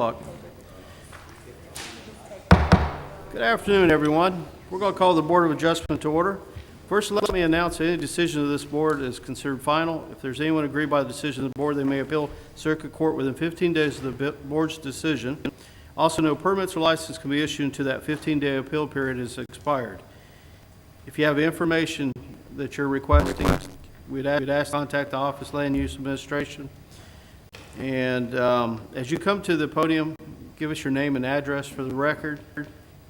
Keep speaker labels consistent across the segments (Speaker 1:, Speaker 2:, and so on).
Speaker 1: o'clock. Good afternoon, everyone. We're going to call the Board of Adjustment to order. First, let me announce that any decision of this board is considered final. If there's anyone aggrieved by the decision of the board, they may appeal circuit court within 15 days of the board's decision. Also, no permits or license can be issued until that 15-day appeal period is expired. If you have information that you're requesting, we'd ask to contact the Office Land Use Administration. And as you come to the podium, give us your name and address for the record.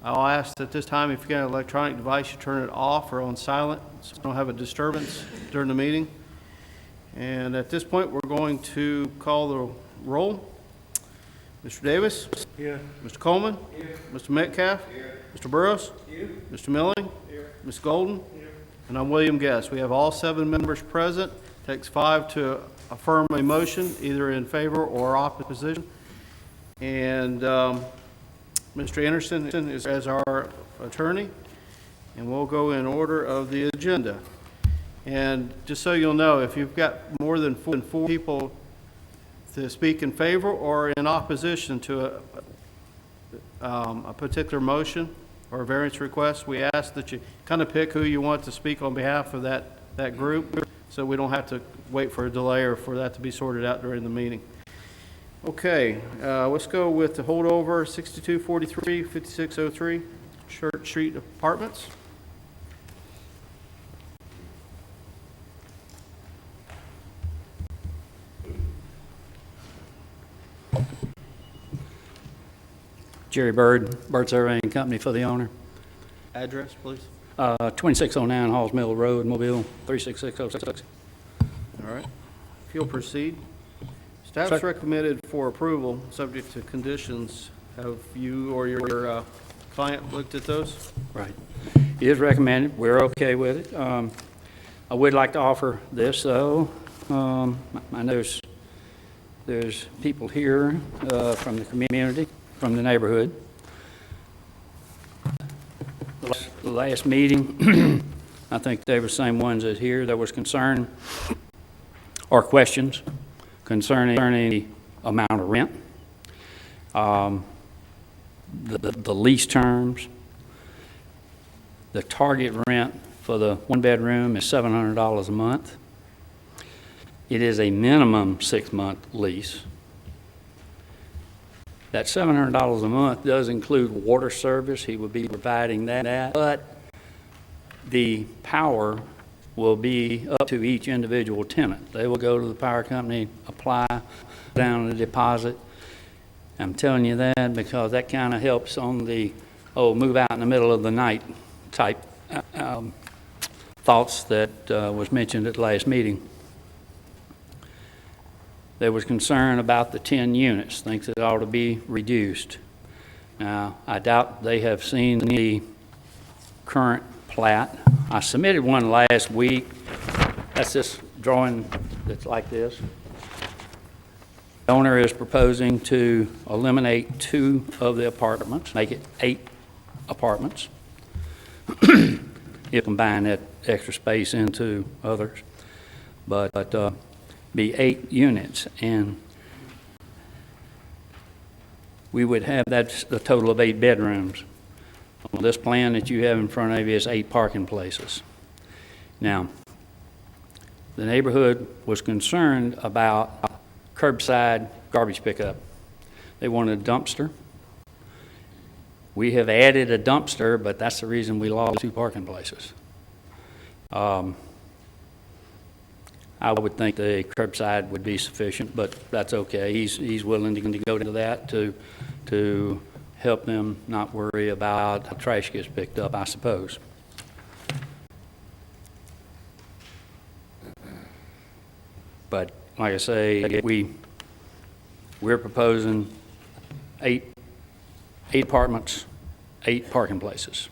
Speaker 1: I'll ask that this time, if you've got an electronic device, you turn it off or on silent so we don't have a disturbance during the meeting. And at this point, we're going to call the roll. Mr. Davis?
Speaker 2: Here.
Speaker 1: Mr. Coleman?
Speaker 2: Here.
Speaker 1: Mr. Metcalf?
Speaker 2: Here.
Speaker 1: Mr. Burrows?
Speaker 2: Here.
Speaker 1: Mr. Milling?
Speaker 2: Here.
Speaker 1: Ms. Golden?
Speaker 2: Here.
Speaker 1: And I'm William Guest. We have all 7 members present. Takes 5 to affirm a motion, either in favor or opposition. And Mr. Anderson is as our attorney, and we'll go in order of the agenda. And just so you'll know, if you've got more than 4 people to speak in favor or in opposition to a particular motion or a variance request, we ask that you kind of pick who you want to speak on behalf of that group, so we don't have to wait for a delay or for that to be sorted out during the meeting. Okay, let's go with the holdover 6243, 5603 Church Street Apartments.
Speaker 3: Jerry Bird, Bird Surveying Company for the owner.
Speaker 1: Address, please.
Speaker 3: 2609 Halls Mill Road, Mobile, 36606.
Speaker 1: All right. If you'll proceed. Staff's recommended for approval, subject to conditions. Have you or your client looked at those?
Speaker 3: Right. It is recommended. We're okay with it. I would like to offer this, though. I know there's people here from the community, from the neighborhood. The last meeting, I think they were the same ones as here. There was concern or questions concerning the amount of rent, the lease terms. The target rent for the 1-bedroom is $700 a month. It is a minimum 6-month lease. That $700 a month does include water service. He will be providing that, but the power will be up to each individual tenant. They will go to the power company, apply, down the deposit. I'm telling you that because that kind of helps on the, move out in the middle of the night type thoughts that was mentioned at the last meeting. There was concern about the 10 units, thinks it ought to be reduced. Now, I doubt they have seen the current plat. I submitted one last week. That's this drawing that's like this. The owner is proposing to eliminate 2 of the apartments, make it 8 apartments. He'll combine that extra space into others, but be 8 units, and we would have that's a total of 8 bedrooms. On this plan that you have in front of you is 8 parking places. Now, the neighborhood was concerned about curbside garbage pickup. They wanted a dumpster. We have added a dumpster, but that's the reason we lost 2 parking places. I would think the curbside would be sufficient, but that's okay. He's willing to go to that to help them not worry about how trash gets picked up, I suppose. But like I say, we're proposing 8 apartments, 8 parking places,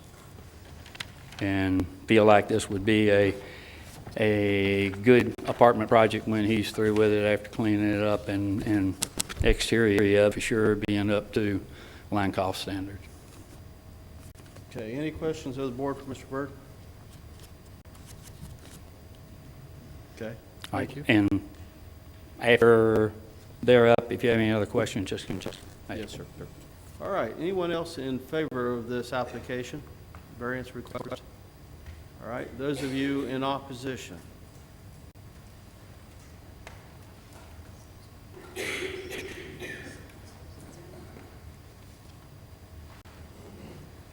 Speaker 3: and feel like this would be a good apartment project when he's through with it after cleaning it up and exterior for sure being up to Lankoff standards.
Speaker 1: Okay, any questions of the board for Mr. Bird? Okay, thank you.
Speaker 3: And after they're up, if you have any other questions, just
Speaker 1: Yes, sir. All right, anyone else in favor of this application, variance request? All right, those of you in opposition?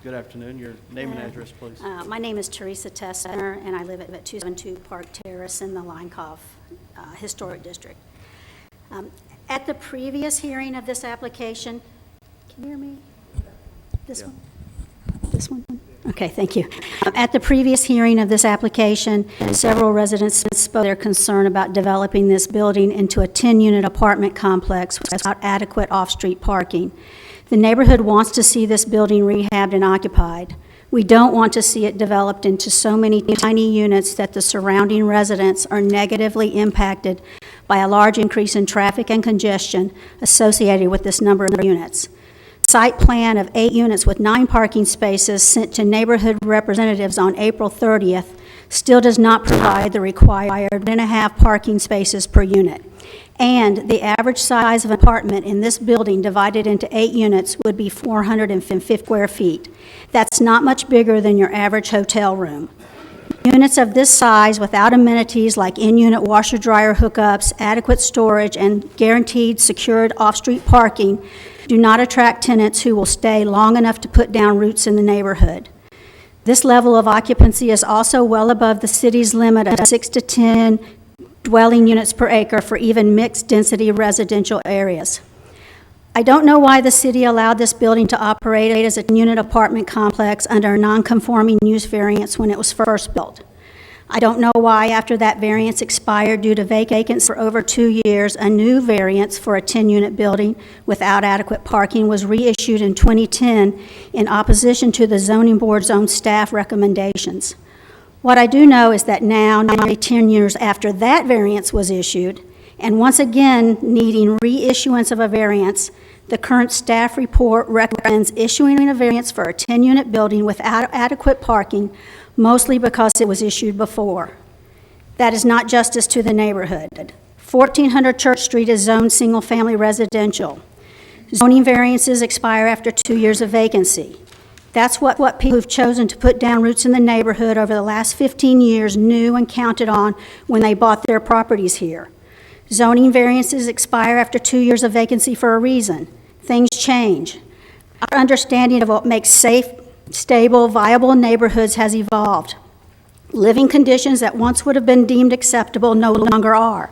Speaker 1: Good afternoon. Your name and address, please.
Speaker 2: My name is Teresa Tessner, and I live at 272 Park Terrace in the Linecoff Historic District. At the previous hearing of this application, can you hear me? This one? This one? Okay, thank you. At the previous hearing of this application, several residents spoke their concern about developing this building into a 10-unit apartment complex without adequate off-street parking. The neighborhood wants to see this building rehabbed and occupied. We don't want to see it developed into so many tiny units that the surrounding residents are negatively impacted by a large increase in traffic and congestion associated with this number of units. Site plan of 8 units with 9 parking spaces sent to neighborhood representatives on April 30th still does not provide the required 1.5 parking spaces per unit. And the average size of an apartment in this building divided into 8 units would be 450 square feet. That's not much bigger than your average hotel room. Units of this size without amenities like in-unit washer-dryer hookups, adequate storage, and guaranteed secured off-street parking do not attract tenants who will stay long enough to put down roots in the neighborhood. This level of occupancy is also well above the city's limit of 6 to 10 dwelling units per acre for even mixed-density residential areas. I don't know why the city allowed this building to operate as a unit apartment complex under a non-conforming use variance when it was first built. I don't know why, after that variance expired due to vacancy for over 2 years, a new variance for a 10-unit building without adequate parking was reissued in 2010 in opposition to the zoning board's own staff recommendations. What I do know is that now, nearly 10 years after that variance was issued, and once again needing reissuance of a variance, the current staff report recommends issuing a variance for a 10-unit building without adequate parking, mostly because it was issued before. That is not justice to the neighborhood. 1400 Church Street is zoned single-family residential. Zoning variances expire after 2 years of vacancy. That's what people who've chosen to put down roots in the neighborhood over the last 15 years knew and counted on when they bought their properties here. Zoning variances expire after 2 years of vacancy for a reason. Things change. Our understanding of what makes safe, stable, viable neighborhoods has evolved. Living conditions that once would have been deemed acceptable no longer are.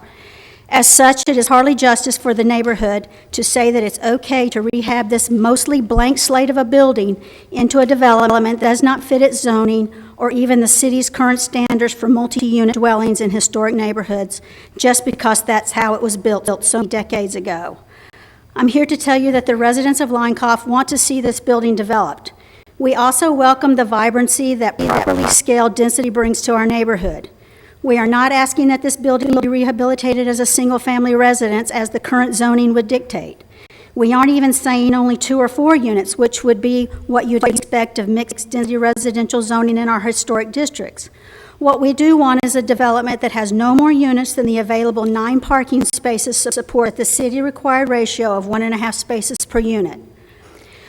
Speaker 2: As such, it is hardly justice for the neighborhood to say that it's okay to rehab this mostly blank slate of a building into a development that does not fit its zoning or even the city's current standards for multi-unit dwellings in historic neighborhoods, just because that's how it was built so many decades ago. I'm here to tell you that the residents of Linecoff want to see this building developed. We also welcome the vibrancy that properly scaled density brings to our neighborhood. We are not asking that this building be rehabilitated as a single-family residence as the current zoning would dictate. We aren't even saying only 2 or 4 units, which would be what you'd expect of mixed-density residential zoning in our historic districts. What we do want is a development that has no more units than the available 9 parking spaces to support the city-required ratio of 1.5 spaces per unit.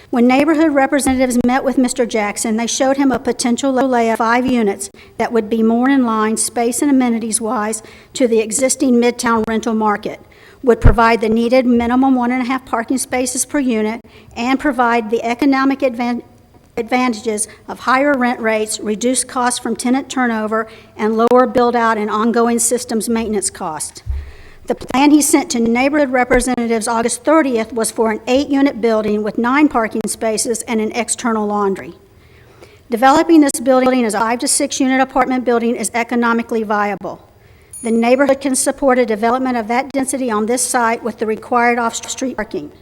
Speaker 2: When neighborhood representatives met with Mr. Jackson, they showed him a potential layout of 5 units that would be more in line, space and amenities-wise, to the existing Midtown rental market, would provide the needed minimum 1.5 parking spaces per unit, and provide the economic advantages of higher rent rates, reduced costs from tenant turnover, and lower build-out and ongoing systems maintenance costs. The plan he sent to neighborhood representatives August 30th was for an 8-unit building with 9 parking spaces and an external laundry. Developing this building as a 5 to 6 unit apartment building is economically viable. The neighborhood can support a development of that density on this site with the required off-street parking.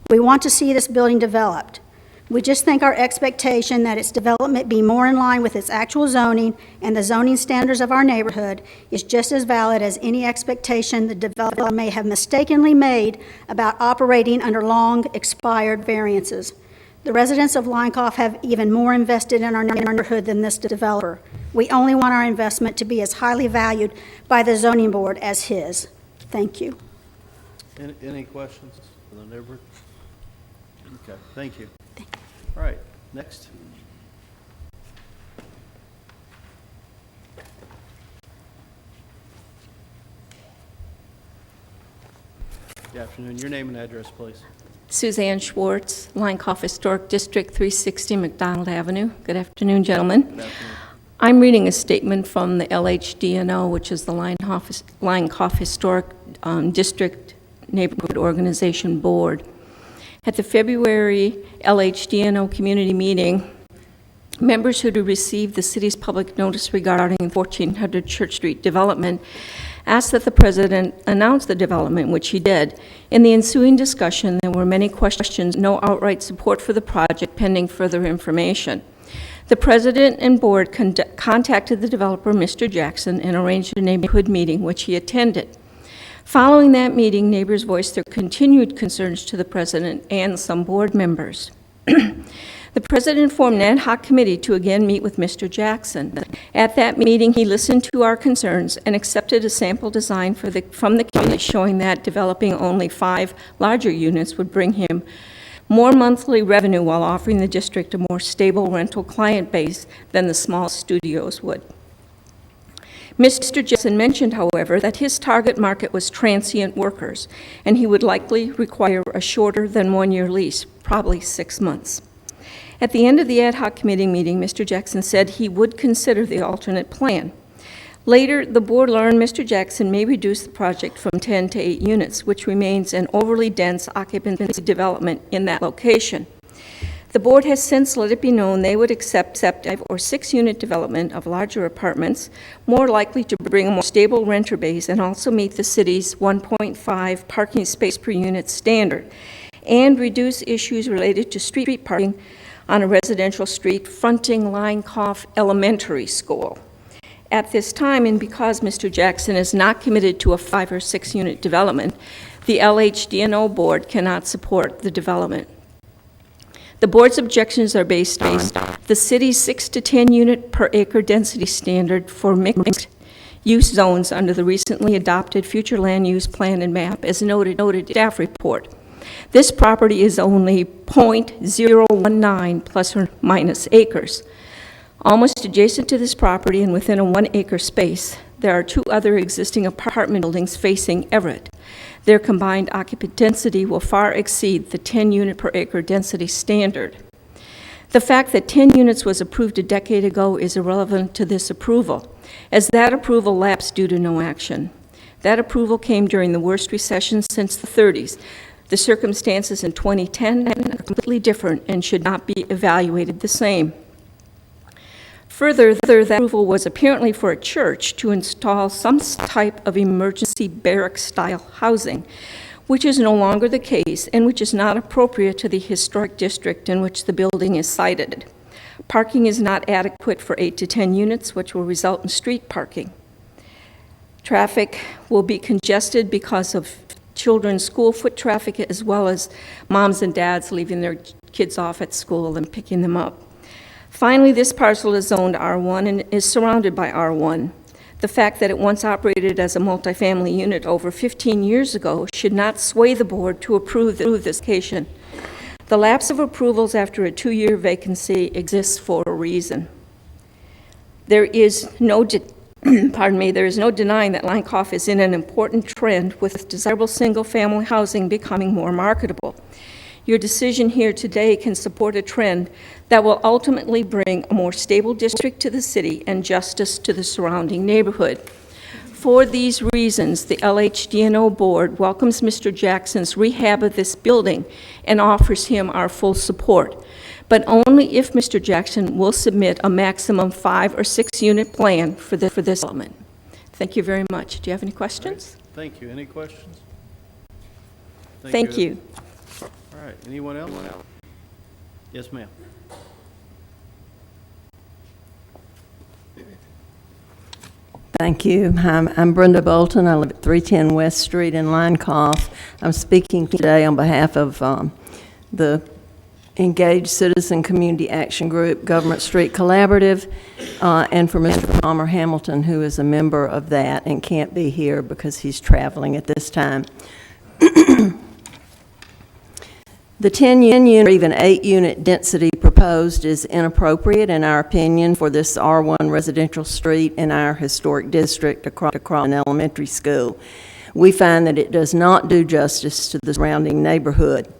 Speaker 2: We want to see this building developed. We just think our expectation that its development be more in line with its actual zoning and the zoning standards of our neighborhood is just as valid as any expectation the developer may have mistakenly made about operating under long expired variances. The residents of Linecoff have even more invested in our neighborhood than this developer. We only want our investment to be as highly valued by the zoning board as his. Thank you.
Speaker 1: Any questions from the neighborhood? Okay, thank you. All right, next. Good afternoon. Your name and address, please.
Speaker 4: Suzanne Schwartz, Linecoff Historic District, 360 McDonald Avenue. Good afternoon, gentlemen.
Speaker 1: Good afternoon.
Speaker 4: I'm reading a statement from the LHDNO, which is the Linecoff Historic District Neighborhood Organization Board. At the February LHDNO community meeting, members who received the city's public notice regarding 1400 Church Street development asked that the president announce the development, which he did. In the ensuing discussion, there were many questions, no outright support for the project pending further information. The president and board contacted the developer, Mr. Jackson, and arranged a neighborhood meeting, which he attended. Following that meeting, neighbors voiced their continued concerns to the president and some board members. The president formed an ad hoc committee to again meet with Mr. Jackson. At that meeting, he listened to our concerns and accepted a sample design from the committee showing that developing only 5 larger units would bring him more monthly revenue while offering the district a more stable rental client base than the small studios would. Mr. Jackson mentioned, however, that his target market was transient workers, and he would likely require a shorter than 1-year lease, probably 6 months. At the end of the ad hoc committee meeting, Mr. Jackson said he would consider the alternate plan. Later, the board learned Mr. Jackson may reduce the project from 10 to 8 units, which remains an overly dense occupancy development in that location. The board has since let it be known they would accept 5 or 6 unit development of larger apartments, more likely to bring a more stable renter base and also meet the city's 1.5 parking space per unit standard, and reduce issues related to street parking on a residential street fronting Linecoff Elementary School. At this time, and because Mr. Jackson is not committed to a 5 or 6 unit development, the LHDNO board cannot support the development. The board's objections are based on the city's 6 to 10 unit per acre density standard for mixed use zones under the recently adopted future land use plan and map, as noted in the staff report. This property is only 0.019 plus or minus acres. Almost adjacent to this property and within a 1 acre space, there are 2 other existing apartment buildings facing Everett. Their combined occupant density will far exceed the 10 unit per acre density standard. The fact that 10 units was approved a decade ago is irrelevant to this approval, as that approval lapsed due to no action. That approval came during the worst recession since the 30s. The circumstances in 2010 are completely different and should not be evaluated the same. Further, that approval was apparently for a church to install some type of emergency barrack-style housing, which is no longer the case and which is not appropriate to the historic district in which the building is sited. Parking is not adequate for 8 to 10 units, which will result in street parking. Traffic will be congested because of children's school foot traffic, as well as moms and dads leaving their kids off at school and picking them up. Finally, this parcel is zoned R1 and is surrounded by R1. The fact that it once operated as a multifamily unit over 15 years ago should not sway the board to approve this application. The lapse of approvals after a 2-year vacancy exists for a reason. There is no there is no denying that Linecoff is in an important trend with desirable single-family housing becoming more marketable. Your decision here today can support a trend that will ultimately bring a more stable district to the city and justice to the surrounding neighborhood. For these reasons, the LHDNO board welcomes Mr. Jackson's rehab of this building and offers him our full support, but only if Mr. Jackson will submit a maximum 5 or 6 unit plan for this development. Thank you very much. Do you have any questions?
Speaker 1: Thank you. Any questions?
Speaker 4: Thank you.
Speaker 1: All right, anyone else? Yes, ma'am.
Speaker 5: Thank you. I'm Brenda Bolton. I live at 310 West Street in Linecoff. I'm speaking today on behalf of the Engaged Citizen Community Action Group, Government Street Collaborative, and for Mr. Palmer Hamilton, who is a member of that and can't be here because he's traveling at this time. The 10-unit or even 8-unit density proposed is inappropriate, in our opinion, for this R1 residential street in our historic district across an elementary school. We find that it does not do justice to the surrounding neighborhood.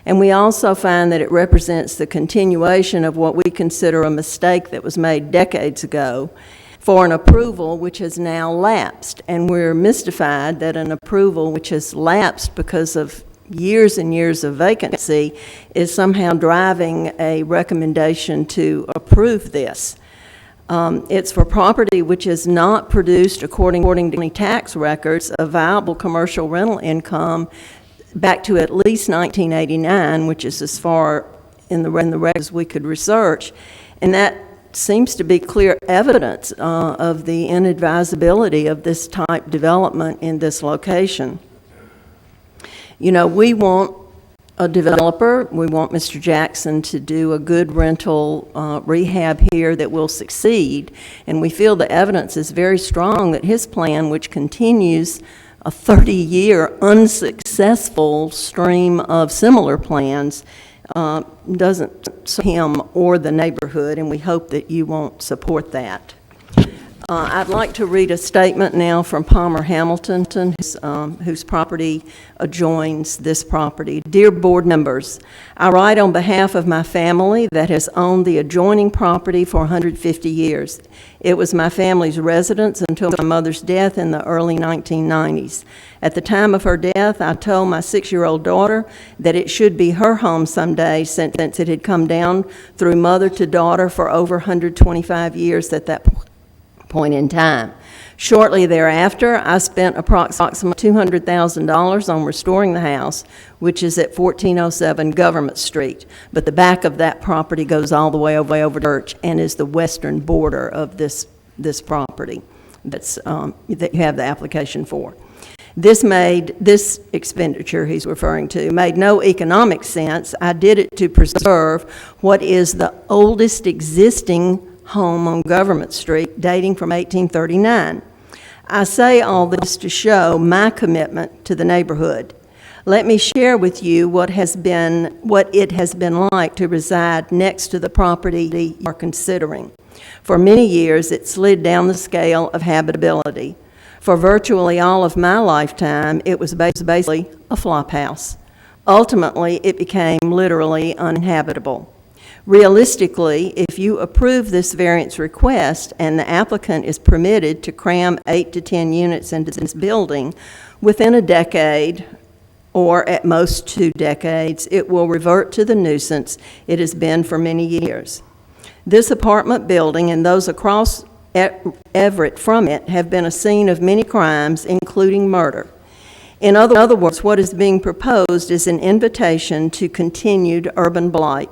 Speaker 5: And we also find that it represents the continuation of what we consider a mistake that was made decades ago for an approval which has now lapsed. And we're mystified that an approval which has lapsed because of years and years of vacancy is somehow driving a recommendation to approve this. It's for property which has not produced, according to tax records, a viable commercial rental income back to at least 1989, which is as far in the records we could research. And that seems to be clear evidence of the inadvisability of this type development in this location. You know, we want a developer, we want Mr. Jackson to do a good rental rehab here that will succeed, and we feel the evidence is very strong that his plan, which continues a 30-year unsuccessful stream of similar plans, doesn't serve him or the neighborhood, and we hope that you won't support that. I'd like to read a statement now from Palmer Hamilton, whose property adjoins this property. Dear board members, I write on behalf of my family that has owned the adjoining property for 150 years. It was my family's residence until my mother's death in the early 1990s. At the time of her death, I told my 6-year-old daughter that it should be her home someday, since it had come down through mother to daughter for over 125 years at that point in time. Shortly thereafter, I spent approximately $200,000 on restoring the house, which is at 1407 Government Street. But the back of that property goes all the way over to Church and is the western border of this property that you have the application for. This expenditure he's referring to made no economic sense. I did it to preserve what is the oldest existing home on Government Street, dating from 1839. I say all this to show my commitment to the neighborhood. Let me share with you what it has been like to reside next to the property you are considering. For many years, it slid down the scale of habitability. For virtually all of my lifetime, it was basically a flop house. Ultimately, it became literally uninhabitable. Realistically, if you approve this variance request and the applicant is permitted to cram 8 to 10 units into this building, within a decade, or at most 2 decades, it will revert to the nuisance it has been for many years. This apartment building and those across Everett from it have been a scene of many crimes, including murder. In other words, what is being proposed is an invitation to continued urban blight.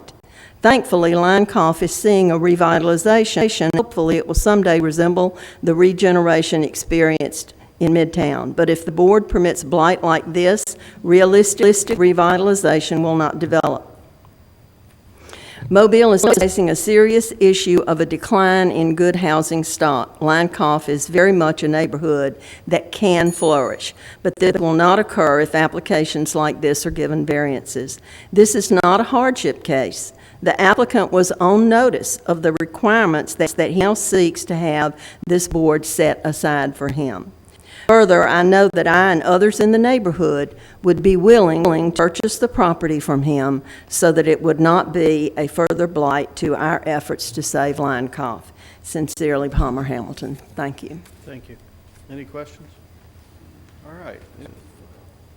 Speaker 5: Thankfully, Linecoff is seeing a revitalization. Hopefully, it will someday resemble the regeneration experienced in Midtown. But if the board permits blight like this, realistic revitalization will not develop. Mobile is facing a serious issue of a decline in good housing stock. Linecoff is very much a neighborhood that can flourish, but this will not occur if applications like this are given variances. This is not a hardship case. The applicant was on notice of the requirements that he now seeks to have this board set aside for him. Further, I know that I and others in the neighborhood would be willing to purchase the property from him so that it would not be a further blight to our efforts to save Linecoff. Sincerely, Palmer Hamilton. Thank you.
Speaker 1: Thank you. Any questions? All right.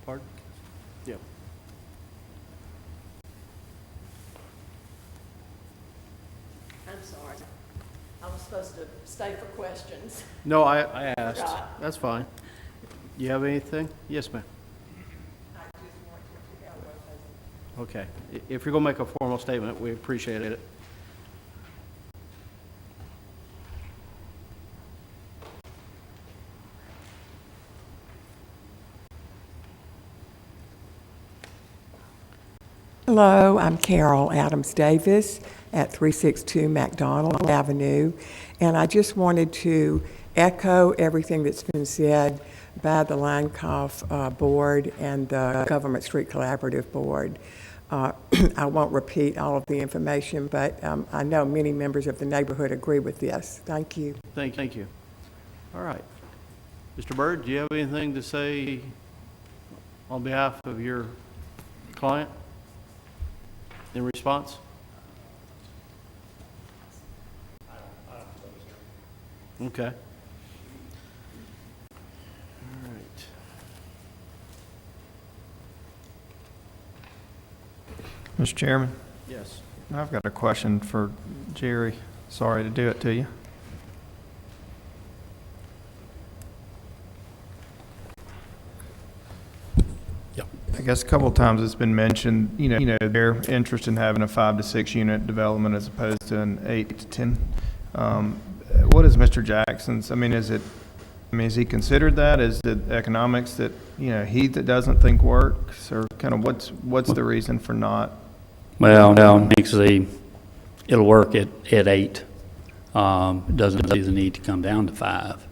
Speaker 1: Pardon? Yeah.
Speaker 5: I'm sorry. I was supposed to stay for questions.
Speaker 1: No, I asked. That's fine. You have anything? Yes, ma'am.
Speaker 5: I just want to
Speaker 1: Okay. If you're going to make a formal statement, we appreciate it.
Speaker 6: Hello, I'm Carol Adams Davis at 362 McDonald Avenue, and I just wanted to echo everything that's been said by the Linecoff Board and the Government Street Collaborative Board. I won't repeat all of the information, but I know many members of the neighborhood agree with this. Thank you.
Speaker 1: Thank you. All right. Mr. Byrd, do you have anything to say on behalf of your client in response? Okay. All right.
Speaker 7: Mr. Chairman,
Speaker 1: Yes.
Speaker 7: I've got a question for Jerry. Sorry to do it to you. I guess a couple of times it's been mentioned, their interest in having a 5 to 6 unit development as opposed to an 8 to 10. What is Mr. Jackson's? Has he considered that? Is it economics that, he that doesn't think works, or kind of what's the reason for not?
Speaker 3: Well, actually, it'll work at 8. Doesn't see the need to come down to 5.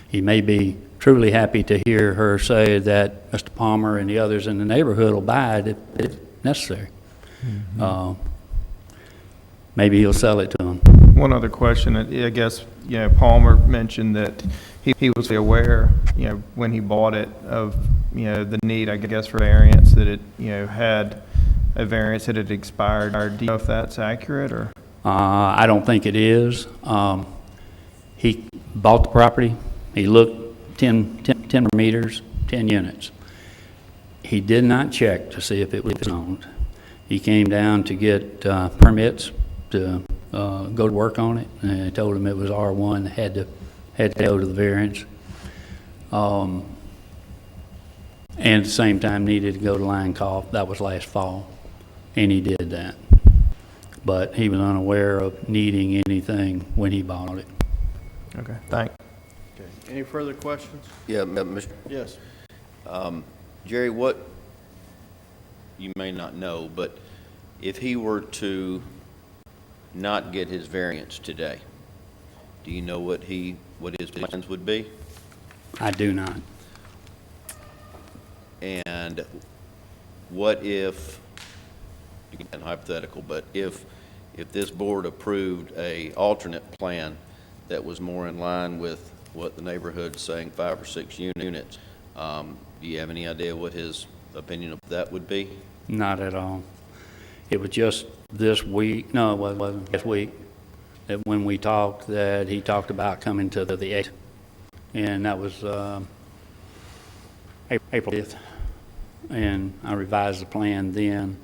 Speaker 3: He may be truly happy to hear her say that Mr. Palmer and the others in the neighborhood will buy it if necessary. Maybe he'll sell it to them.
Speaker 7: One other question, I guess, Palmer mentioned that he was aware, when he bought it of, the need, I guess, for variance, that it, had a variance that had expired. Do you know if that's accurate, or?
Speaker 3: I don't think it is. He bought the property. He looked 10 meters, 10 units. He did not check to see if it was zoned. He came down to get permits to go to work on it, and I told him it was R1, had to go to the variance. And at the same time needed to go to Line Cough. That was last fall, and he did that. But he was unaware of needing anything when he bought it.
Speaker 7: Okay, thanks.
Speaker 1: Okay. Any further questions?
Speaker 8: Yeah, Mr.
Speaker 1: Yes.
Speaker 8: Jerry, what, you may not know, but if he were to not get his variance today, do you know what his plans would be?
Speaker 3: I do not.
Speaker 8: And what if, again, hypothetical, but if this board approved a alternate plan that was more in line with what the neighborhood's saying, 5 or 6 units, do you have any idea what his opinion of that would be?
Speaker 3: Not at all. It was just this week, no, it wasn't this week, that when we talked, that he talked about coming to the 8th. And that was April 5th. And I revised the plan then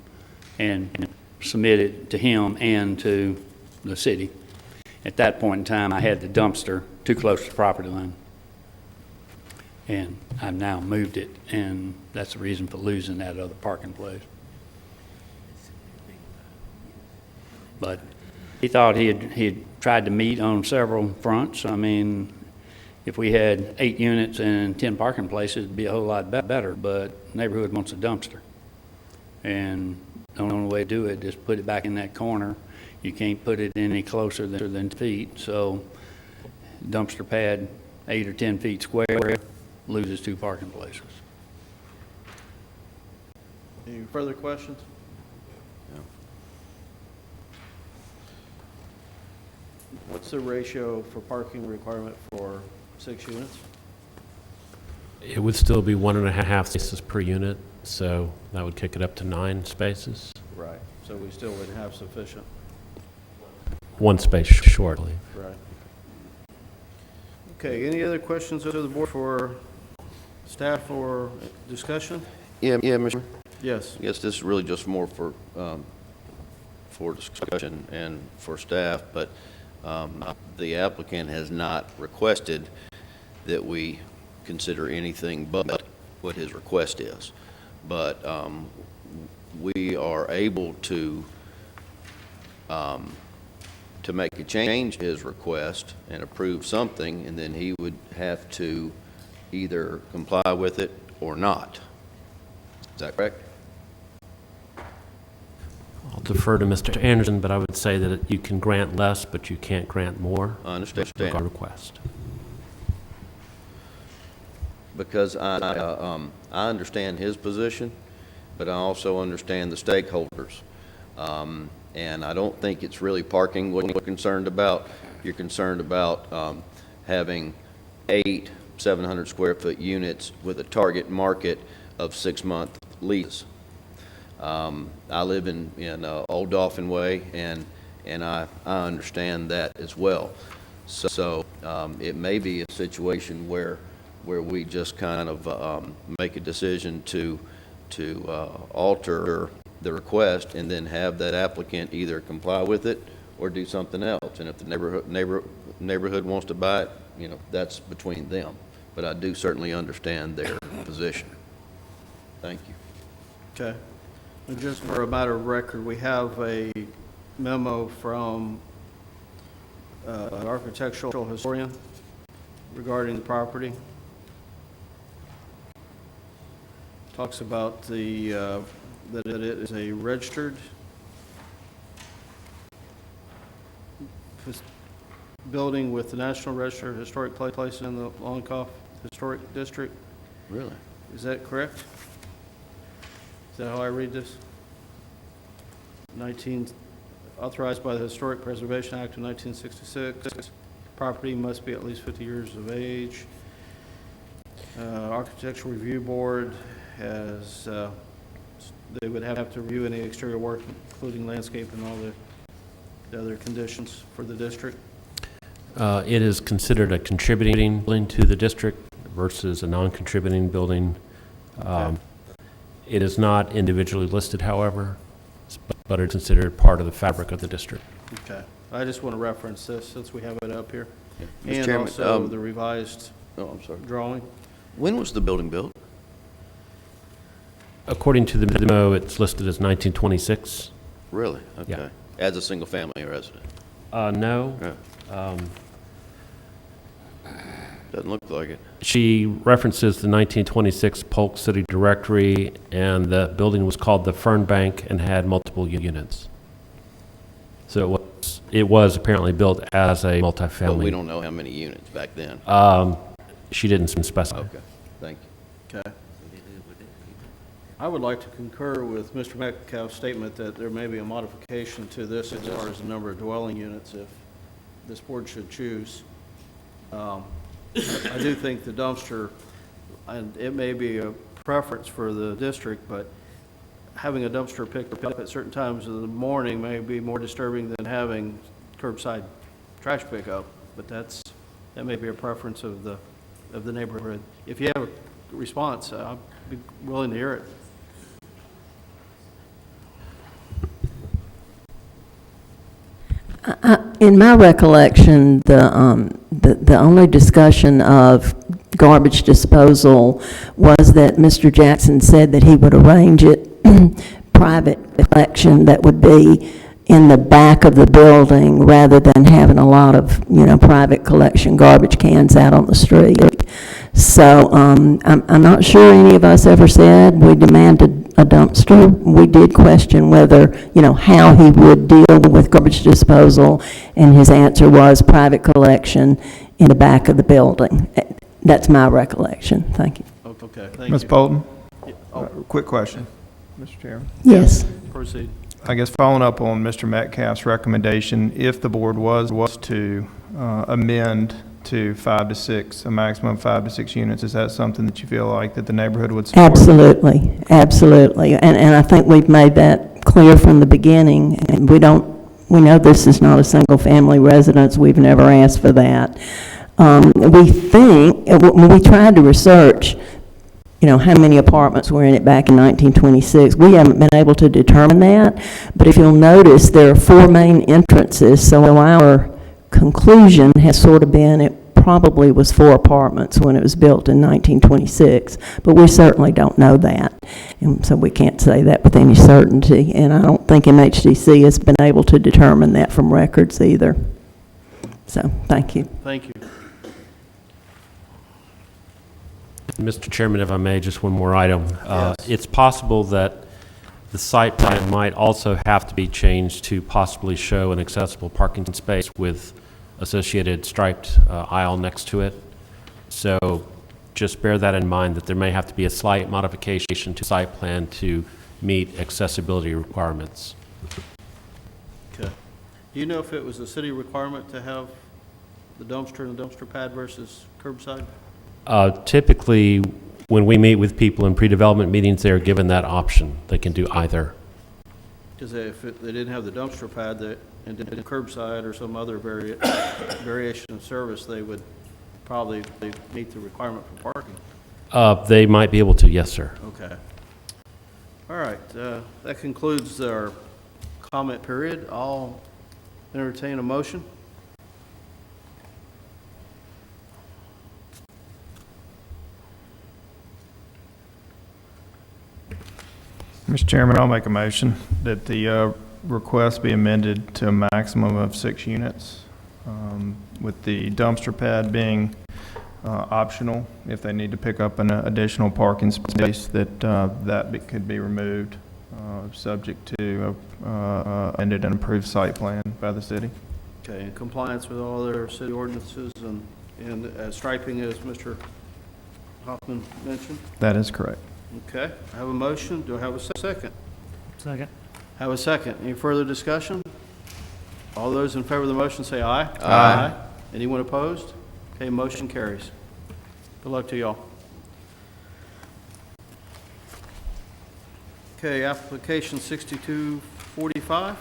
Speaker 3: and submitted it to him and to the city. At that point in time, I had the dumpster too close to the property line. And I've now moved it, and that's the reason for losing that other parking place. But he thought he had tried to meet on several fronts. I mean, if we had 8 units and 10 parking places, it'd be a whole lot better, but the neighborhood wants a dumpster. And the only way to do it is put it back in that corner. You can't put it any closer than feet, so dumpster pad 8 or 10 feet square loses 2 parking places.
Speaker 1: Any further questions? What's the ratio for parking requirement for 6 units?
Speaker 9: It would still be 1.5 spaces per unit, so that would kick it up to 9 spaces.
Speaker 1: Right, so we still wouldn't have sufficient.
Speaker 9: 1 space short, I believe.
Speaker 1: Right. Okay, any other questions to the board for staff or discussion?
Speaker 8: Yeah, Mr.
Speaker 1: Yes.
Speaker 8: I guess this is really just more for discussion and for staff, but the applicant has not requested that we consider anything but what his request is. But we are able to make a change to his request and approve something, and then he would have to either comply with it or not. Is that correct?
Speaker 9: I'll defer to Mr. Anderson, but I would say that you can grant less, but you can't grant more.
Speaker 8: I understand.
Speaker 9: Regard request.
Speaker 8: Because I understand his position, but I also understand the stakeholders. And I don't think it's really parking what you're concerned about. You're concerned about having 8 700-square-foot units with a target market of 6-month leases. I live in Old Dolphin Way, and I understand that as well. So it may be a situation where we just kind of make a decision to alter the request and then have that applicant either comply with it or do something else. And if the neighborhood wants to buy it, you know, that's between them. But I do certainly understand their position. Thank you.
Speaker 1: Okay. And just for a matter of record, we have a memo from an architectural historian regarding the property. Talks about that it is a registered building with the National Register of Historic Places in the Longcroft Historic District.
Speaker 8: Really?
Speaker 1: Is that correct? Is that how I read this? Authorized by the Historic Preservation Act of 1966. Property must be at least 50 years of age. Architectural Review Board has, they would have to review any exterior work, including landscape and all the other conditions for the district.
Speaker 9: It is considered a contributing building to the district versus a non-contributing building. It is not individually listed, however, but it's considered part of the fabric of the district.
Speaker 1: Okay. I just want to reference this since we have it up here.
Speaker 8: Yeah. Mr.
Speaker 1: And
Speaker 8: Chairman,
Speaker 1: also the revised
Speaker 8: Oh, I'm sorry.
Speaker 1: drawing.
Speaker 8: When was the building built?
Speaker 9: According to the memo, it's listed as 1926.
Speaker 8: Really? Okay.
Speaker 9: Yeah.
Speaker 8: As a single-family resident?
Speaker 9: No.
Speaker 8: Yeah. Doesn't look like it.
Speaker 9: She references the 1926 Polk City Directory, and the building was called the Fern Bank and had multiple units. So it was apparently built as a multifamily.
Speaker 8: But we don't know how many units back then.
Speaker 9: She didn't specify.
Speaker 8: Okay, thank you.
Speaker 1: Okay. I would like to concur with Mr. Metcalf's statement that there may be a modification to this as far as the number of dwelling units if this board should choose. I do think the dumpster, and it may be a preference for the district, but having a dumpster picked up at certain times of the morning may be more disturbing than having curbside trash pickup, but that may be a preference of the neighborhood. If you have a response, I'd be willing to hear it.
Speaker 5: In my recollection, the only discussion of garbage disposal was that Mr. Jackson said that he would arrange it private collection that would be in the back of the building rather than having a lot of, private collection garbage cans out on the street. So I'm not sure any of us ever said we demanded a dumpster. We did question whether, how he would deal with garbage disposal, and his answer was private collection in the back of the building. That's my recollection. Thank you.
Speaker 1: Okay, thank you.
Speaker 7: Ms. Bolton?
Speaker 1: Yeah, oh,
Speaker 7: Quick question, Mr. Chairman.
Speaker 5: Yes.
Speaker 1: proceed.
Speaker 7: I guess following up on Mr. Metcalf's recommendation, if the board was to amend to 5 to 6, a maximum of 5 to 6 units, is that something that you feel like that the neighborhood would support?
Speaker 5: Absolutely, absolutely. And I think we've made that clear from the beginning. And we know this is not a single-family residence. We've never asked for that. We think, when we tried to research, how many apartments were in it back in 1926, we haven't been able to determine that. But if you'll notice, there are 4 main entrances, so our conclusion has sort of been it probably was 4 apartments when it was built in 1926, but we certainly don't know that, and so we can't say that with any certainty, and I don't think MHDC has been able to determine that from records either. So, thank you.
Speaker 1: Thank you.
Speaker 9: Mr. Chairman, if I may, just one more item.
Speaker 1: Yes.
Speaker 9: It's possible that the site plan might also have to be changed to possibly show an accessible parking space with associated striped aisle next to it. So just bear that in mind, that there may have to be a slight modification to site plan to meet accessibility requirements.
Speaker 1: Okay. Do you know if it was a city requirement to have the dumpster and the dumpster pad versus curbside?
Speaker 9: Typically, when we meet with people in pre-development meetings, they're given that option. They can do either.
Speaker 1: Because they didn't have the dumpster pad and did curbside or some other variation of service, they would probably meet the requirement for parking.
Speaker 9: They might be able to, yes, sir.
Speaker 1: Okay. All right, that concludes our comment period. I'll entertain a motion.
Speaker 7: Mr. Chairman, I'll make a motion that the request be amended to a maximum of 6 units, with the dumpster pad being optional. If they need to pick up an additional parking space, that could be removed, subject to amended and approved site plan by the city.
Speaker 1: Okay, in compliance with all other city ordinances and striping as Mr. Hoffman mentioned?
Speaker 7: That is correct.
Speaker 1: Okay, I have a motion. Do I have a second?
Speaker 10: Second.
Speaker 1: Have a second. Any further discussion? All those in favor of the motion say aye.
Speaker 8: Aye.
Speaker 1: Anyone opposed? Okay, motion carries. Good luck to y'all. Okay, application 6245,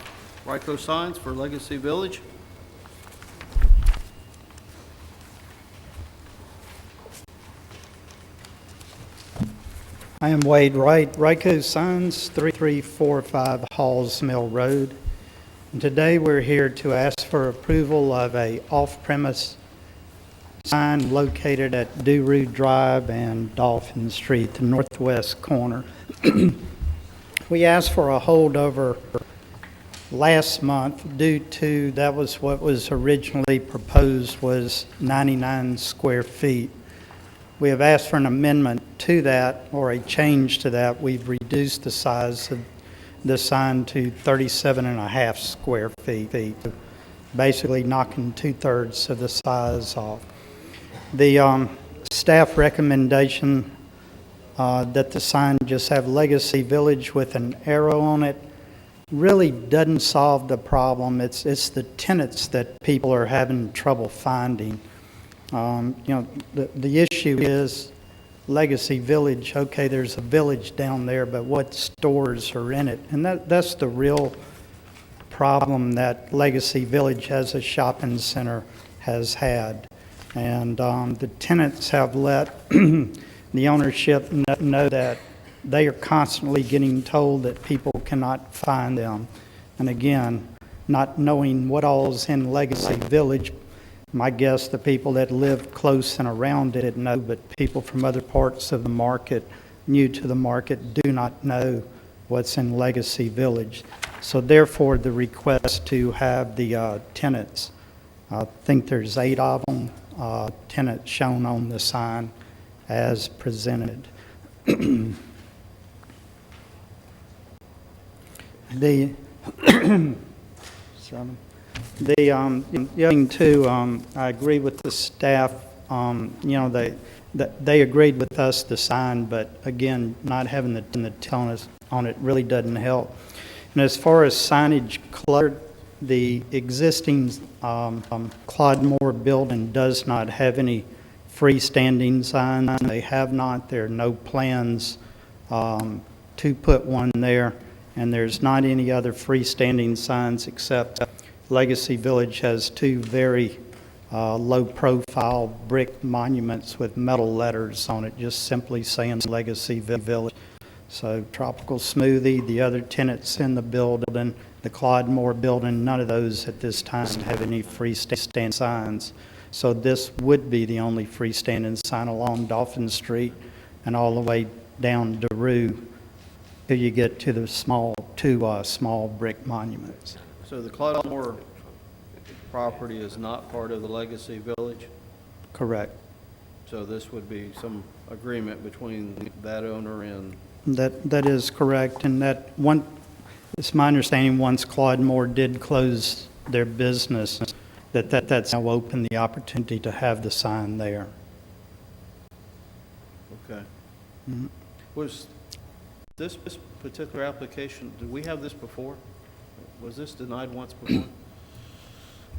Speaker 1: Ryco Signs for Legacy Village.
Speaker 10: I am Wade Wright, Ryco Signs, 3345 Halls Mill Road. And today we're here to ask for approval of a off-premise sign located at Duru Drive and Dolphin Street, the northwest corner. We asked for a holdover last month due to, that was what was originally proposed, was 99 square feet. We have asked for an amendment to that, or a change to that. We've reduced the size of the sign to 37.5 square feet, basically knocking 2/3 of the size off. The staff recommendation that the sign just have Legacy Village with an arrow on it really doesn't solve the problem. It's the tenants that people are having trouble finding. The issue is Legacy Village. Okay, there's a village down there, but what stores are in it? And that's the real problem that Legacy Village as a shopping center has had. And the tenants have let the ownership know that they are constantly getting told that people cannot find them. And again, not knowing what all is in Legacy Village, my guess the people that live close and around it know, but people from other parts of the market, new to the market, do not know what's in Legacy Village. So therefore, the request to have the tenants, I think there's 8 of them, tenants shown on the sign as presented. The The other thing too, I agree with the staff. They agreed with us to sign, but again, not having the tenants on it really doesn't help. And as far as signage clutter, the existing Claude Moore building does not have any freestanding signs. They have not. There are no plans to put one there, and there's not any other freestanding signs except Legacy Village has 2 very low-profile brick monuments with metal letters on it, just simply saying Legacy Village. So Tropical Smoothie, the other tenants in the building, the Claude Moore building, none of those at this time have any freestanding signs. So this would be the only freestanding sign along Dolphin Street and all the way down Daru till you get to the small brick monuments.
Speaker 1: So the Claude Moore property is not part of the Legacy Village?
Speaker 10: Correct.
Speaker 1: So this would be some agreement between that owner and...
Speaker 10: That is correct, and that one, it's my understanding, once Claude Moore did close their business, that's now opened the opportunity to have the sign there.
Speaker 1: Okay.
Speaker 10: Mhm.
Speaker 1: Was This particular application, did we have this before? Was this denied once before?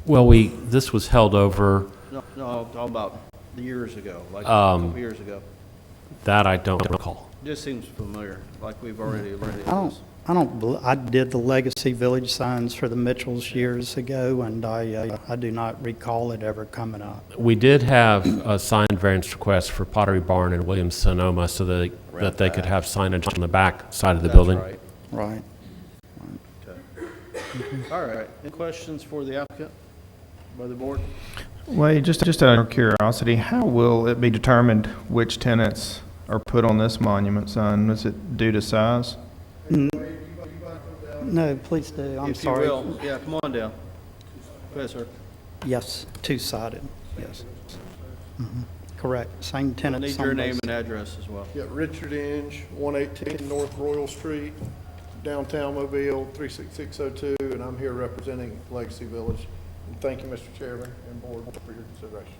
Speaker 9: Well, this was held over,
Speaker 1: No, I'm talking about years ago, like a couple years ago.
Speaker 9: that I don't recall.
Speaker 1: Just seems familiar, like we've already.
Speaker 10: I did the Legacy Village signs for the Mitchells years ago, and I do not recall it ever coming up.
Speaker 9: We did have a signed variance request for Pottery Barn and Williams-Sonoma so that they could have signage on the back side of the building.
Speaker 1: That's right.
Speaker 10: Right.
Speaker 1: All right. Any questions for the applicant by the board?
Speaker 7: Wade, just out of curiosity, how will it be determined which tenants are put on this monument sign? Is it due to size?
Speaker 10: No, please do, I'm
Speaker 1: If you
Speaker 10: sorry.
Speaker 1: will, yeah, come on down. Go ahead, sir.
Speaker 10: Yes, two-sided, yes. Correct, same
Speaker 1: I
Speaker 10: tenants.
Speaker 1: need your
Speaker 10: on
Speaker 1: name
Speaker 10: both
Speaker 1: and address as well.
Speaker 11: Yeah, Richard Inge, 118 North Royal Street, downtown Mobile, 36602, and I'm here representing Legacy Village. And thank you, Mr. Chairman and Board, for your consideration.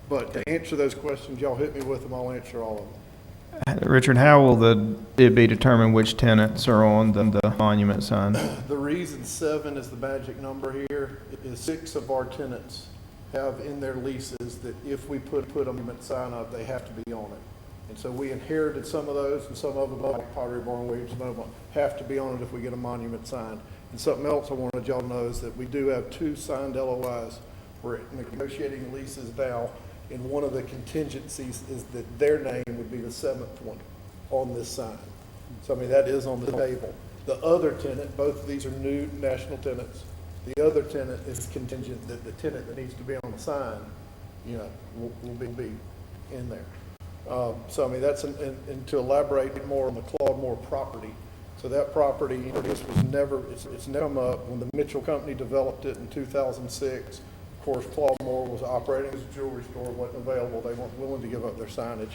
Speaker 11: But to answer those questions, y'all hit me with them, I'll answer all of them.
Speaker 7: Richard, how will it be determined which tenants are on the monument sign?
Speaker 11: The reason 7 is the magic number here is 6 of our tenants have in their leases that if we put a monument sign up, they have to be on it. And so we inherited some of those, and some of them, like Pottery Barn, Williams-Sonoma, have to be on it if we get a monument sign. And something else I wanted y'all to know is that we do have 2 signed LOIs. We're negotiating leases now, and one of the contingencies is that their name would be the 7th one on this sign. So, I mean, that is on the table. The other tenant, both of these are new national tenants. The other tenant is contingent that the tenant that needs to be on the sign, you know, will be in there. So, I mean, that's, and to elaborate more on the Claude Moore property. So that property, you know, this was never, it's never come up. When the Mitchell Company developed it in 2006, of course, Claude Moore was operating as a jewelry store, wasn't available. They weren't willing to give up their signage.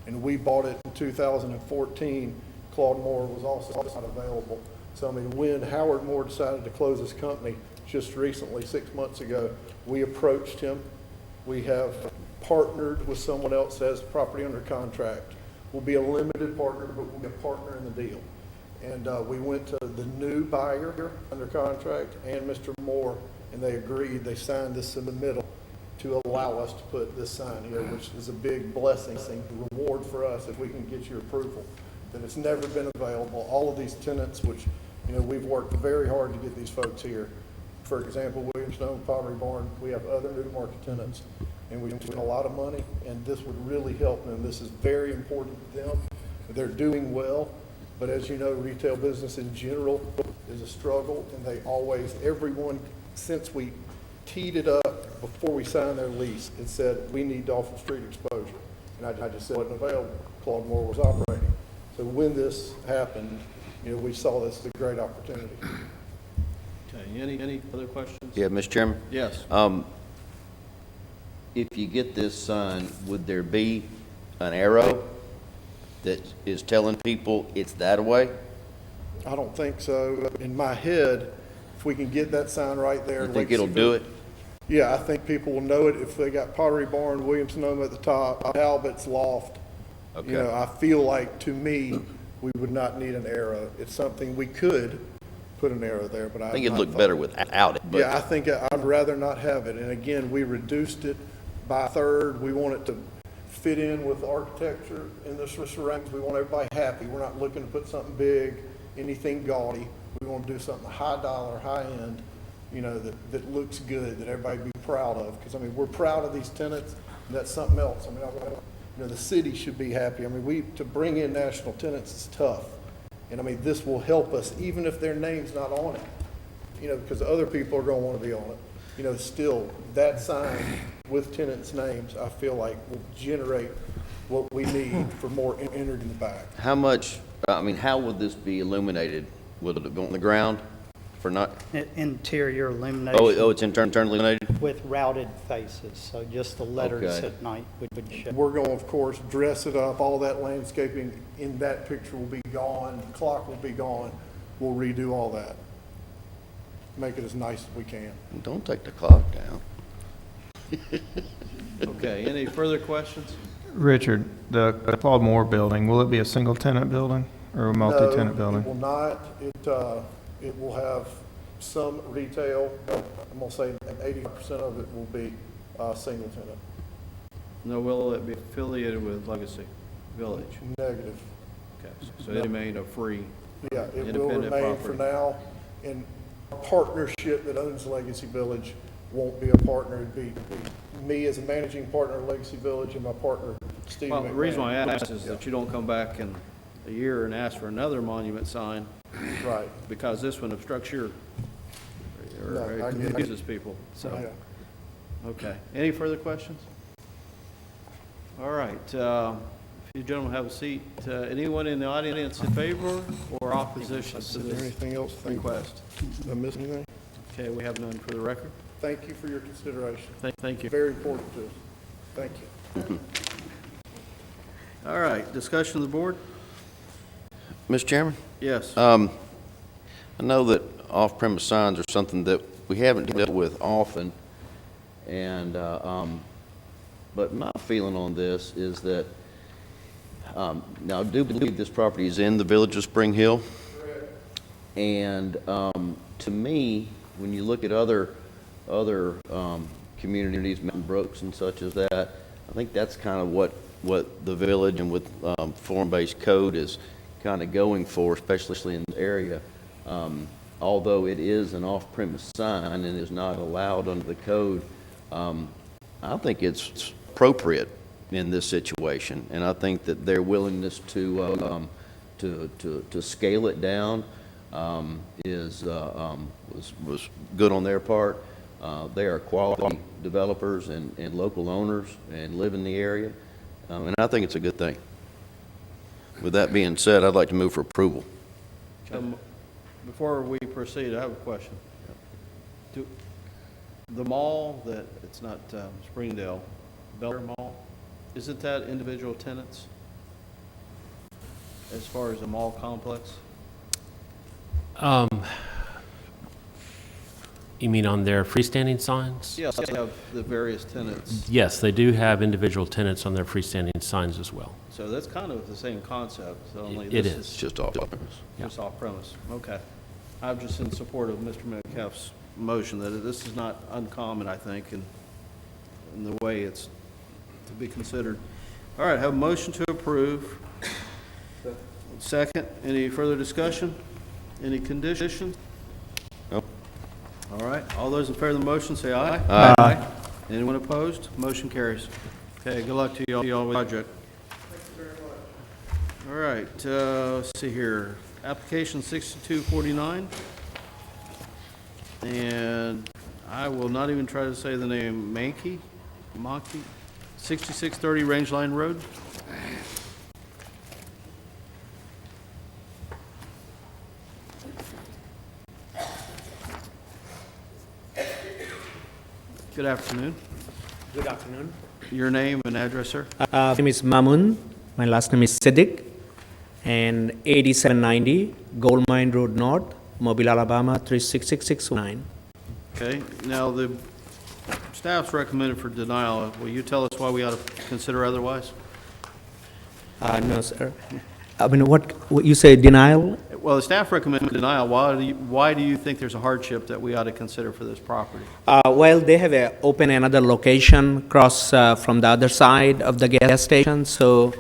Speaker 11: And we bought it in 2014. Claude Moore was also not available. So, I mean, when Howard Moore decided to close his company just recently, 6 months ago, we approached him. We have partnered with someone else that has property under contract. We'll be a limited partner, but we'll be a partner in the deal. And we went to the new buyer under contract and Mr. Moore, and they agreed. They signed this in the middle to allow us to put this sign here, which is a big blessing, a reward for us if we can get your approval. That it's never been available. All of these tenants, which, you know, we've worked very hard to get these folks here. For example, Williams-Sonoma, Pottery Barn, we have other new market tenants, and we spend a lot of money, and this would really help them. This is very important to them. They're doing well, but as you know, retail business in general is a struggle, and they always, everyone, since we teed it up before we signed their lease, it said, we need to offer street exposure. And I just said it wasn't available. Claude Moore was operating. So when this happened, you know, we saw this as a great opportunity.
Speaker 1: Okay, any other questions?
Speaker 8: Yeah, Mr. Chairman?
Speaker 1: Yes.
Speaker 8: If you get this sign, would there be an arrow that is telling people it's that way?
Speaker 11: I don't think so. In my head, if we can get that sign right there.
Speaker 8: You think it'll do it?
Speaker 11: Yeah, I think people will know it if they got Pottery Barn, Williams-Sonoma at the top, Talbot's Loft.
Speaker 8: Okay.
Speaker 11: You know, I feel like, to me, we would not need an arrow. It's something we could put an arrow there, but
Speaker 8: I think it'd look better without it, but.
Speaker 11: Yeah, I think I'd rather not have it. And again, we reduced it by a third. We want it to fit in with architecture in the surroundings. We want everybody happy. We're not looking to put something big, anything gaudy. We want to do something high dollar, high end, you know, that looks good, that everybody be proud of. Because, I mean, we're proud of these tenants, and that's something else. I mean, you know, the city should be happy. I mean, to bring in national tenants is tough. And I mean, this will help us, even if their name's not on it, you know, because other people are going to want to be on it. You know, still, that sign with tenants' names, I feel like will generate what we need for more entered in the back.
Speaker 8: How much, I mean, how would this be illuminated? Will it go on the ground for not,
Speaker 10: Interior illumination.
Speaker 8: oh, it's internally illuminated?
Speaker 10: With routed faces, so just the letters
Speaker 8: Okay.
Speaker 10: at night would show.
Speaker 11: We're going to, of course, dress it up. All that landscaping in that picture will be gone. The clock will be gone. We'll redo all that. Make it as nice as we can.
Speaker 8: Don't take the clock down.
Speaker 1: Okay, any further questions?
Speaker 7: Richard, the Claude Moore building, will it be a single tenant building? or a multi-tenant
Speaker 11: No,
Speaker 7: building?
Speaker 11: it will not. It will have some retail. I'm gonna say 80% of it will be single tenant.
Speaker 1: No, will it be affiliated with Legacy Village?
Speaker 11: Negative.
Speaker 1: Okay, so it remain a free,
Speaker 11: Yeah, it will
Speaker 1: Independent
Speaker 11: remain for
Speaker 1: property.
Speaker 11: now. And our partnership that owns Legacy Village won't be a partner. It'd be me as a managing partner of Legacy Village and my partner, Steve
Speaker 1: well, the reason why I
Speaker 11: McMahon.
Speaker 1: asked is that you don't come back in a year and ask for another monument sign,
Speaker 11: Right.
Speaker 1: because this one obstructs your, or
Speaker 11: No, I
Speaker 1: it
Speaker 11: get it.
Speaker 1: confuses people, so.
Speaker 11: Yeah.
Speaker 1: Okay. Any further questions? All right. If you gentlemen have a seat, anyone in the audience in favor or opposition to
Speaker 11: Is there
Speaker 1: this
Speaker 11: anything else?
Speaker 1: request?
Speaker 11: Did I miss anything?
Speaker 1: Okay, we have none for the record.
Speaker 11: Thank you for your consideration.
Speaker 1: Thank you.
Speaker 11: Very important to us. Thank you.
Speaker 1: All right, discussion of the board?
Speaker 8: Mr. Chairman?
Speaker 1: Yes.
Speaker 8: I know that off-premise signs are something that we haven't dealt with often, and, but my feeling on this is that, now, I do believe this property is in the village of Spring Hill. And to me, when you look at other communities, Mountain Brooks and such as that, I think that's kind of what the village and with form-based code is kind of going for, especially in the area. Although it is an off-premise sign and is not allowed under the code, I think it's appropriate in this situation. And I think that their willingness to scale it down was good on their part. They are quality developers and local owners and live in the area, and I think it's a good thing. With that being said, I'd like to move for approval.
Speaker 1: Before we proceed, I have a question. The mall that, it's not Springdale, Belfair Mall, isn't that individual tenants as far as the mall complex?
Speaker 9: You mean on their freestanding signs?
Speaker 1: Yes, they have the various tenants.
Speaker 9: Yes, they do have individual tenants on their freestanding signs as well.
Speaker 1: So that's kind of the same concept, only
Speaker 9: It
Speaker 1: this
Speaker 9: is.
Speaker 8: It's just off-premise.
Speaker 1: just off premise. Okay. I'm just in support of Mr. Metcalf's motion that this is not uncommon, I think, in the way it's to be considered. All right, have a motion to approve. Second, any further discussion? Any conditions?
Speaker 8: Nope.
Speaker 1: All right, all those in favor of the motion, say aye.
Speaker 8: Aye.
Speaker 1: Anyone opposed? Motion carries. Okay, good luck to you all with the project. All right, let's see here. Application 6249. And I will not even try to say the name, Mankey, 6630 Rangeline Road. Good afternoon.
Speaker 12: Good afternoon.
Speaker 1: Your name and address, sir?
Speaker 12: My name is Mamun. My last name is Siddiq. And 8790 Gold Mine Road North, Mobile, Alabama 36669.
Speaker 1: Okay, now the staff's recommended for denial. Will you tell us why we ought to consider otherwise?
Speaker 12: No, sir. I mean, what you say denial?
Speaker 1: Well, the staff recommended denial. Why do you think there's a hardship that we ought to consider for this property?
Speaker 12: Well, they have opened another location across from the other side of the gas station. So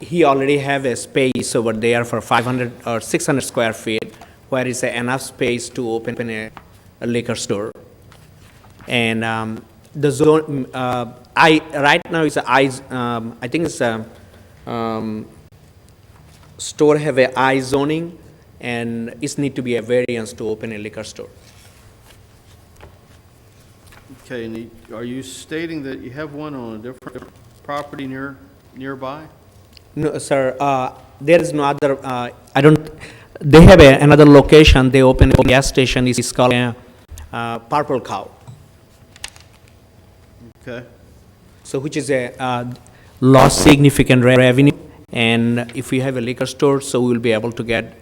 Speaker 12: he already have a space over there for 500 or 600 square feet, where is enough space to open a liquor store. And the zone, right now it's I think it's a store have a I zoning, and it need to be a variance to open a liquor store.
Speaker 1: Okay, and are you stating that you have one on a different property nearby?
Speaker 12: No, sir. There is no other. I don't. They have another location. They open a gas station. It's called Purple Cow.
Speaker 1: Okay.
Speaker 12: So, which is a lost significant revenue. And if we have a liquor store, so we will be able to get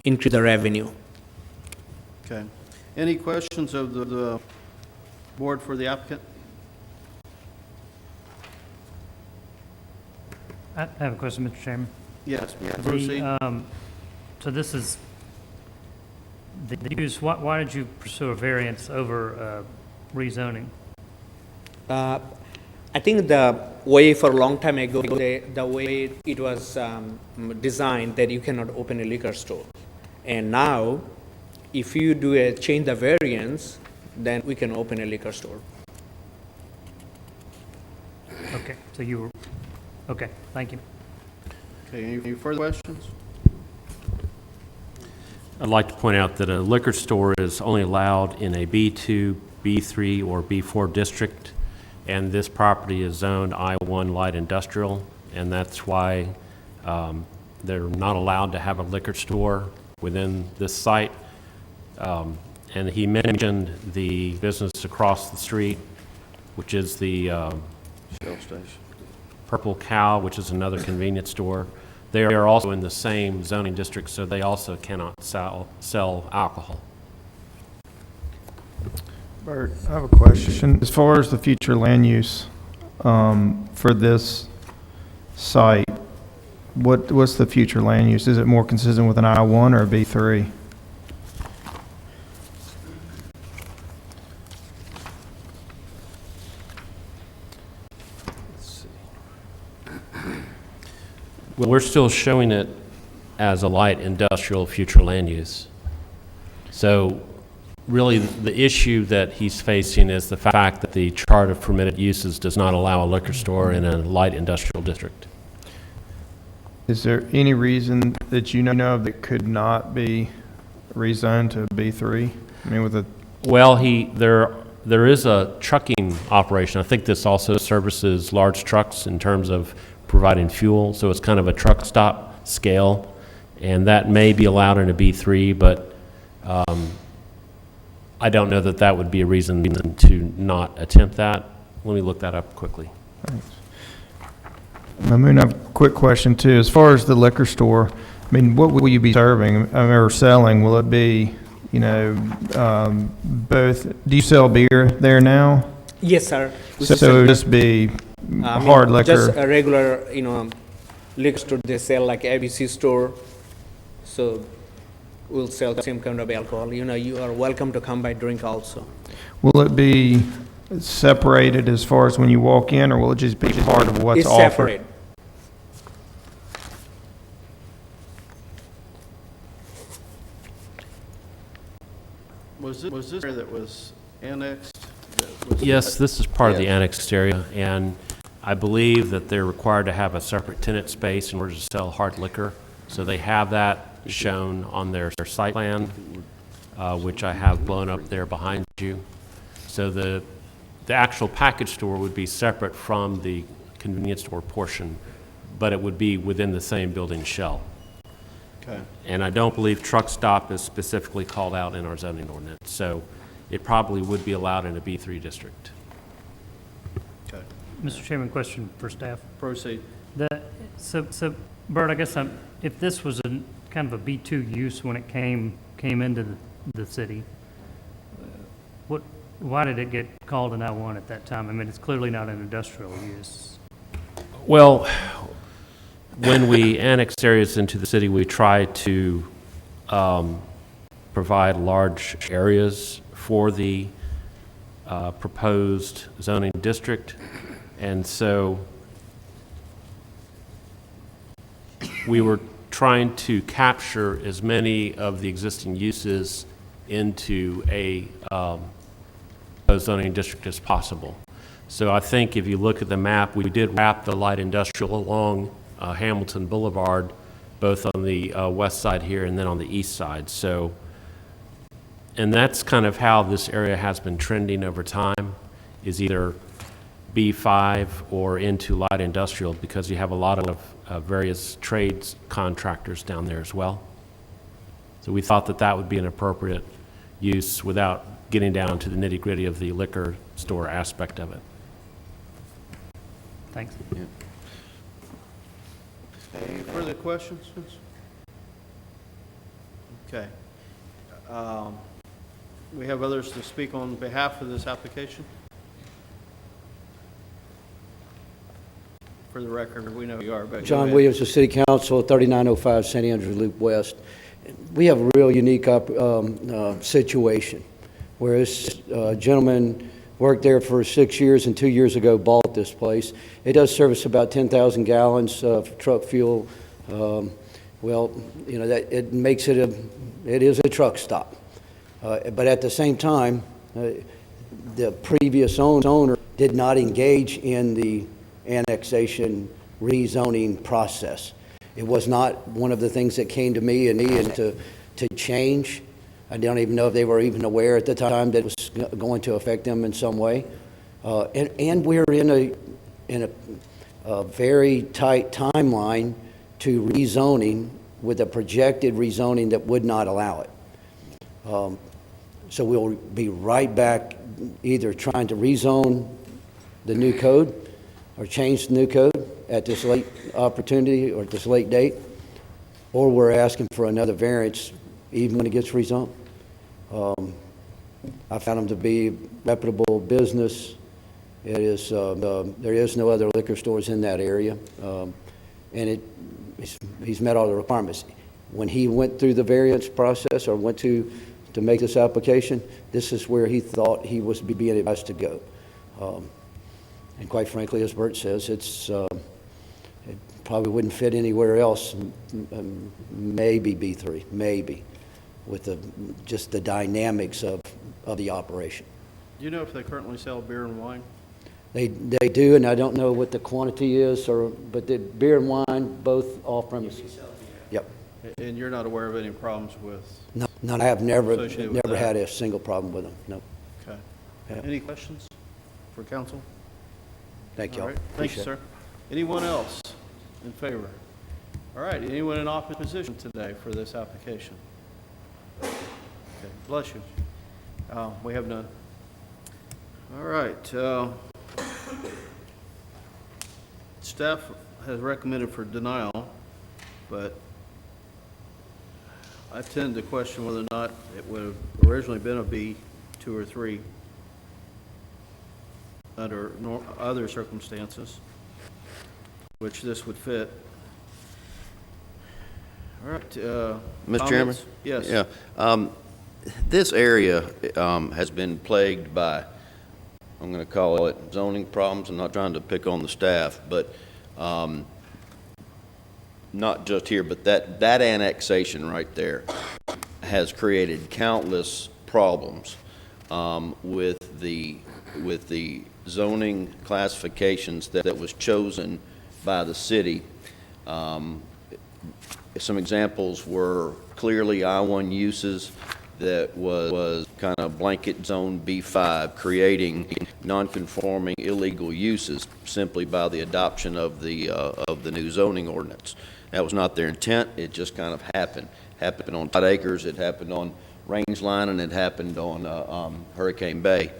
Speaker 12: into the revenue.
Speaker 1: Okay. Any questions of the board for the applicant?
Speaker 13: I have a question, Mr. Chairman.
Speaker 1: Yes, proceed.
Speaker 13: So this is, the use, why did you pursue a variance over rezoning?
Speaker 12: I think the way for a long time ago, the way it was designed that you cannot open a liquor store. And now, if you do a change the variance, then we can open a liquor store.
Speaker 13: Okay, so you were, okay, thank you.
Speaker 1: Okay, any further questions?
Speaker 9: I'd like to point out that a liquor store is only allowed in a B2, B3, or B4 district, and this property is zoned I-1 light industrial, and that's why they're not allowed to have a liquor store within this site. And he mentioned the business across the street, which is the
Speaker 8: Shell station.
Speaker 9: Purple Cow, which is another convenience store. They are also in the same zoning district, so they also cannot sell alcohol.
Speaker 7: Bert, I have a question. As far as the future land use for this site, what's the future land use? Is it more consistent with an I-1 or a B3?
Speaker 9: Well, we're still showing it as a light industrial future land use. So really, the issue that he's facing is the fact that the chart of permitted uses does not allow a liquor store in a light industrial district.
Speaker 7: Is there any reason that you know of that could not be rezoned to B3? I mean, with a...
Speaker 9: Well, there is a trucking operation. I think this also services large trucks in terms of providing fuel, so it's kind of a truck stop scale, and that may be allowed in a B3, but I don't know that that would be a reason to not attempt that. Let me look that up quickly.
Speaker 7: Thanks. Mamoon, I have a quick question too. As far as the liquor store, I mean, what will you be serving or selling? Will it be, both? Do you sell beer there now?
Speaker 12: Yes, sir.
Speaker 7: So it would just be hard liquor?
Speaker 12: Just a regular, liquor store. They sell like ABC store. So we'll sell the same kind of alcohol. You are welcome to come by drink also.
Speaker 7: Will it be separated as far as when you walk in, or will it just be part of what's
Speaker 12: It's
Speaker 7: offered?
Speaker 12: separate.
Speaker 1: Was this area that was annexed?
Speaker 9: Yes, this is part of the annexed area, and I believe that they're required to have a separate tenant space in order to sell hard liquor. So they have that shown on their site plan, which I have blown up there behind you. So the actual package store would be separate from the convenience store portion, but it would be within the same building shell.
Speaker 1: Okay.
Speaker 9: And I don't believe truck stop is specifically called out in our zoning ordinance, so it probably would be allowed in a B3 district.
Speaker 1: Okay.
Speaker 13: Mr. Chairman, question for staff.
Speaker 1: Proceed.
Speaker 13: So Bert, I guess if this was a kind of a B2 use when it came into the city, why did it get called an I-1 at that time? I mean, it's clearly not an industrial use.
Speaker 9: Well, when we annexed areas into the city, we tried to provide large areas for the proposed zoning district. And so we were trying to capture as many of the existing uses into a proposed zoning district as possible. So I think if you look at the map, we did wrap the light industrial along Hamilton Boulevard, both on the west side here and then on the east side. So, and that's kind of how this area has been trending over time, is either B5 or into light industrial, because you have a lot of various trades contractors down there as well. So we thought that that would be an appropriate use without getting down to the nitty-gritty of the liquor store aspect of it.
Speaker 13: Thanks.
Speaker 1: Yeah. Any further questions? Okay. We have others to speak on behalf of this application? for the record, we know who you are, but go
Speaker 14: John
Speaker 1: ahead.
Speaker 14: Williams, the City Council, 3905 St. Andrews Loop West. We have a real unique situation where this gentleman worked there for 6 years and 2 years ago bought this place. It does service about 10,000 gallons of truck fuel. Well, you know, that it makes it it is a truck stop. But at the same time, the previous owner did not engage in the annexation rezoning process. It was not one of the things that came to me and to change. I don't even know if they were even aware at the time that it was going to affect them in some way. And we're in a very tight timeline to rezoning with a projected rezoning that would not allow it. So we'll be right back either trying to rezone the new code or change the new code at this late opportunity or at this late date, or we're asking for another variance even when it gets rezoned. I found them to be reputable business. It is, there is no other liquor stores in that area, and he's met all the requirements. When he went through the variance process or went to make this application, this is where he thought he was being advised to go. And quite frankly, as Bert says, it probably wouldn't fit anywhere else, maybe B3, maybe, with just the dynamics of the operation.
Speaker 1: Do you know if they currently sell beer and wine?
Speaker 14: They do, and I don't know what the quantity is, but the beer and wine, both off premises. Yep.
Speaker 1: And you're not aware of any problems with?
Speaker 14: No, none. I have never
Speaker 1: Associated with that.
Speaker 14: had a single problem with them, no.
Speaker 1: Okay.
Speaker 14: Yeah.
Speaker 1: Any questions for council?
Speaker 14: Thank you
Speaker 1: All
Speaker 14: all.
Speaker 1: right, thank you, sir. Anyone else in favor? All right, anyone in opposition today for this application? Okay, bless you. We have none. All right. Staff has recommended for denial, but I tend to question whether or not it would have originally been a B, 2 or 3 under other circumstances, which this would fit. All right.
Speaker 8: Mr. Chairman?
Speaker 1: Comments? Yes.
Speaker 8: Yeah. This area has been plagued by, I'm going to call it zoning problems. I'm not trying to pick on the staff, but not just here, but that annexation right there has created countless problems with the zoning classifications that was chosen by the city. Some examples were clearly I-1 uses that was kind of blanket zone B5, creating non-conforming illegal uses simply by the adoption of the new zoning ordinance. That was not their intent. It just kind of happened. Happened on Todd Acres, it happened on Rangeline, and it happened on Hurricane Bay.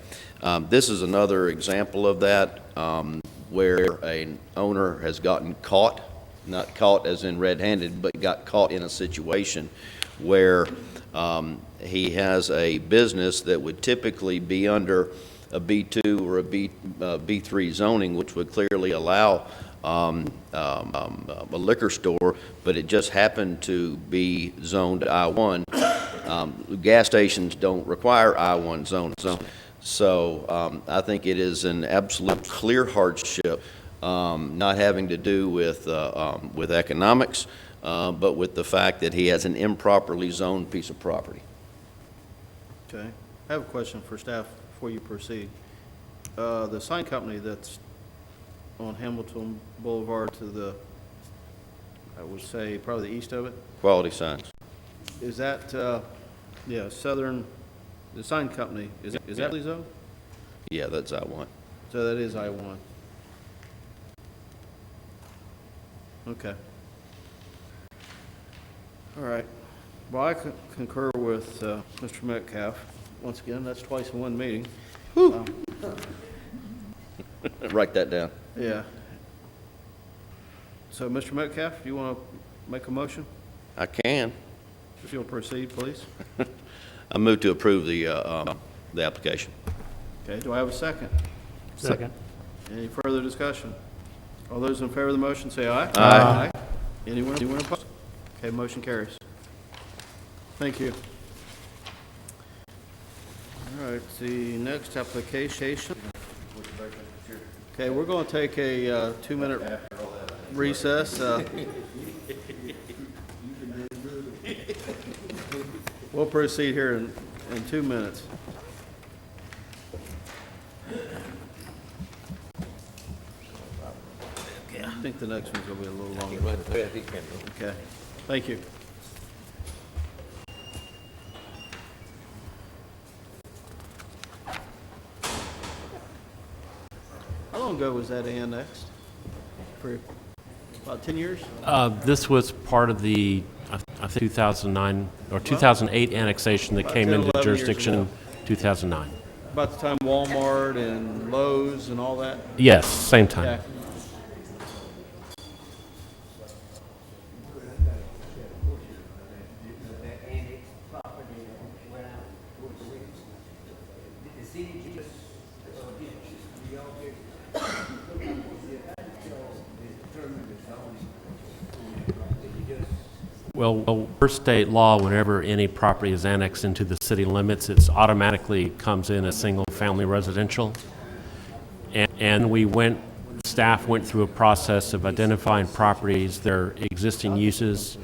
Speaker 8: This is another example of that, where an owner has gotten caught, not caught as in red-handed, but got caught in a situation where he has a business that would typically be under a B2 or a B3 zoning, which would clearly allow a liquor store, but it just happened to be zoned I1. Gas stations don't require I1 zoning. So I think it is an absolute clear hardship, not having to do with economics, but with the fact that he has an improperly zoned piece of property.
Speaker 1: Okay. I have a question for staff before you proceed. The sign company that's on Hamilton Boulevard to the, I would say, probably the east of it,
Speaker 8: Quality signs.
Speaker 1: is that, yeah, Southern, the sign company, is that Lizzo?
Speaker 8: Yeah, that's I1.
Speaker 1: So that is I-1. Okay. All right. Well, I concur with Mr. Metcalf. Once again, that's twice in one meeting.
Speaker 8: Write that down.
Speaker 1: Yeah. So, Mr. Metcalf, do you want to make a motion?
Speaker 8: I can.
Speaker 1: If you'll proceed, please.
Speaker 8: I move to approve the application.
Speaker 1: Okay, do I have a second?
Speaker 13: Second.
Speaker 1: Any further discussion? All those in favor of the motion say aye. Aye. Anyone opposed? Okay, motion carries. Thank you. All right, the next application. Okay, we're going to take a 2-minute recess. We'll proceed here in 2 minutes. I think the next one's going to be a little longer. Okay, thank you. How long ago was that annexed? For about 10 years?
Speaker 9: This was part of the, I think, 2009 or 2008 annexation that
Speaker 1: About
Speaker 9: came
Speaker 1: 10,
Speaker 9: into
Speaker 1: 11 years
Speaker 9: jurisdiction
Speaker 1: ago.
Speaker 9: in 2009.
Speaker 1: About the time Walmart and Lowe's and all that?
Speaker 9: Yes, same time.
Speaker 1: Yeah.
Speaker 9: Well, per state law, whenever any property is annexed into the city limits, it automatically comes in as single-family residential. And staff went through a process of identifying properties, their existing uses,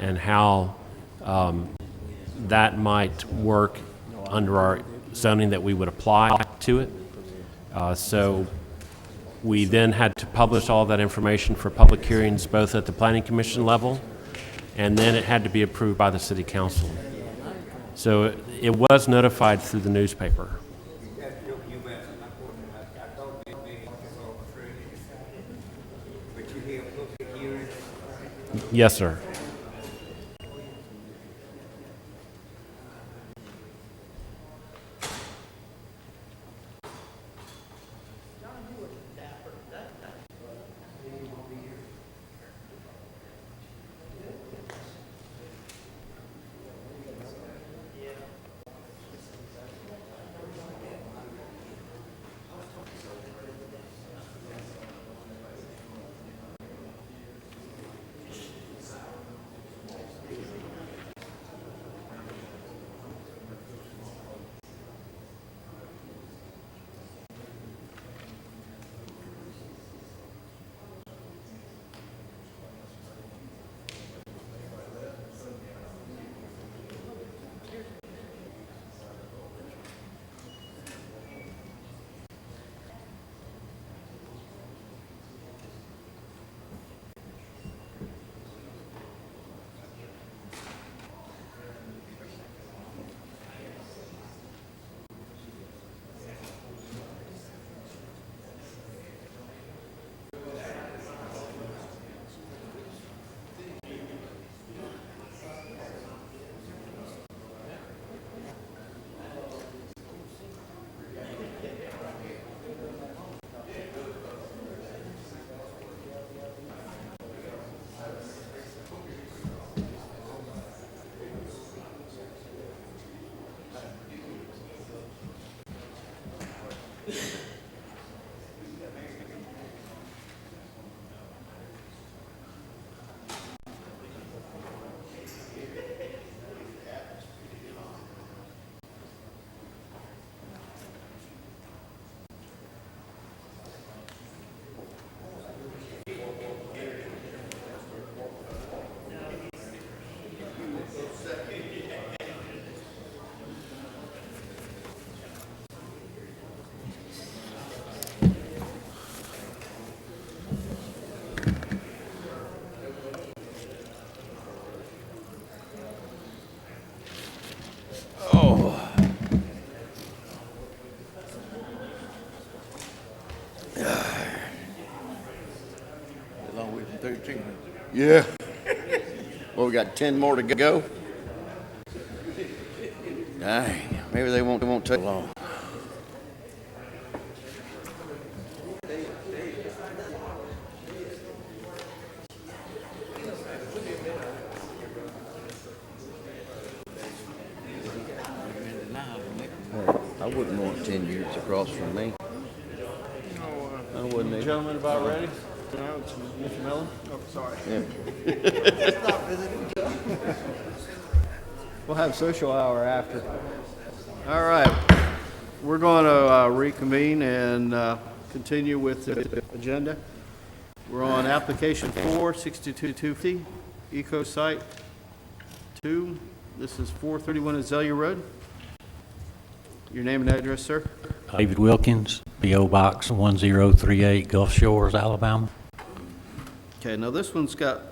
Speaker 9: and how that might work under our zoning that we would apply to it. So we then had to publish all that information for public hearings, both at the Planning Commission level, and then it had to be approved by the City Council. So it was notified through the newspaper. Yes, sir.
Speaker 8: Yeah. Well, we got 10 more to go. Dang, maybe they won't take long. I wouldn't want 10 years across from me.
Speaker 1: Gentlemen, about ready? Mr. Mellon? Oh, sorry. We'll have social hour after. All right. We're going to reconvene and continue with the agenda. We're on application 46250, Eco Site 2. This is 431 Azalea Road. Your name and address, sir?
Speaker 15: David Wilkins, P.O. Box 1038, Gulf Shores, Alabama.
Speaker 1: Okay, now this one's got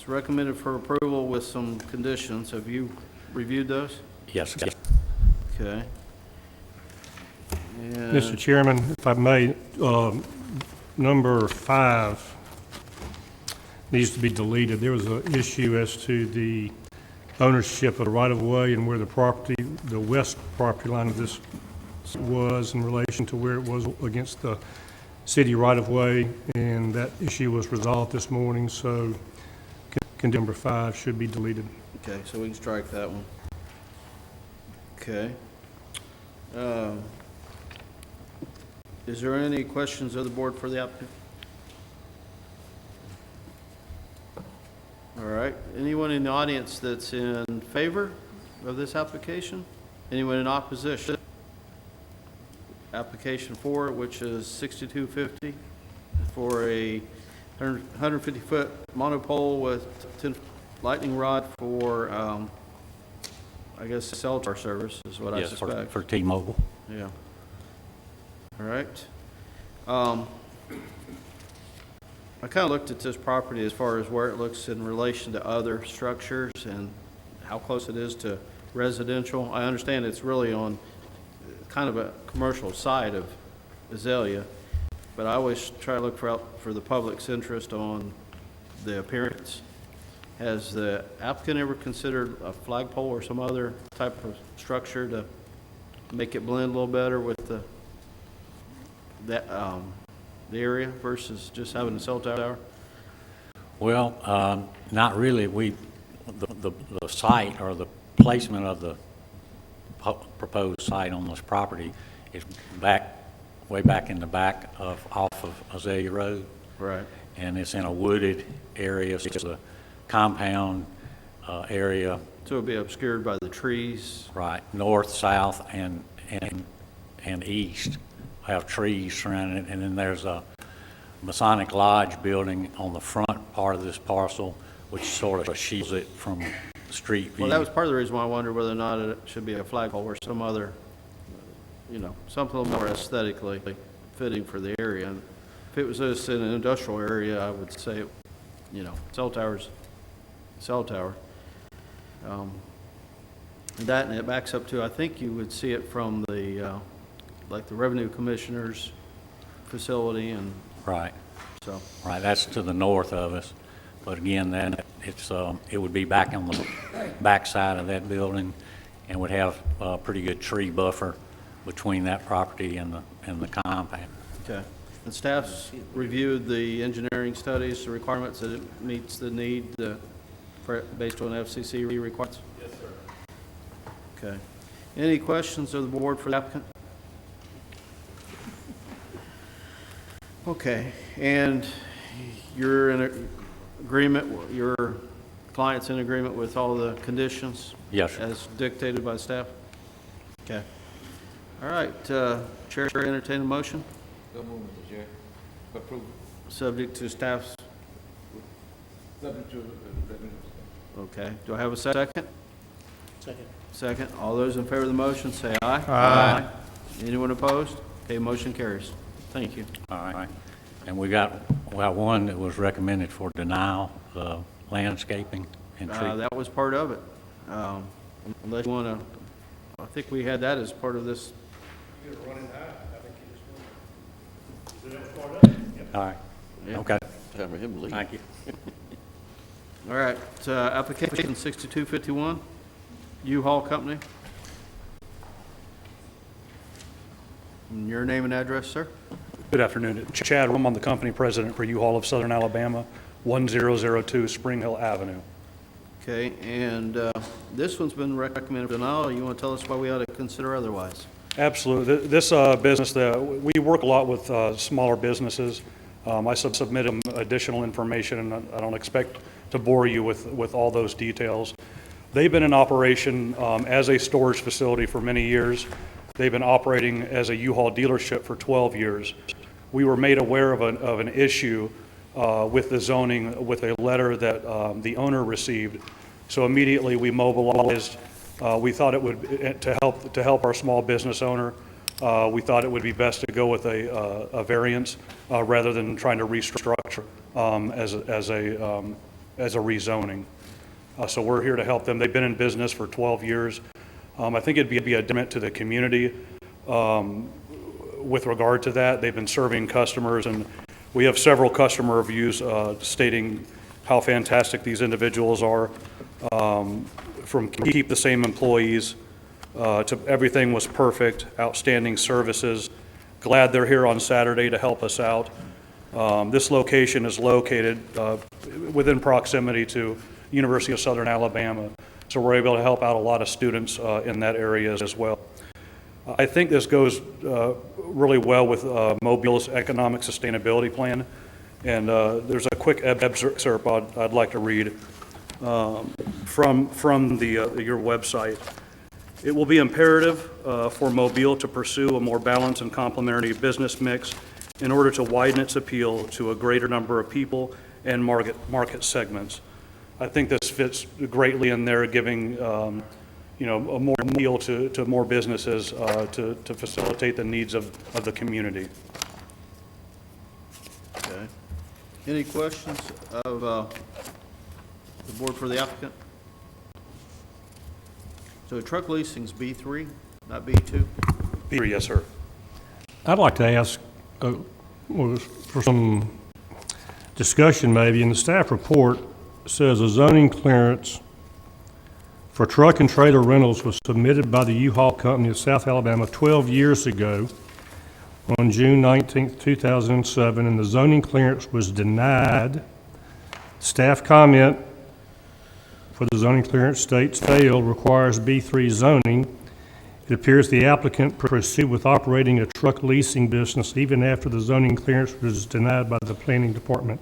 Speaker 1: recommended for approval with some conditions. Have you reviewed those?
Speaker 15: Yes.
Speaker 1: Okay. And
Speaker 16: Mr. Chairman, if I may, number 5 needs to be deleted. There was an issue as to the ownership of the right-of-way and where the property, the west property line of this was in relation to where it was against the city right-of-way, and that issue was resolved this morning, so condition number 5 should be deleted.
Speaker 1: okay, so we can strike that one. Okay. Is there any questions of the board for the applicant? All right. Anyone in the audience that's in favor of this application? Anyone in opposition? Application 4, which is 6250 for a 150-foot monopole with 10 lightning rod for, I guess, cell tower service is what I
Speaker 15: Yes,
Speaker 1: suspect.
Speaker 15: for T-Mobile.
Speaker 1: Yeah. All right. I kind of looked at this property as far as where it looks in relation to other structures and how close it is to residential. I understand it's really on kind of a commercial side of Azalea, but I always try to look for the public's interest on the appearance. Has the applicant ever considered a flagpole or some other type of structure to make it blend a little better with the area versus just having a cell tower?
Speaker 15: Well, not really. The site or the placement of the proposed site on this property is way back in the back off of Azalea Road.
Speaker 1: Right.
Speaker 15: And it's in a wooded area, so it's a compound area.
Speaker 1: So it'll be obscured by the trees?
Speaker 15: Right, north, south, and east. Have trees surrounding it, and then there's a Masonic Lodge building on the front part of this parcel, which sort of shields it from the street view.
Speaker 1: Well, that was part of the reason why I wondered whether or not it should be a flagpole or some other, something a little more aesthetically fitting for the area. And if it was just in an industrial area, I would say, cell tower's cell tower. That, and it backs up to, I think you would see it from the, like the Revenue Commissioner's facility, and
Speaker 15: Right.
Speaker 1: so.
Speaker 15: Right, that's to the north of us, but again, then it would be back on the back side of that building, and would have a pretty good tree buffer between that property and the compound.
Speaker 1: Okay. And staff's reviewed the engineering studies, the requirements that it meets the need based on FCC requirements? Yes, sir. Okay. Any questions of the board for the applicant? Okay. And you're in agreement, your client's in agreement with all the conditions?
Speaker 15: Yes, sir.
Speaker 1: As dictated by staff? Okay. All right. Chair, entertain a motion?
Speaker 8: So move, Mr. Chair. Approve.
Speaker 1: Subject to staff's,
Speaker 8: Subject to,
Speaker 1: okay. Do I have a second?
Speaker 11: Second.
Speaker 1: Second. All those in favor of the motion, say aye.
Speaker 7: Aye.
Speaker 1: Anyone opposed? Okay, motion carries. Thank you.
Speaker 15: All right. And we got one that was recommended for denial, landscaping and tree.
Speaker 1: That was part of it. Unless you want to, I think we had that as part of this.
Speaker 15: All right.
Speaker 1: Yeah.
Speaker 15: Okay.
Speaker 8: time for him to leave.
Speaker 15: Thank you.
Speaker 1: All right, application 6251, U-Haul Company. And your name and address, sir?
Speaker 17: Good afternoon. Chad, I'm the company president for U-Haul of Southern Alabama, 1002 Spring Hill Avenue.
Speaker 1: Okay, and this one's been recommended for denial. You want to tell us why we ought to consider otherwise?
Speaker 17: Absolutely. This business, we work a lot with smaller businesses. I submitted additional information, and I don't expect to bore you with all those details. They've been in operation as a storage facility for many years. They've been operating as a U-Haul dealership for 12 years. We were made aware of an issue with the zoning, with a letter that the owner received. So immediately we mobilized. We thought it would, to help our small business owner, we thought it would be best to go with a variance rather than trying to restructure as a rezoning. So we're here to help them. They've been in business for 12 years. I think it'd be a detriment to the community with regard to that. They've been serving customers, and we have several customer reviews stating how fantastic these individuals are, from keep the same employees to everything was perfect, outstanding services. Glad they're here on Saturday to help us out. This location is located within proximity to University of Southern Alabama, so we're able to help out a lot of students in that area as well. I think this goes really well with Mobile's economic sustainability plan, and there's a quick excerpt I'd like to read from your website. It will be imperative for Mobile to pursue a more balanced and complementary business mix in order to widen its appeal to a greater number of people and market segments. I think this fits greatly in there, giving a more appeal to more businesses to facilitate the needs of the community.
Speaker 1: Okay. Any questions of the board for the applicant? So truck leasing's B3, not B2?
Speaker 17: B3, yes, sir.
Speaker 16: I'd like to ask for some discussion maybe. In the staff report, it says a zoning clearance for truck and trailer rentals was submitted by the U-Haul Company of South Alabama 12 years ago on June 19, 2007, and the zoning clearance was denied. Staff comment for the zoning clearance states failed, requires B3 zoning. It appears the applicant pursued with operating a truck leasing business even after the zoning clearance was denied by the planning department.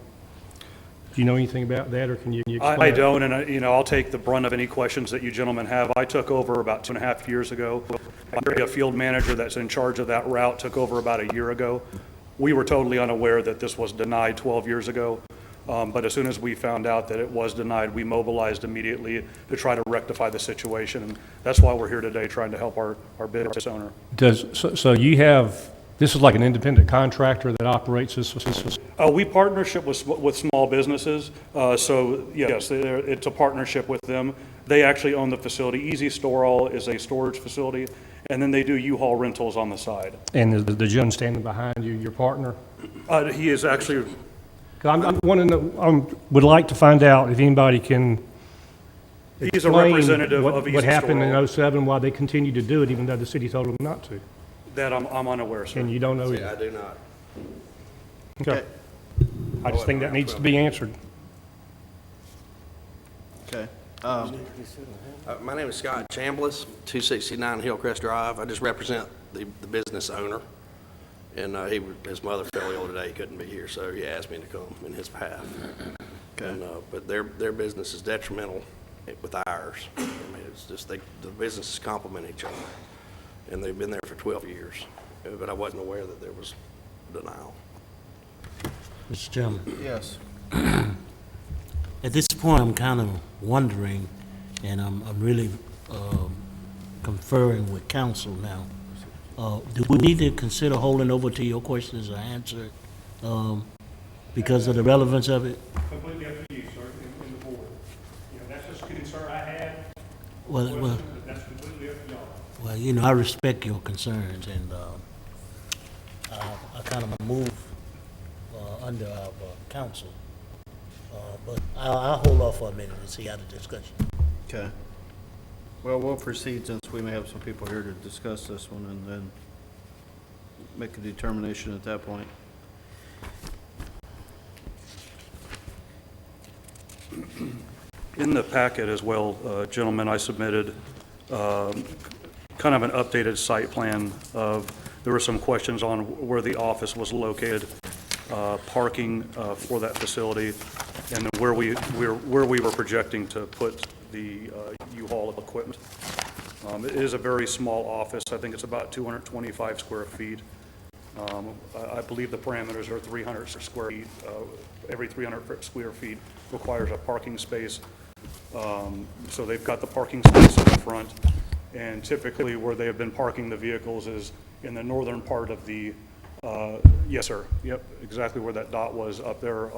Speaker 16: Do you know anything about that, or can you explain?
Speaker 17: I don't, and I'll take the brunt of any questions that you gentlemen have. I took over about 2.5 years ago. A field manager that's in charge of that route took over about a year ago. We were totally unaware that this was denied 12 years ago. But as soon as we found out that it was denied, we mobilized immediately to try to rectify the situation. And that's why we're here today, trying to help our business owner.
Speaker 16: So you have, this is like an independent contractor that operates this?
Speaker 17: We partnership with small businesses. So yes, it's a partnership with them. They actually own the facility. Easy Store is a storage facility, and then they do U-Haul rentals on the side.
Speaker 16: And is the gentleman standing behind you your partner?
Speaker 17: He is actually...
Speaker 16: would like to find out if anybody can
Speaker 17: He's a representative of Easy
Speaker 16: what happened
Speaker 17: Store.
Speaker 16: in '07, why they continue to do it, even though the city told them not to.
Speaker 17: That I'm unaware, sir.
Speaker 16: And you don't know either?
Speaker 18: I do not.
Speaker 16: Okay. I just think that needs to be answered.
Speaker 1: Okay.
Speaker 18: My name is Scott Chambliss, 269 Hillcrest Drive. I just represent the business owner. And his mother fell ill today, he couldn't be here, so he asked me to come in his behalf.
Speaker 1: Okay.
Speaker 18: And, but their business is detrimental with ours. I mean, it's just the businesses complement each other, and they've been there for 12 years. But I wasn't aware that there was denial.
Speaker 19: Mr. Chairman,
Speaker 1: Yes.
Speaker 19: at this point, I'm kind of wondering, and I'm really conferring with council now. Do we need to consider holding over till your questions are answered because of the relevance of it?
Speaker 16: Completely up to you, sir, and the board. That's just a concern I had.
Speaker 19: Well,
Speaker 16: that's completely up to y'all.
Speaker 19: Well, I respect your concerns, and I kind of move under our council. But I'll hold off for a minute and see how the discussion.
Speaker 1: Okay. Well, we'll proceed since we may have some people here to discuss this one and then make a determination at that point.
Speaker 17: In the packet as well, gentlemen, I submitted kind of an updated site plan of, there were some questions on where the office was located. parking for that facility, and then where we were projecting to put the U-Haul equipment. It is a very small office. I think it's about 225 square feet. I believe the parameters are 300 square feet. Every 300 square feet requires a parking space. So they've got the parking space in the front, and typically where they have been parking the vehicles is in the northern part of the, yes, sir, yep, exactly where that dot was up there,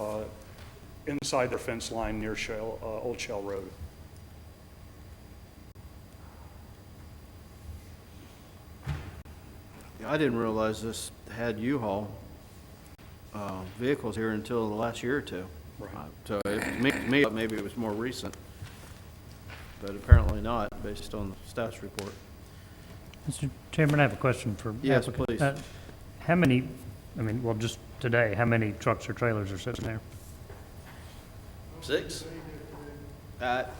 Speaker 17: inside their fence line near Old Shell Road.
Speaker 1: I didn't realize this had U-Haul vehicles here until the last year or two.
Speaker 17: Right.
Speaker 1: So maybe it was more recent, but apparently not, based on the staff's report.
Speaker 13: Mr. Chairman, I have a question for
Speaker 1: Yes,
Speaker 13: applicant.
Speaker 1: please.
Speaker 13: How many, well, just today, how many trucks or trailers are sitting there?
Speaker 8: 6?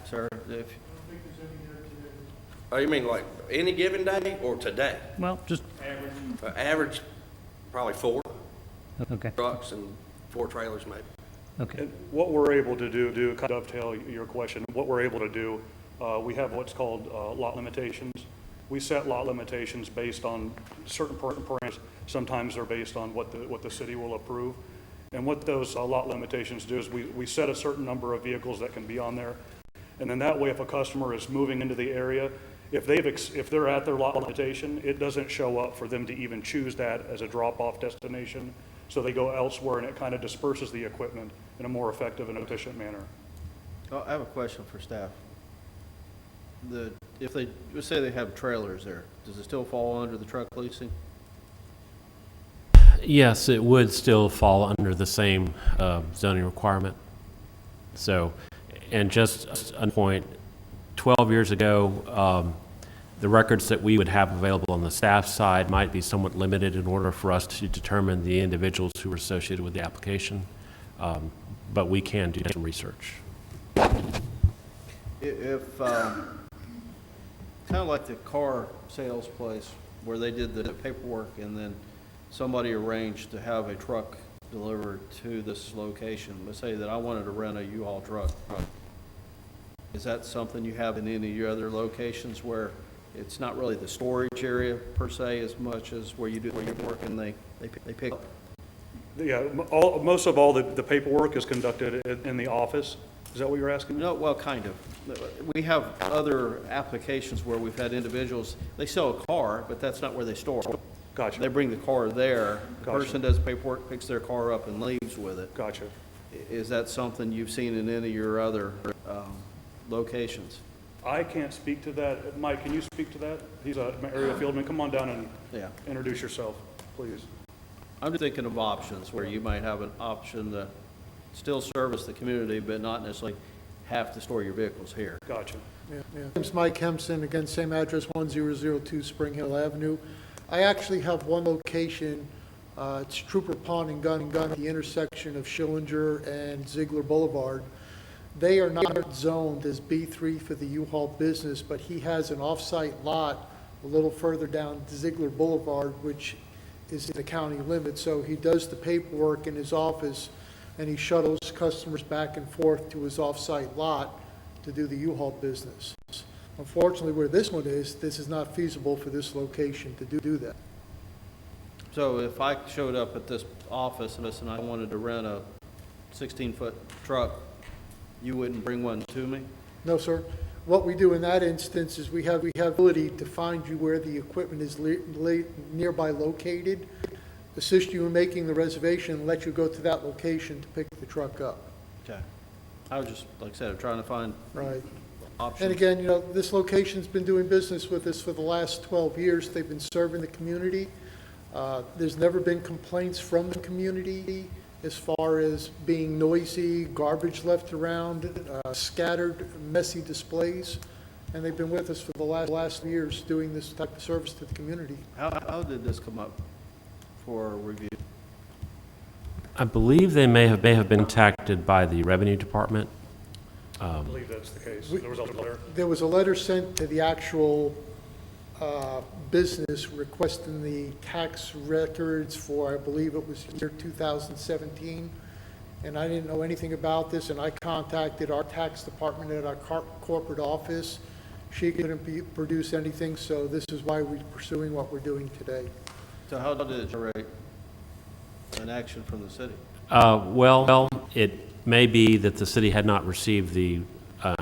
Speaker 1: Sir, if,
Speaker 18: Oh, you mean like any given day or today?
Speaker 13: Well, just,
Speaker 18: Average, probably 4
Speaker 13: okay,
Speaker 18: trucks and 4 trailers maybe.
Speaker 13: okay.
Speaker 17: And what we're able to do, to kind of dovetail your question, what we're able to do, we have what's called lot limitations. We set lot limitations based on certain parameters. Sometimes they're based on what the city will approve. And what those lot limitations do is we set a certain number of vehicles that can be on there. And then that way, if a customer is moving into the area, if they're at their lot limitation, it doesn't show up for them to even choose that as a drop-off destination. So they go elsewhere, and it kind of disperses the equipment in a more effective and efficient manner.
Speaker 1: oh, I have a question for staff. If they, let's say they have trailers there, does it still fall under the truck leasing?
Speaker 9: Yes, it would still fall under the same zoning requirement. So, and just a point, 12 years ago, the records that we would have available on the staff side might be somewhat limited in order for us to determine the individuals who were associated with the application, but we can do some research.
Speaker 1: If, kind of like the car sales place where they did the paperwork and then somebody arranged to have a truck delivered to this location. Let's say that I wanted to rent a U-Haul truck. Is that something you have in any of your other locations where it's not really the storage area per se as much as where you do where you work and they pick up?
Speaker 17: Yeah, most of all the paperwork is conducted in the office. Is that what you're asking?
Speaker 1: No, well, kind of. We have other applications where we've had individuals, they sell a car, but that's not where they store it.
Speaker 17: Gotcha.
Speaker 1: They bring the car there, the
Speaker 17: Gotcha.
Speaker 1: person does paperwork, picks their car up and leaves with it.
Speaker 17: Gotcha.
Speaker 1: Is that something you've seen in any of your other locations?
Speaker 17: I can't speak to that. Mike, can you speak to that? He's an area fieldman. Come on down and
Speaker 1: Yeah.
Speaker 17: introduce yourself, please.
Speaker 1: I'm just thinking of options where you might have an option to still service the community, but not necessarily have to store your vehicles here.
Speaker 17: Gotcha.
Speaker 11: Yeah. Name's Mike Hempson, again, same address, 1002 Spring Hill Avenue. I actually have one location, it's Trooper Pawn and Gun at the intersection of Schillinger and Ziegler Boulevard. They are not zoned as B3 for the U-Haul business, but he has an off-site lot a little further down Ziegler Boulevard, which is in the county limit. So he does the paperwork in his office, and he shuttles customers back and forth to his off-site lot to do the U-Haul business. Unfortunately, where this one is, this is not feasible for this location to do that.
Speaker 1: So if I showed up at this office and listen, I wanted to rent a 16-foot truck, you wouldn't bring one to me?
Speaker 11: No, sir. What we do in that instance is we have ability to find you where the equipment is nearby located, assist you in making the reservation, and let you go to that location to pick the truck up.
Speaker 1: Okay. I was just, like I said, I'm trying to find
Speaker 11: Right.
Speaker 1: options.
Speaker 11: And again, this location's been doing business with us for the last 12 years. They've been serving the community. There's never been complaints from the community as far as being noisy, garbage left around, scattered, messy displays. And they've been with us for the last years doing this type of service to the community.
Speaker 1: How did this come up for review?
Speaker 9: I believe they may have been contacted by the Revenue Department.
Speaker 17: I believe that's the case. There was a letter.
Speaker 11: There was a letter sent to the actual
Speaker 20: business requesting the tax records for, I believe it was year 2017. And I didn't know anything about this, and I contacted our tax department at our corporate office. She couldn't produce anything, so this is why we're pursuing what we're doing today.
Speaker 1: So how did it generate an action from the city?
Speaker 9: Well, it may be that the city had not received the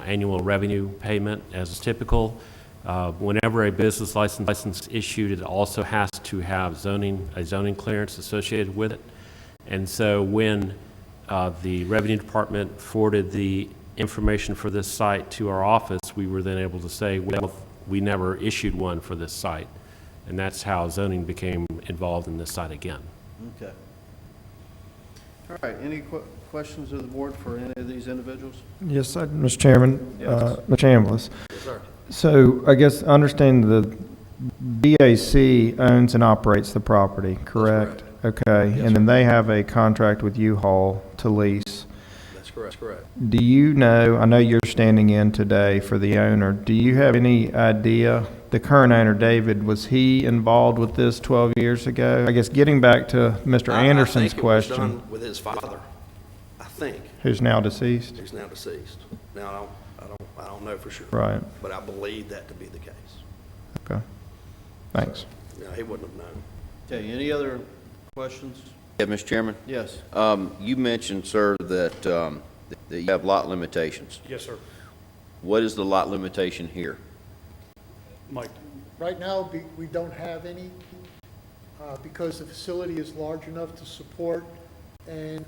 Speaker 9: annual revenue payment as is typical. Whenever a business license issued, it also has to have a zoning clearance associated with it. And so when the revenue department forwarded the information for this site to our office, we were then able to say, well, we never issued one for this site. And that's how zoning became involved in this site again.
Speaker 1: Okay. All right, any questions of the board for any of these individuals?
Speaker 7: Yes, Mr. Chairman,
Speaker 1: Yes.
Speaker 7: Mr. Chambliss.
Speaker 18: Yes, sir.
Speaker 7: So I guess understand the BAC owns and operates the property, correct? Okay,
Speaker 18: Yes,
Speaker 7: and then
Speaker 18: sir.
Speaker 7: they have a contract with U-Haul to lease.
Speaker 18: That's correct.
Speaker 7: Do you know, I know you're standing in today for the owner, do you have any idea, the current owner, David, was he involved with this 12 years ago? I guess getting back to Mr. Anderson's
Speaker 18: I think
Speaker 7: question.
Speaker 18: it was done with his father, I think.
Speaker 7: Who's now deceased?
Speaker 18: He's now deceased. Now, I don't know for sure.
Speaker 7: Right.
Speaker 18: But I believe that to be the case.
Speaker 7: Okay, thanks.
Speaker 18: Yeah, he wouldn't have known.
Speaker 1: Okay, any other questions?
Speaker 8: Yeah, Mr. Chairman?
Speaker 1: Yes.
Speaker 8: You mentioned, sir, that that you have lot limitations.
Speaker 17: Yes, sir.
Speaker 8: What is the lot limitation here?
Speaker 17: Mike?
Speaker 20: Right now, we don't have any, because the facility is large enough to support and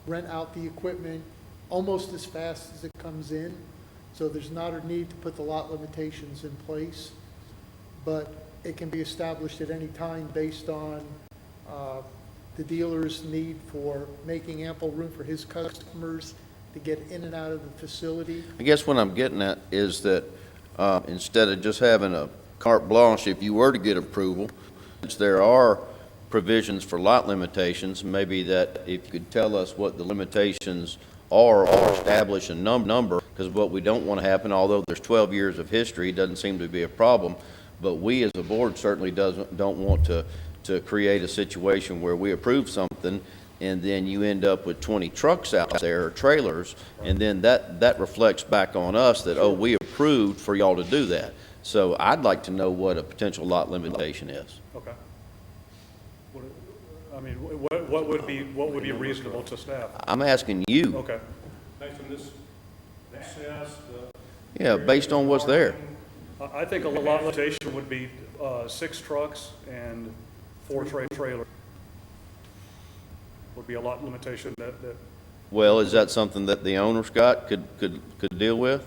Speaker 20: rent out the equipment almost as fast as it comes in. So there's not a need to put the lot limitations in place, but it can be established at any time based on the dealer's need for making ample room for his customers to get in and out of the facility.
Speaker 8: I guess what I'm getting at is that instead of just having a carte blanche, if you were to get approval, since there are provisions for lot limitations, maybe that if you could tell us what the limitations are or establish a number, because what we don't want to happen, although there's 12 years of history, doesn't seem to be a problem, but we as a board certainly don't want to create a situation where we approve something and then you end up with 20 trucks out there or trailers, and then that reflects back on us that, oh, we approved for y'all to do that. So I'd like to know what a potential lot limitation is.
Speaker 17: Okay. I mean, what would be reasonable to staff?
Speaker 8: I'm asking you.
Speaker 17: Okay.
Speaker 16: Based on this access,
Speaker 8: Yeah, based on what's there.
Speaker 17: I think a lot limitation would be 6 trucks and 4 trailers. Would be a lot limitation that
Speaker 8: Well, is that something that the owner, Scott, could deal with?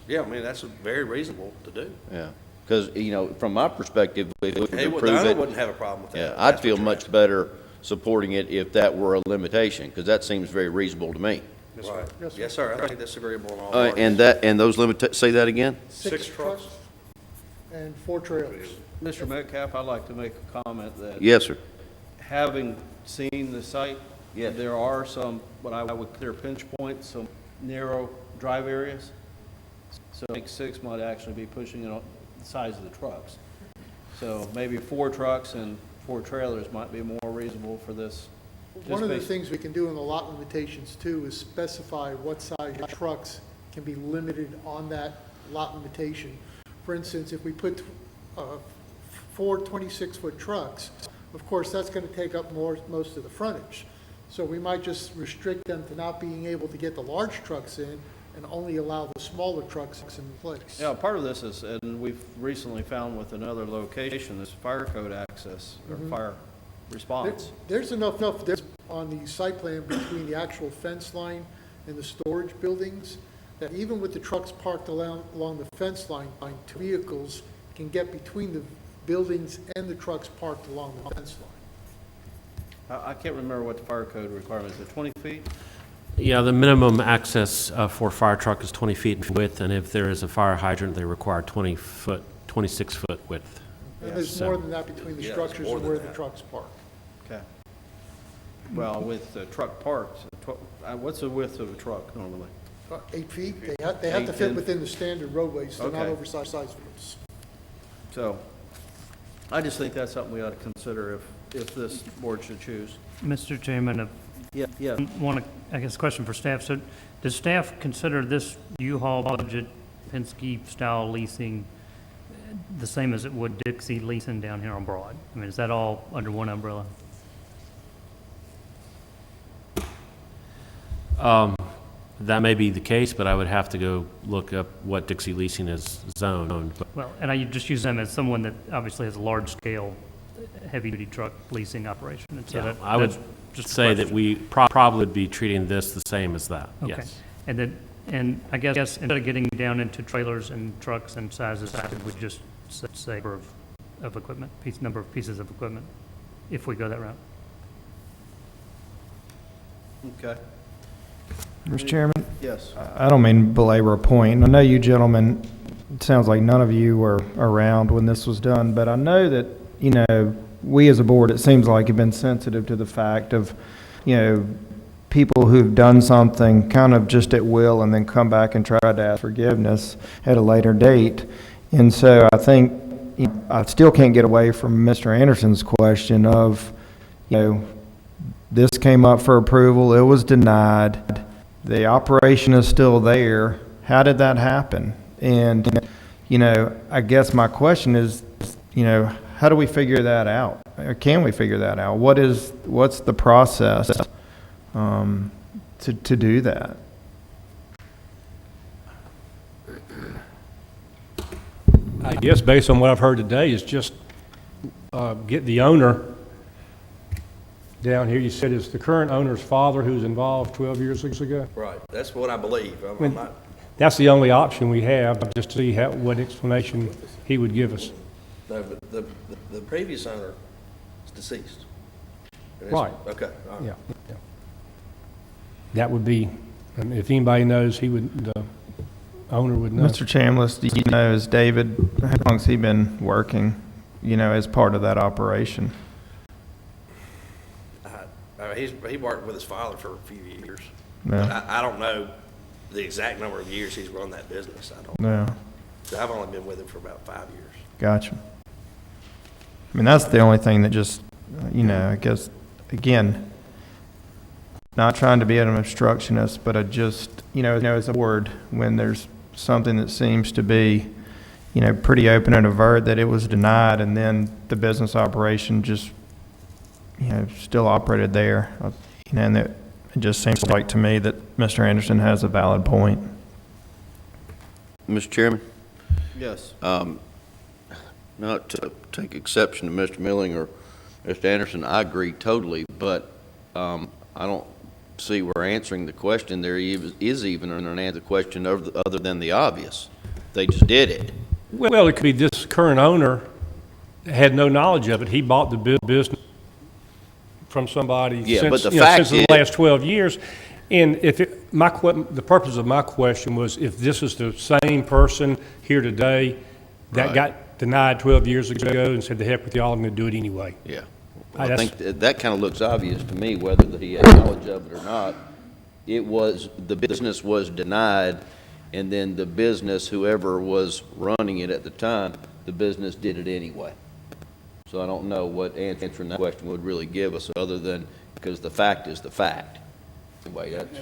Speaker 18: Yeah, I mean, that's very reasonable to do.
Speaker 8: Yeah, because, from my perspective, if we could
Speaker 18: The
Speaker 8: approve
Speaker 18: owner
Speaker 8: it.
Speaker 18: wouldn't have a problem with that.
Speaker 8: Yeah, I'd feel much better supporting it if that were a limitation, because that seems very reasonable to me.
Speaker 18: Right. Yes, sir. I think that's agreeable on all
Speaker 8: And
Speaker 18: parties.
Speaker 8: those say that again?
Speaker 20: 6 trucks and 4 trailers.
Speaker 1: Mr. Metcalf, I'd like to make a comment that.
Speaker 8: Yes, sir.
Speaker 1: Having seen the site, there are some, what I would consider pinch points, some narrow drive areas. So I think 6 might actually be pushing it on the size of the trucks. So maybe 4 trucks and 4 trailers might be more reasonable for this.
Speaker 20: One of the things we can do in the lot limitations too is specify what size trucks can be limited on that lot limitation. For instance, if we put 4 26-foot trucks, of course, that's going to take up most of the frontage. So we might just restrict them to not being able to get the large trucks in and only allow the smaller trucks in place.
Speaker 1: Yeah, part of this is, and we've recently found with another location, is fire code access or fire response.
Speaker 20: There's enough there's on the site plan between the actual fence line and the storage buildings that even with the trucks parked along the fence line, 2 vehicles can get between the buildings and the trucks parked along the fence line.
Speaker 1: I can't remember what the fire code requirement is. Is it 20 feet?
Speaker 9: Yeah, the minimum access for a fire truck is 20 feet in width, and if there is a fire hydrant, they require 26-foot width.
Speaker 20: And there's more than that between the structures and where the trucks park.
Speaker 1: Okay. Well, with the truck parked, what's the width of a truck normally?
Speaker 20: 8 feet. They have to
Speaker 1: 8,
Speaker 20: fit
Speaker 1: 10.
Speaker 20: within the standard roadways. They're not
Speaker 1: Okay.
Speaker 20: oversized vehicles.
Speaker 1: So I just think that's something we ought to consider if this board should choose.
Speaker 13: Mr. Chairman,
Speaker 1: Yeah, yeah.
Speaker 13: I guess, question for staff. So does staff consider this U-Haul budget, Penske-style leasing, the same as it would Dixie leasing down here on Broad? I mean, is that all under one umbrella?
Speaker 9: That may be the case, but I would have to go look up what Dixie Leasing is zoned.
Speaker 13: Well, and I just use them as someone that obviously has a large-scale, heavy-duty truck leasing operation. And so
Speaker 9: Yeah, I would
Speaker 13: that's just a
Speaker 9: say that
Speaker 13: question.
Speaker 9: we probably would be treating this the same as that,
Speaker 13: Okay.
Speaker 9: yes.
Speaker 13: And I guess instead of getting down into trailers and trucks and sizes, I would just say number of equipment, number of pieces of equipment, if we go that route.
Speaker 1: Okay.
Speaker 7: Mr. Chairman?
Speaker 1: Yes.
Speaker 7: I don't mean to belabor a point. I know you gentlemen, it sounds like none of you were around when this was done, but I know that, we as a board, it seems like have been sensitive to the fact of, people who've done something kind of just at will and then come back and try to ask forgiveness at a later date. And so I think, I still can't get away from Mr. Anderson's question of, this came up for approval, it was denied, the operation is still there, how did that happen? And, I guess my question is, how do we figure that out? Or can we figure that out? What's the process to do that?
Speaker 16: I guess based on what I've heard today is just get the owner down here. You said it's the current owner's father who's involved 12 years ago?
Speaker 18: Right, that's what I believe. I'm
Speaker 16: mean,
Speaker 18: not,
Speaker 16: That's the only option we have, just to see what explanation he would give us.
Speaker 18: no, but the previous owner is deceased. And it's-
Speaker 16: Right.
Speaker 18: Okay, all right.
Speaker 16: Yeah. That would be, I mean, if anybody knows, the owner would know.
Speaker 7: Mr. Chambliss, do you know, is David, how long has he been working, as part of that operation?
Speaker 18: He worked with his father for a few years.
Speaker 7: Yeah.
Speaker 18: I don't know the exact number of years he's run that business. I don't.
Speaker 7: Yeah.
Speaker 18: So I've only been with him for about 5 years.
Speaker 7: Gotcha. I mean, that's the only thing that just, I guess, again, not trying to be an obstructionist, but I just, as a board, when there's something that seems to be, pretty open and overt that it was denied, and then the business operation just, still operated there, and it just seems like to me that Mr. Anderson has a valid point.
Speaker 8: Mr. Chairman?
Speaker 1: Yes.
Speaker 8: Not to take exception to Mr. Milling or Mr. Anderson, I agree totally, but I don't see where answering the question there is even an answer question other than the obvious. They just did it.
Speaker 16: Well, it could be this current owner had no knowledge of it. He bought the business from somebody
Speaker 8: Yeah, but
Speaker 16: since,
Speaker 8: the fact
Speaker 16: since the
Speaker 8: is-
Speaker 16: last 12 years. And if the purpose of my question was if this is the same person here today that
Speaker 8: Right.
Speaker 16: got denied 12 years ago and said, "The heck with y'all, I'm going to do it anyway."
Speaker 8: Yeah.
Speaker 16: I-
Speaker 8: I
Speaker 16: that's-
Speaker 8: think that kind of looks obvious to me, whether that he had knowledge of it or not. The business was denied, and then the business, whoever was running it at the time, the business did it anyway. So I don't know what answering that question would really give us, other than, because the fact is the fact. Anyway, that's,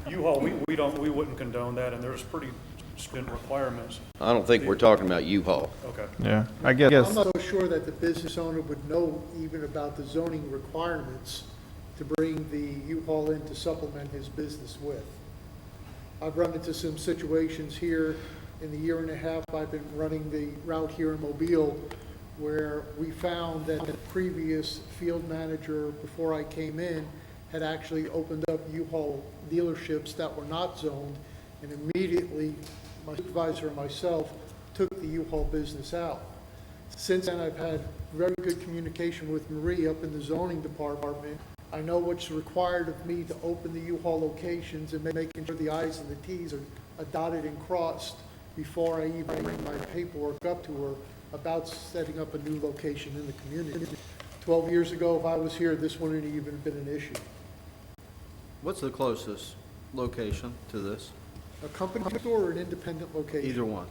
Speaker 17: U-Haul, we wouldn't condone that, and there's pretty stringent requirements.
Speaker 8: I don't think we're talking about U-Haul.
Speaker 17: Okay.
Speaker 7: Yeah, I guess.
Speaker 20: I'm not so sure that the business owner would know even about the zoning requirements to bring the U-Haul in to supplement his business with. I've run into some situations here in the year and a half I've been running the route here in Mobile, where we found that the previous field manager, before I came in, had actually opened up U-Haul dealerships that were not zoned, and immediately my supervisor and myself took the U-Haul business out. Since then, I've had very good communication with Marie up in the zoning department. I know what's required of me to open the U-Haul locations and making sure the i's and the t's are dotted and crossed before I even bring my paperwork up to her about setting up a new location in the community. 12 years ago, if I was here, this wouldn't have even been an issue.
Speaker 1: What's the closest location to this?
Speaker 20: A company store or an independent location?
Speaker 1: Either one.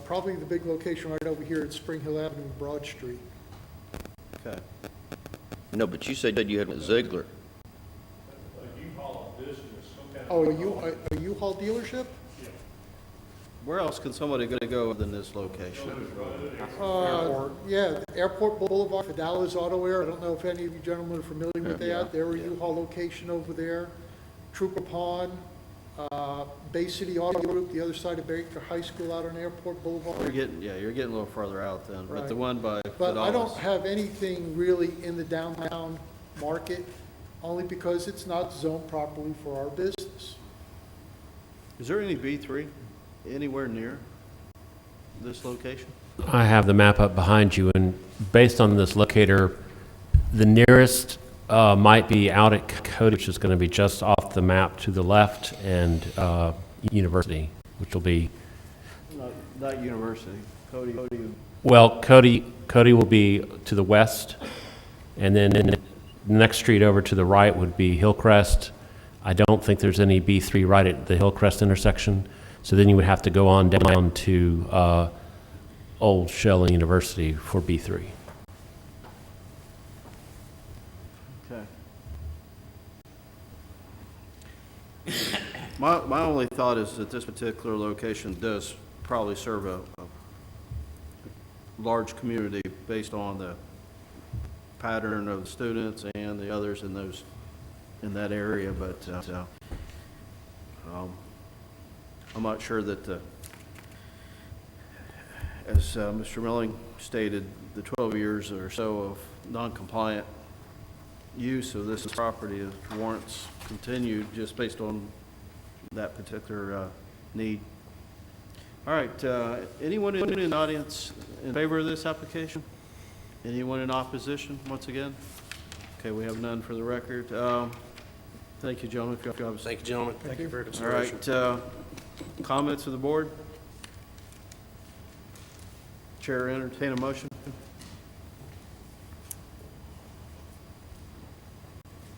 Speaker 20: Probably the big location right over here at Spring Hill Avenue and Broad Street.
Speaker 8: Okay. No, but you said you had a Ziegler.
Speaker 20: Oh, a U-Haul dealership?
Speaker 1: Where else can somebody gonna go than this location?
Speaker 20: Yeah, Airport Boulevard, Fidala's Auto Air. I don't know if any of you gentlemen are familiar with
Speaker 1: Yeah.
Speaker 20: that. They're a U-Haul location over there. Trooper Pond, Bay City Auto Group, the other side of Baker High School out on Airport Boulevard.
Speaker 1: You're getting a little further out then, but the
Speaker 20: Right.
Speaker 1: one by
Speaker 20: But I don't
Speaker 1: Fidelis.
Speaker 20: have anything really in the downtown market, only because it's not zoned properly for our business.
Speaker 1: Is there any B3 anywhere near this location?
Speaker 9: I have the map up behind you, and based on this locator, the nearest might be out at Cody, which is going to be just off the map to the left, and University, which will be,
Speaker 1: Not University, Cody.
Speaker 9: well, Cody will be to the west, and then the next street over to the right would be Hillcrest. I don't think there's any B3 right at the Hillcrest intersection, so then you would have to go on down to Old Shell University for B3.
Speaker 1: Okay. My only thought is that this particular location does probably serve a large community based on the pattern of the students and the others in that area, but I'm not sure that, as Mr. Milling stated, the 12 years or so of non-compliant use of this property warrants continued just based on that particular need. All right, anyone in the audience in favor of this application? Anyone in opposition, once again? Okay, we have none for the record. Thank you, gentlemen. Thank
Speaker 18: you, gentlemen. Thank you for your
Speaker 1: All
Speaker 18: consideration.
Speaker 1: right, comments of the board? Chair, entertain a motion.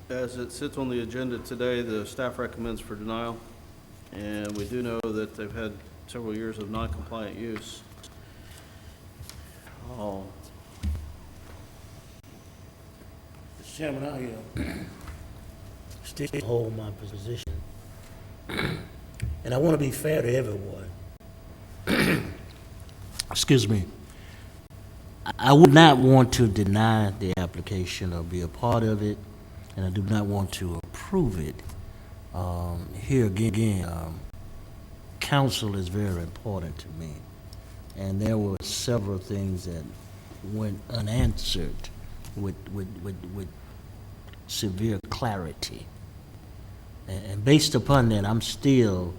Speaker 1: As it sits on the agenda today, the staff recommends for denial, and we do know that they've had several years of non-compliant use. Oh,
Speaker 19: Mr. Chairman, I still hold my position. And I want to be fair to everyone. Excuse me. I would not want to deny the application or be a part of it, and I do not want to approve it. Here again, counsel is very important to me. And there were several things that went unanswered with severe clarity. And based upon that, I'm still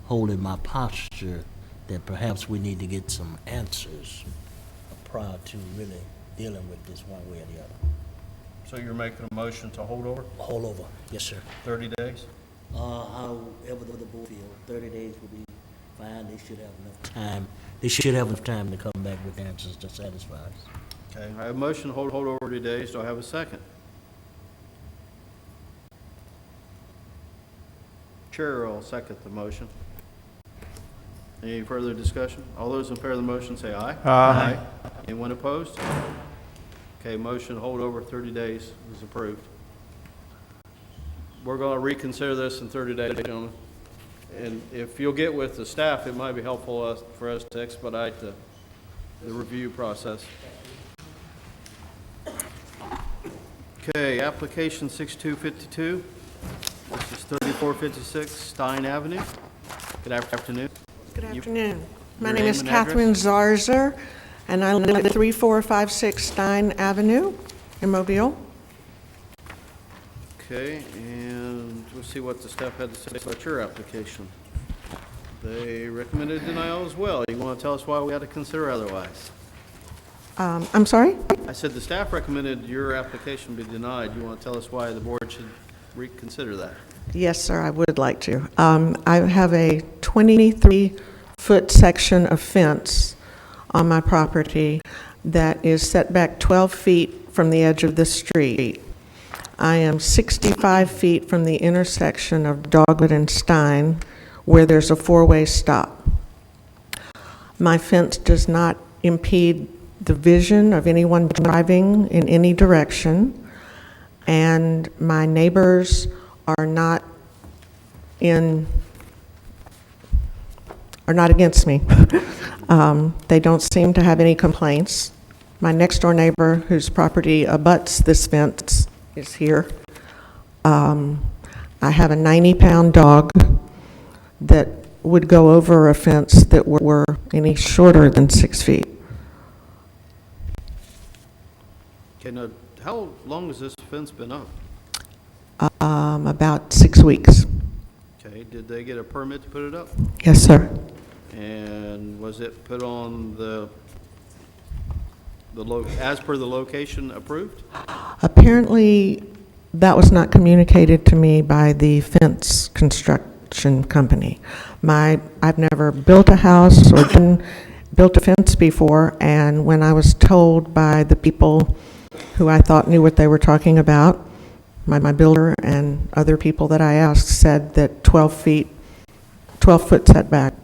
Speaker 19: holding my posture that perhaps we need to get some answers prior to really dealing with this one way or the other.
Speaker 1: so you're making a motion to hold over
Speaker 19: Hold over, yes, sir.
Speaker 1: 30 days?
Speaker 19: However the board feel, 30 days would be fine. They should have enough time. They should have enough time to come back with answers to satisfy us.
Speaker 1: Okay, I have a motion to hold over 2 days. Do I have a second? Chair will second the motion. Any further discussion? All those in favor of the motion say aye.
Speaker 7: Aye.
Speaker 1: Anyone opposed? Okay, motion to hold over 30 days is approved. We're going to reconsider this in 30 days, gentlemen. And if you'll get with the staff, it might be helpful for us to expedite the review process. Okay, application 6252. This is 3456 Stein Avenue. Good afternoon.
Speaker 21: Good afternoon. My
Speaker 1: Your
Speaker 21: name is
Speaker 1: and
Speaker 21: Catherine
Speaker 1: address?
Speaker 21: Zarzer, and I live at 3456 Stein Avenue in Mobile.
Speaker 1: Okay, and we'll see what the staff had to say about your application. They recommended denial as well. You want to tell us why we had to consider otherwise?
Speaker 21: I'm sorry?
Speaker 1: I said the staff recommended your application be denied. You want to tell us why the board should reconsider that?
Speaker 21: Yes, sir, I would like to. I have a 23-foot section of fence on my property that is set back 12 feet from the edge of the street. I am 65 feet from the intersection of Dogwood and Stein, where there's a four-way stop. My fence does not impede the vision of anyone driving in any direction, and my neighbors are not against me. They don't seem to have any complaints. My next-door neighbor, whose property abuts this fence, is here. I have a 90-pound dog that would go over a fence that were any shorter than 6 feet.
Speaker 1: Okay, now, how long has this fence been up?
Speaker 21: About 6 weeks.
Speaker 1: Okay, did they get a permit to put it up?
Speaker 21: Yes, sir.
Speaker 1: And was it put on as per the location approved?
Speaker 21: Apparently, that was not communicated to me by the fence construction company. I've never built a house or built a fence before, and when I was told by the people who I thought knew what they were talking about, my builder and other people that I asked said that 12-foot setback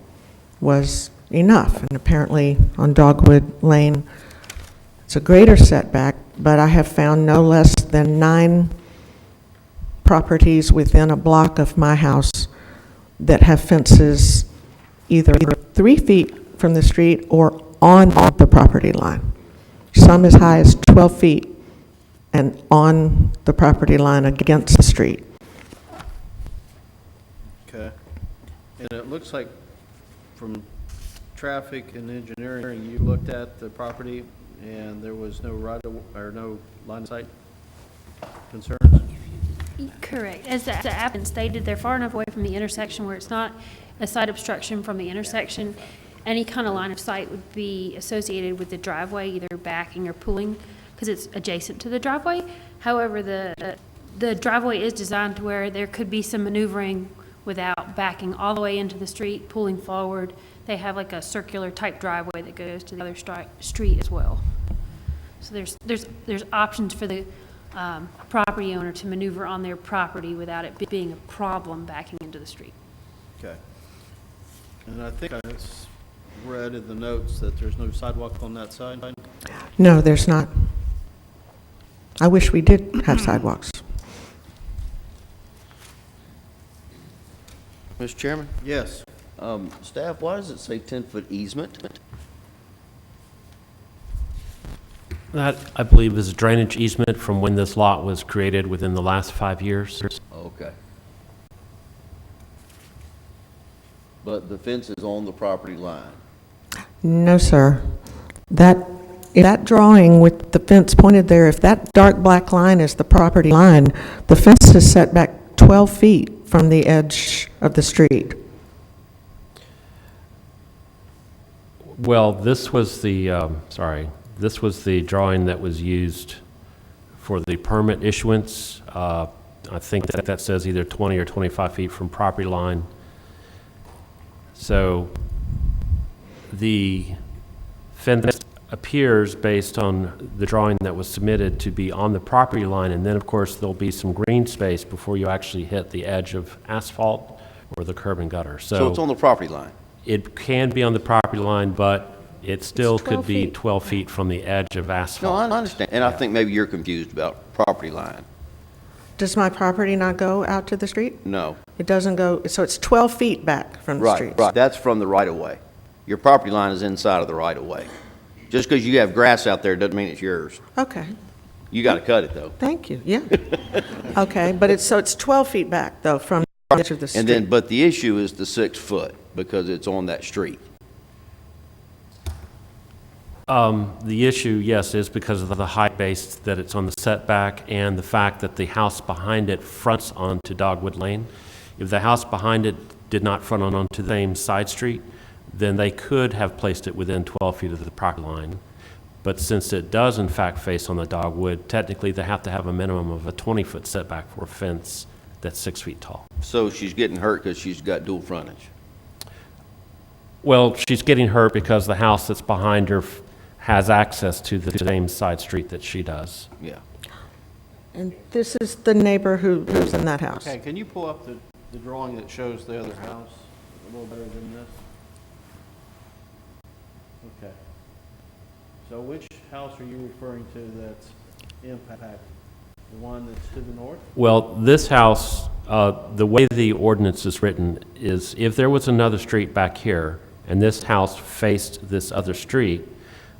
Speaker 21: was enough, and apparently on Dogwood Lane, it's a greater setback, but I have found no less than 9 properties within a block of my house that have fences either 3 feet from the street or on the property line. Some as high as 12 feet and on the property line against the street.
Speaker 1: Okay. And it looks like from traffic and engineering, you looked at the property and there was no no line of sight concerns?
Speaker 2: Correct. As the applicant stated, they're far enough away from the intersection where it's not a site obstruction from the intersection. Any kind of line of sight would be associated with the driveway, either backing or pulling, because it's adjacent to the driveway. However, the driveway is designed to where there could be some maneuvering without backing all the way into the street, pulling forward. They have like a circular type driveway that goes to the other street as well. So there's options for the property owner to maneuver on their property without it being a problem backing into the street.
Speaker 1: Okay. And I think I read in the notes that there's no sidewalk on that side?
Speaker 21: No, there's not. I wish we did have sidewalks.
Speaker 8: Mr. Chairman?
Speaker 1: Yes.
Speaker 8: Staff, why does it say 10-foot easement?
Speaker 9: That, I believe, is a drainage easement from when this lot was created within the last 5 years.
Speaker 8: Okay. But the fence is on the property line?
Speaker 21: No, sir. That drawing with the fence pointed there, if that dark black line is the property line, the fence is set back 12 feet from the edge of the street.
Speaker 9: Well, this was the, this was the drawing that was used for the permit issuance. I think that says either 20 or 25 feet from property line. So the fence appears, based on the drawing that was submitted, to be on the property line, and then, of course, there'll be some green space before you actually hit the edge of asphalt or the curb and gutter.
Speaker 8: So it's on the property line?
Speaker 9: It can be on the property line, but it still could be
Speaker 21: feet.
Speaker 9: 12 feet from the edge of asphalt.
Speaker 8: No, I understand. And I think maybe you're confused about property line.
Speaker 21: Does my property not go out to the street?
Speaker 8: No.
Speaker 21: It doesn't go, so it's 12 feet back from the street.
Speaker 8: Right. That's from the right-of-way. Your property line is inside of the right-of-way. Just because you have grass out there doesn't mean it's yours.
Speaker 21: Okay,
Speaker 8: You got to cut it, though.
Speaker 21: thank you, yeah. Okay, but it's 12 feet back, though, from the edge of the street.
Speaker 8: And then, but the issue is the 6 foot, because it's on that street.
Speaker 9: The issue, yes, is because of the height base that it's on the setback and the fact that the house behind it fronts onto Dogwood Lane. If the house behind it did not front onto the same side street, then they could have placed it within 12 feet of the property line. But since it does in fact face on the dogwood, technically they have to have a minimum of a 20-foot setback for a fence that's 6 feet tall.
Speaker 8: So she's getting hurt because she's got dual frontage.
Speaker 9: Well, she's getting hurt because the house that's behind her has access to the same side street that she does.
Speaker 8: Yeah.
Speaker 21: And this is the neighbor who lives in that house.
Speaker 1: Okay, can you pull up the drawing that shows the other house a little better than this? Okay. So which house are you referring to that's impacted? The one that's to the north?
Speaker 9: Well, this house, the way the ordinance is written is if there was another street back here and this house faced this other street,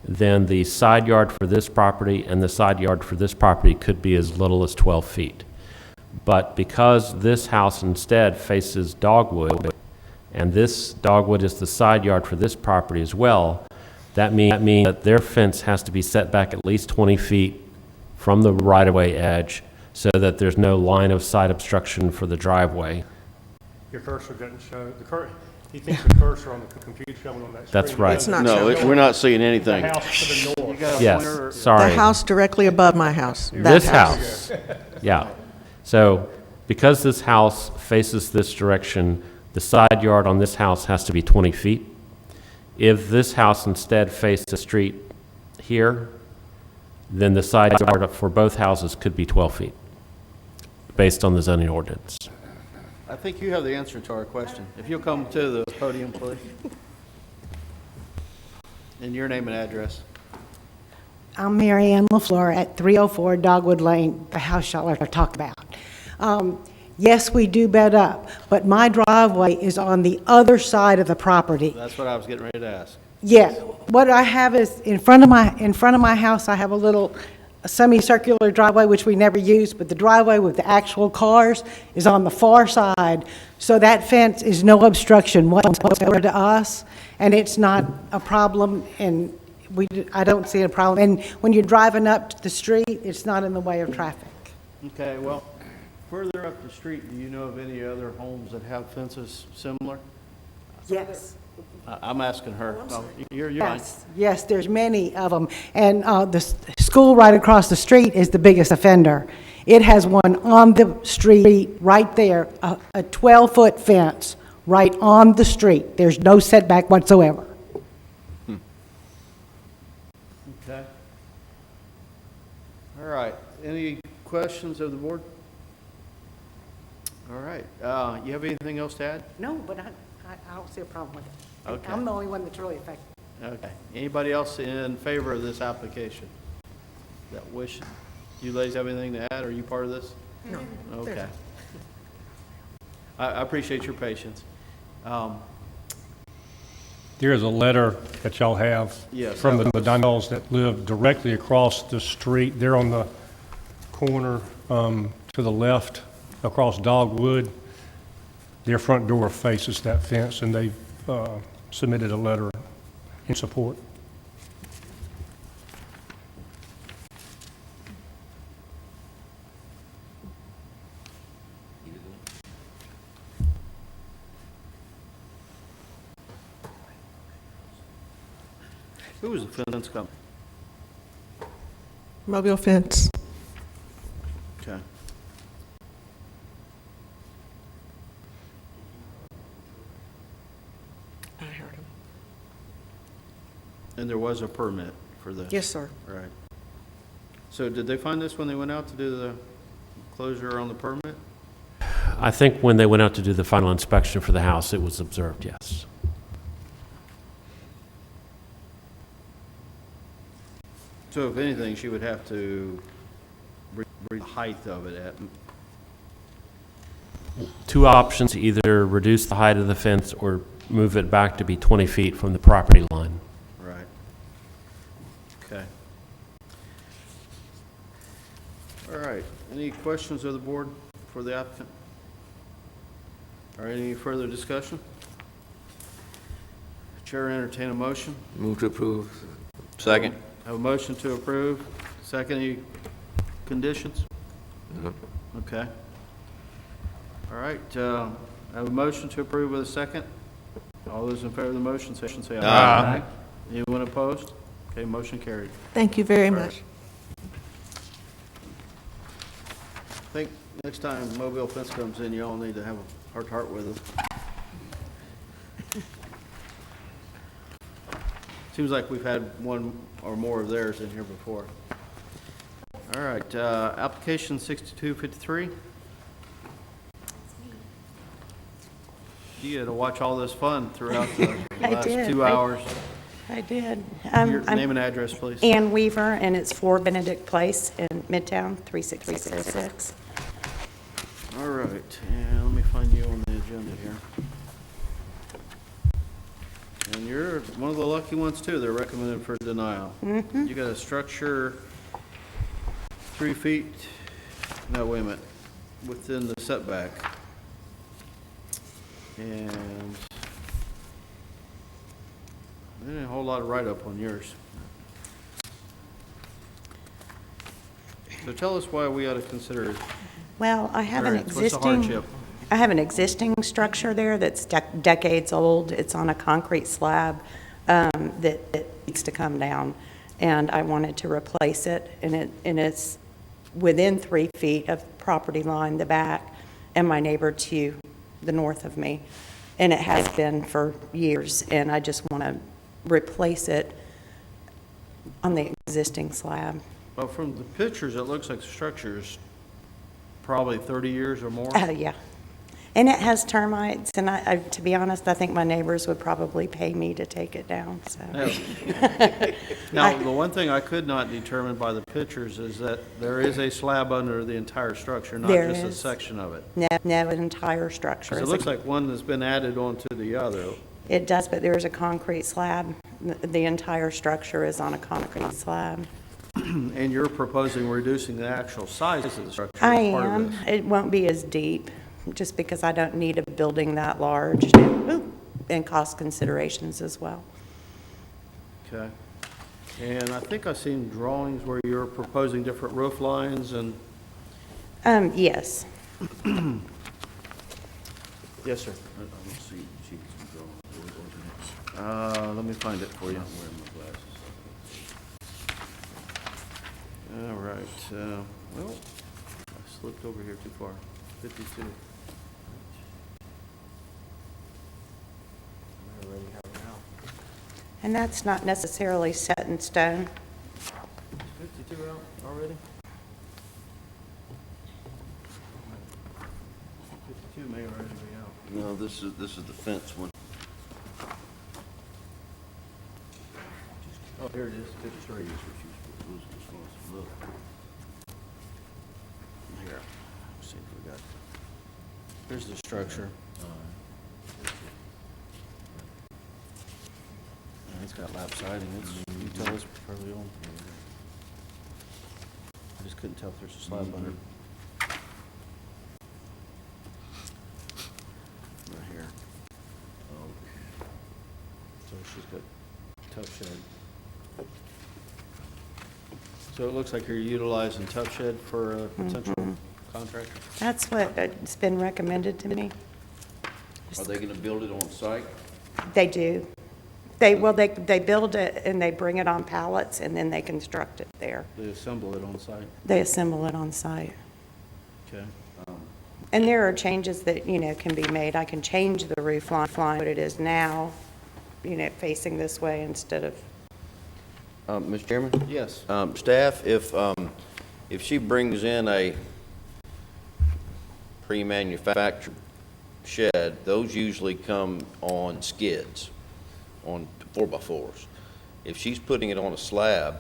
Speaker 9: then the side yard for this property and the side yard for this property could be as little as 12 feet. But because this house instead faces Dogwood, and this Dogwood is the side yard for this property as well, that means that their fence has to be set back at least 20 feet from the right-of-way edge so that there's no line of sight obstruction for the driveway.
Speaker 16: Your cursor doesn't show, he thinks the cursor on the computer showing on that screen.
Speaker 9: That's right.
Speaker 21: It's not
Speaker 8: No,
Speaker 21: showing.
Speaker 8: we're not seeing anything.
Speaker 16: The house to the north.
Speaker 9: Yes, sorry.
Speaker 21: The house directly above my house. that
Speaker 9: This house, yeah. So because this house faces this direction, the side yard on this house has to be 20 feet. If this house instead faced the street here, then the side yard for both houses could be 12 feet, based on the zoning ordinance.
Speaker 1: I think you have the answer to our question. If you'll come to the podium, please. And your name and address.
Speaker 4: I'm Mary Ann LaFleur at 304 Dogwood Lane, the house y'all are talking about. Yes, we do bed up, but my driveway is on the other side of the property.
Speaker 1: That's what I was getting ready to ask.
Speaker 4: Yeah, what I have is, in front of my house, I have a little semicircular driveway, which we never use, but the driveway with the actual cars is on the far side, so that fence is no obstruction whatsoever to us, and it's not a problem, and I don't see a problem. And when you're driving up the street, it's not in the way of traffic.
Speaker 1: Okay, well, further up the street, do you know of any other homes that have fences similar?
Speaker 4: Yes.
Speaker 1: I'm asking her. No, you're fine.
Speaker 4: Yes, there's many of them. And the school right across the street is the biggest offender. It has one on the street right there, a 12-foot fence right on the street. There's no setback whatsoever.
Speaker 1: Okay. All right. Any questions of the board? All right. You have anything else to add?
Speaker 4: No, but I don't see a problem with it.
Speaker 1: Okay.
Speaker 4: I'm the only one that's really affected.
Speaker 1: Okay. Anybody else in favor of this application? That wish, you ladies have anything to add? Are you part of this?
Speaker 21: No.
Speaker 1: Okay. I appreciate your patience.
Speaker 16: There is a letter that y'all have
Speaker 1: Yes.
Speaker 16: from the Donnells that live directly across the street. They're on the corner to the left across Dogwood. Their front door faces that fence, and they've submitted a letter in support.
Speaker 1: Who was the fence company?
Speaker 21: Mobile Fence.
Speaker 1: Okay.
Speaker 21: I heard him.
Speaker 1: And there was a permit for this?
Speaker 21: Yes, sir.
Speaker 1: Right. So did they find this when they went out to do the closure on the permit?
Speaker 9: I think when they went out to do the final inspection for the house, it was observed, yes.
Speaker 1: So if anything, she would have to bring the height of it at,
Speaker 9: Two options, either reduce the height of the fence or move it back to be 20 feet from the property line.
Speaker 1: right. Okay. All right. Any questions of the board for the applicant? Or any further discussion? Chair entertain a motion.
Speaker 8: Move to approve. Second.
Speaker 1: Have a motion to approve. Second, any conditions? Okay. All right, I have a motion to approve with a second. All those in favor of the motion, say aye. Anyone opposed? Okay, motion carried.
Speaker 21: Thank you very much.
Speaker 1: I think next time Mobile Fence comes in, you all need to have a heart-to-heart with them. Seems like we've had one or more of theirs in here before. All right, application 6253. You had to watch all this fun throughout the
Speaker 4: I
Speaker 1: last
Speaker 4: did.
Speaker 1: 2 hours.
Speaker 6: I did.
Speaker 1: Your name and address, please.
Speaker 6: Ann Weaver, and it's 4 Benedict Place in Midtown, 36606.
Speaker 1: All right, and let me find you on the agenda here. And you're one of the lucky ones, too. They're recommended for denial. You got a structure 3 feet, no, wait a minute, within the setback. And there ain't a whole lot of write-up on yours. So tell us why we ought to consider it.
Speaker 6: Well, I have an
Speaker 1: variance. What's the
Speaker 6: existing,
Speaker 1: hardship?
Speaker 6: I have an existing structure there that's decades old. It's on a concrete slab that needs to come down, and I wanted to replace it, and it's within 3 feet of property line, the back, and my neighbor to the north of me, and it has been for years, and I just want to replace it on the existing slab.
Speaker 1: Well, from the pictures, it looks like the structure is probably 30 years or more.
Speaker 6: Yeah. And it has termites, and to be honest, I think my neighbors would probably pay me to take it down, so.
Speaker 1: Now, the one thing I could not determine by the pictures is that there is a slab under the entire structure, not
Speaker 6: There
Speaker 1: just a
Speaker 6: is.
Speaker 1: section of it.
Speaker 6: No, an entire structure.
Speaker 1: 'Cause it looks like one has been added onto the other.
Speaker 6: It does, but there's a concrete slab. The entire structure is on a concrete slab.
Speaker 1: And you're proposing reducing the actual size of the structure
Speaker 6: I
Speaker 1: as part of
Speaker 6: am.
Speaker 1: this.
Speaker 6: It won't be as deep, just because I don't need a building that large, and cost considerations as well.
Speaker 1: Okay. And I think I've seen drawings where you're proposing different roof lines and...
Speaker 6: Yes.
Speaker 1: Yes, sir. Let me find it for you. All right, well, I slipped over here too far. 52.
Speaker 6: And that's not necessarily set in stone.
Speaker 1: 52 out already? 52 may already be out.
Speaker 8: No, this is the fence one.
Speaker 1: Oh, here it is, 53. Here, let's see if we got, here's the structure. It's got lap siding, it's, you tell it's fairly old. I just couldn't tell if there's a slab under. Right here. So she's got tough shed. So it looks like you're utilizing tough shed for a potential contractor?
Speaker 6: That's what it's been recommended to me.
Speaker 8: Are they gonna build it on site?
Speaker 6: They do. They build it and they bring it on pallets and then they construct it there.
Speaker 1: They assemble it on site?
Speaker 6: They assemble it on site.
Speaker 1: Okay.
Speaker 6: And there are changes that, can be made. I can change the roof line, what it is now, facing this way instead of,
Speaker 8: Mr. Chairman?
Speaker 1: Yes.
Speaker 8: Staff, if she brings in a pre-manufactured shed, those usually come on skids, on 4x4s. If she's putting it on a slab,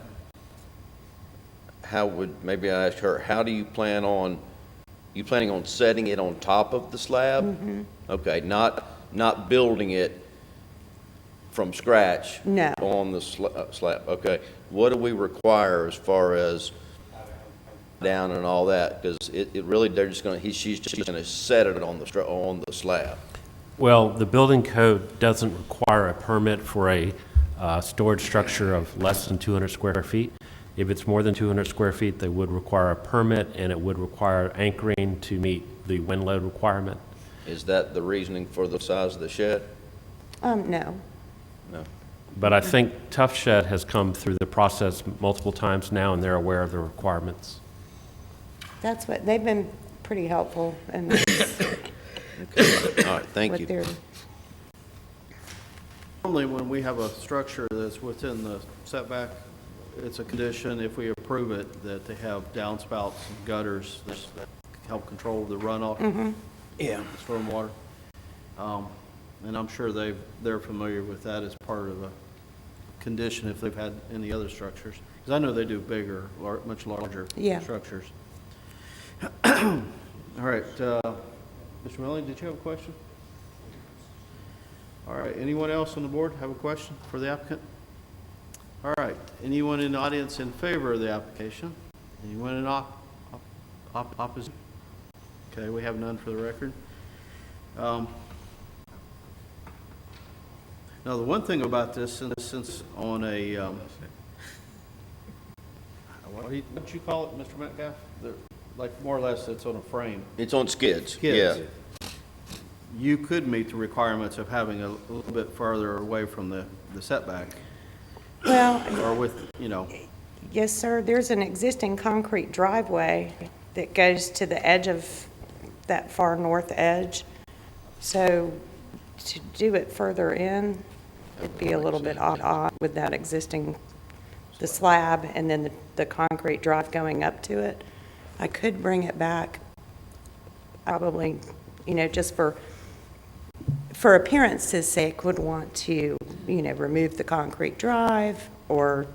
Speaker 8: maybe I ask her, how do you planning on setting it on top of the slab?
Speaker 6: Mm-hmm.
Speaker 8: Okay, not building it from scratch?
Speaker 6: No.
Speaker 8: On the slab, okay. What do we require as far as down and all that? Because it really, she's just gonna set it on the slab.
Speaker 9: Well, the building code doesn't require a permit for a storage structure of less than 200 square feet. If it's more than 200 square feet, they would require a permit, and it would require anchoring to meet the wind load requirement.
Speaker 8: Is that the reasoning for the size of the shed?
Speaker 6: no.
Speaker 8: No.
Speaker 9: But I think Tough Shed has come through the process multiple times now, and they're aware of the requirements.
Speaker 6: That's what, they've been pretty helpful in
Speaker 8: Okay, all right, thank you.
Speaker 1: Normally, when we have a structure that's within the setback, it's a condition, if we approve it, that they have downspouts and gutters that help control the runoff.
Speaker 8: Yeah.
Speaker 1: Stormwater. And I'm sure they're familiar with that as part of condition if they've had any other structures. Because I know they do bigger, much larger
Speaker 6: Yeah.
Speaker 1: structures. All right, Mr. Milling, did you have a question? All right, anyone else on the board have a question for the applicant? All right, anyone in the audience in favor of the application? Anyone in opposition? Okay, we have none for the record. Now, the one thing about this, since on a, what do you call it, Mr. Metcalf? Like, more or less, it's on a frame.
Speaker 8: It's on skids,
Speaker 1: Skids.
Speaker 8: yeah.
Speaker 1: You could meet the requirements of having a little bit farther away from the setback,
Speaker 6: Well,
Speaker 1: or with, you know,
Speaker 6: yes, sir, there's an existing concrete driveway that goes to the edge of that far north edge. So to do it further in, it'd be a little bit odd with that existing, the slab and then the concrete drive going up to it. I could bring it back, probably, you know, just for appearance's sake, would want to, you know, remove the concrete drive or,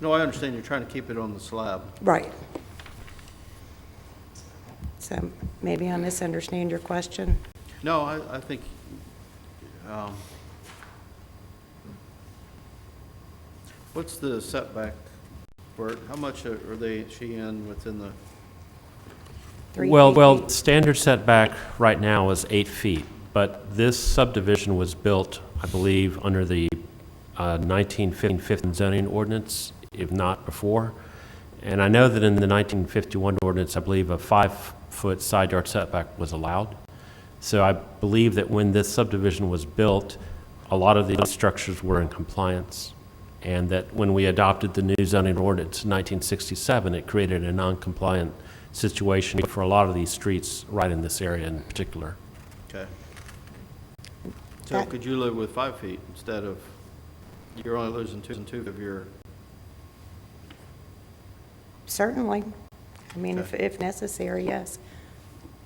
Speaker 1: no, I understand you're trying to keep it on the slab.
Speaker 6: right. So maybe I misunderstand your question.
Speaker 1: No, I think, what's the setback for it? How much are she in within the,
Speaker 6: 3
Speaker 9: Well,
Speaker 6: feet.
Speaker 9: standard setback right now is 8 feet, but this subdivision was built, I believe, under the 1950 zoning ordinance, if not before. And I know that in the 1951 ordinance, I believe a 5-foot side yard setback was allowed. So I believe that when this subdivision was built, a lot of these structures were in compliance, and that when we adopted the new zoning ordinance in 1967, it created a non-compliant situation for a lot of these streets right in this area in particular.
Speaker 1: okay. So could you live with 5 feet instead of, you're only losing two of your,
Speaker 6: Certainly. I mean,
Speaker 1: Okay.
Speaker 6: if necessary, yes.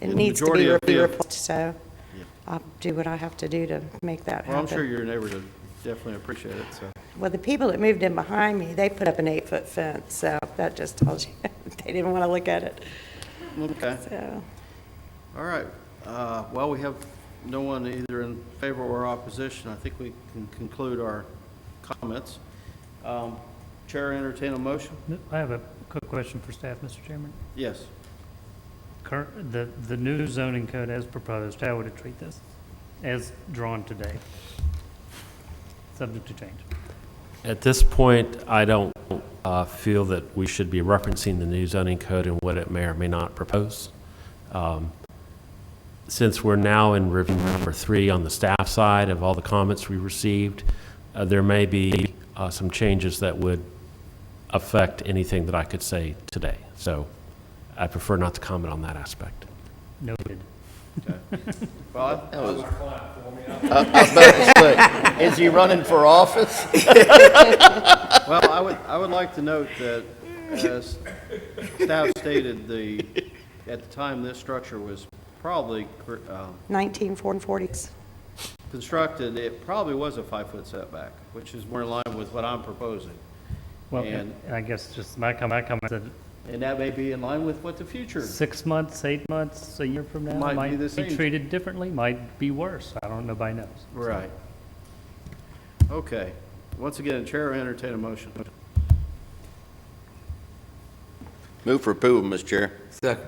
Speaker 6: It
Speaker 1: And the
Speaker 6: needs to
Speaker 1: majority of
Speaker 6: be
Speaker 1: the-
Speaker 6: replaced, so
Speaker 1: Yeah.
Speaker 6: I'll do what I have to do to make that happen.
Speaker 1: well, I'm sure your neighbors would definitely appreciate it, so.
Speaker 6: Well, the people that moved in behind me, they put up an 8-foot fence, so that just tells you, they didn't want to look at it.
Speaker 1: Okay.
Speaker 6: So,
Speaker 1: All right, well, we have no one either in favor or opposition. I think we can conclude our comments. Chair, entertain a motion?
Speaker 13: I have a quick question for staff, Mr. Chairman.
Speaker 1: Yes.
Speaker 13: The new zoning code as proposed, how would it treat this as drawn today? Subject to change.
Speaker 9: At this point, I don't feel that we should be referencing the new zoning code and what it may or may not propose. Since we're now in review number 3 on the staff side of all the comments we received, there may be some changes that would affect anything that I could say today. So I prefer not to comment on that aspect.
Speaker 13: Noted.
Speaker 1: Okay. Well,
Speaker 8: That was- I was about to say, is he running for office?
Speaker 1: well, I would like to note that, as staff stated, at the time this structure was probably
Speaker 6: 1940s.
Speaker 1: constructed, it probably was a 5-foot setback, which is more in line with what I'm proposing.
Speaker 13: Well,
Speaker 1: And-
Speaker 13: and I guess just my comment that
Speaker 1: And that may be in line with what the future.
Speaker 13: 6 months, 8 months, a year from now
Speaker 1: Might be the same.
Speaker 13: treated differently, might be worse. I don't, nobody knows.
Speaker 1: Right. Okay. Once again, Chair will entertain a motion.
Speaker 8: Move for approval, Mr. Chair,
Speaker 14: Second.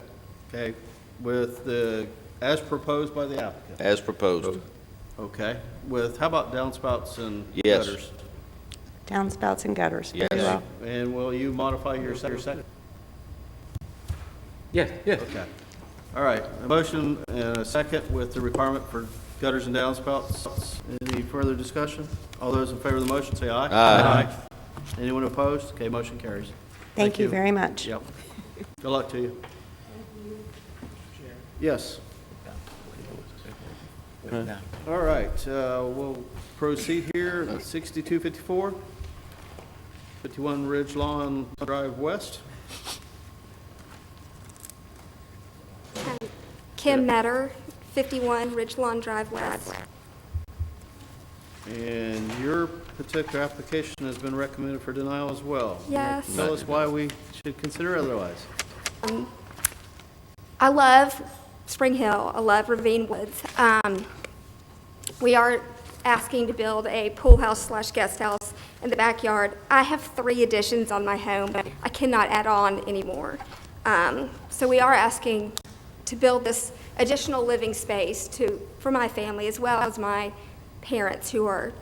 Speaker 1: Okay, with as proposed by the applicant.
Speaker 8: as proposed.
Speaker 1: Okay, with, how about downspouts and
Speaker 8: Yes.
Speaker 1: gutters?
Speaker 6: Downspouts and gutters. Very
Speaker 8: Yes.
Speaker 6: well.
Speaker 1: And will you modify your second?
Speaker 14: Yeah, yeah.
Speaker 1: Okay. All right, a motion and a second with the requirement for gutters and downspouts. Any further discussion? All those in favor of the motion, say aye.
Speaker 8: Aye.
Speaker 1: Anyone opposed? Okay, motion carries.
Speaker 6: Thank you very much.
Speaker 1: Yep. Good luck to you. Yes. All right, we'll proceed here, 6254, 51 Ridge Lawn Drive West.
Speaker 3: Kim Metter, 51 Ridge Lawn Drive West.
Speaker 1: And you're particular application has been recommended for denial as well.
Speaker 3: Yes.
Speaker 1: Tell us why we should consider otherwise.
Speaker 3: I love Spring Hill. I love Ravine Woods. We are asking to build a pool house / guest house in the backyard. I have 3 additions on my home. I cannot add on anymore. So we are asking to build this additional living space for my family as well as my parents who are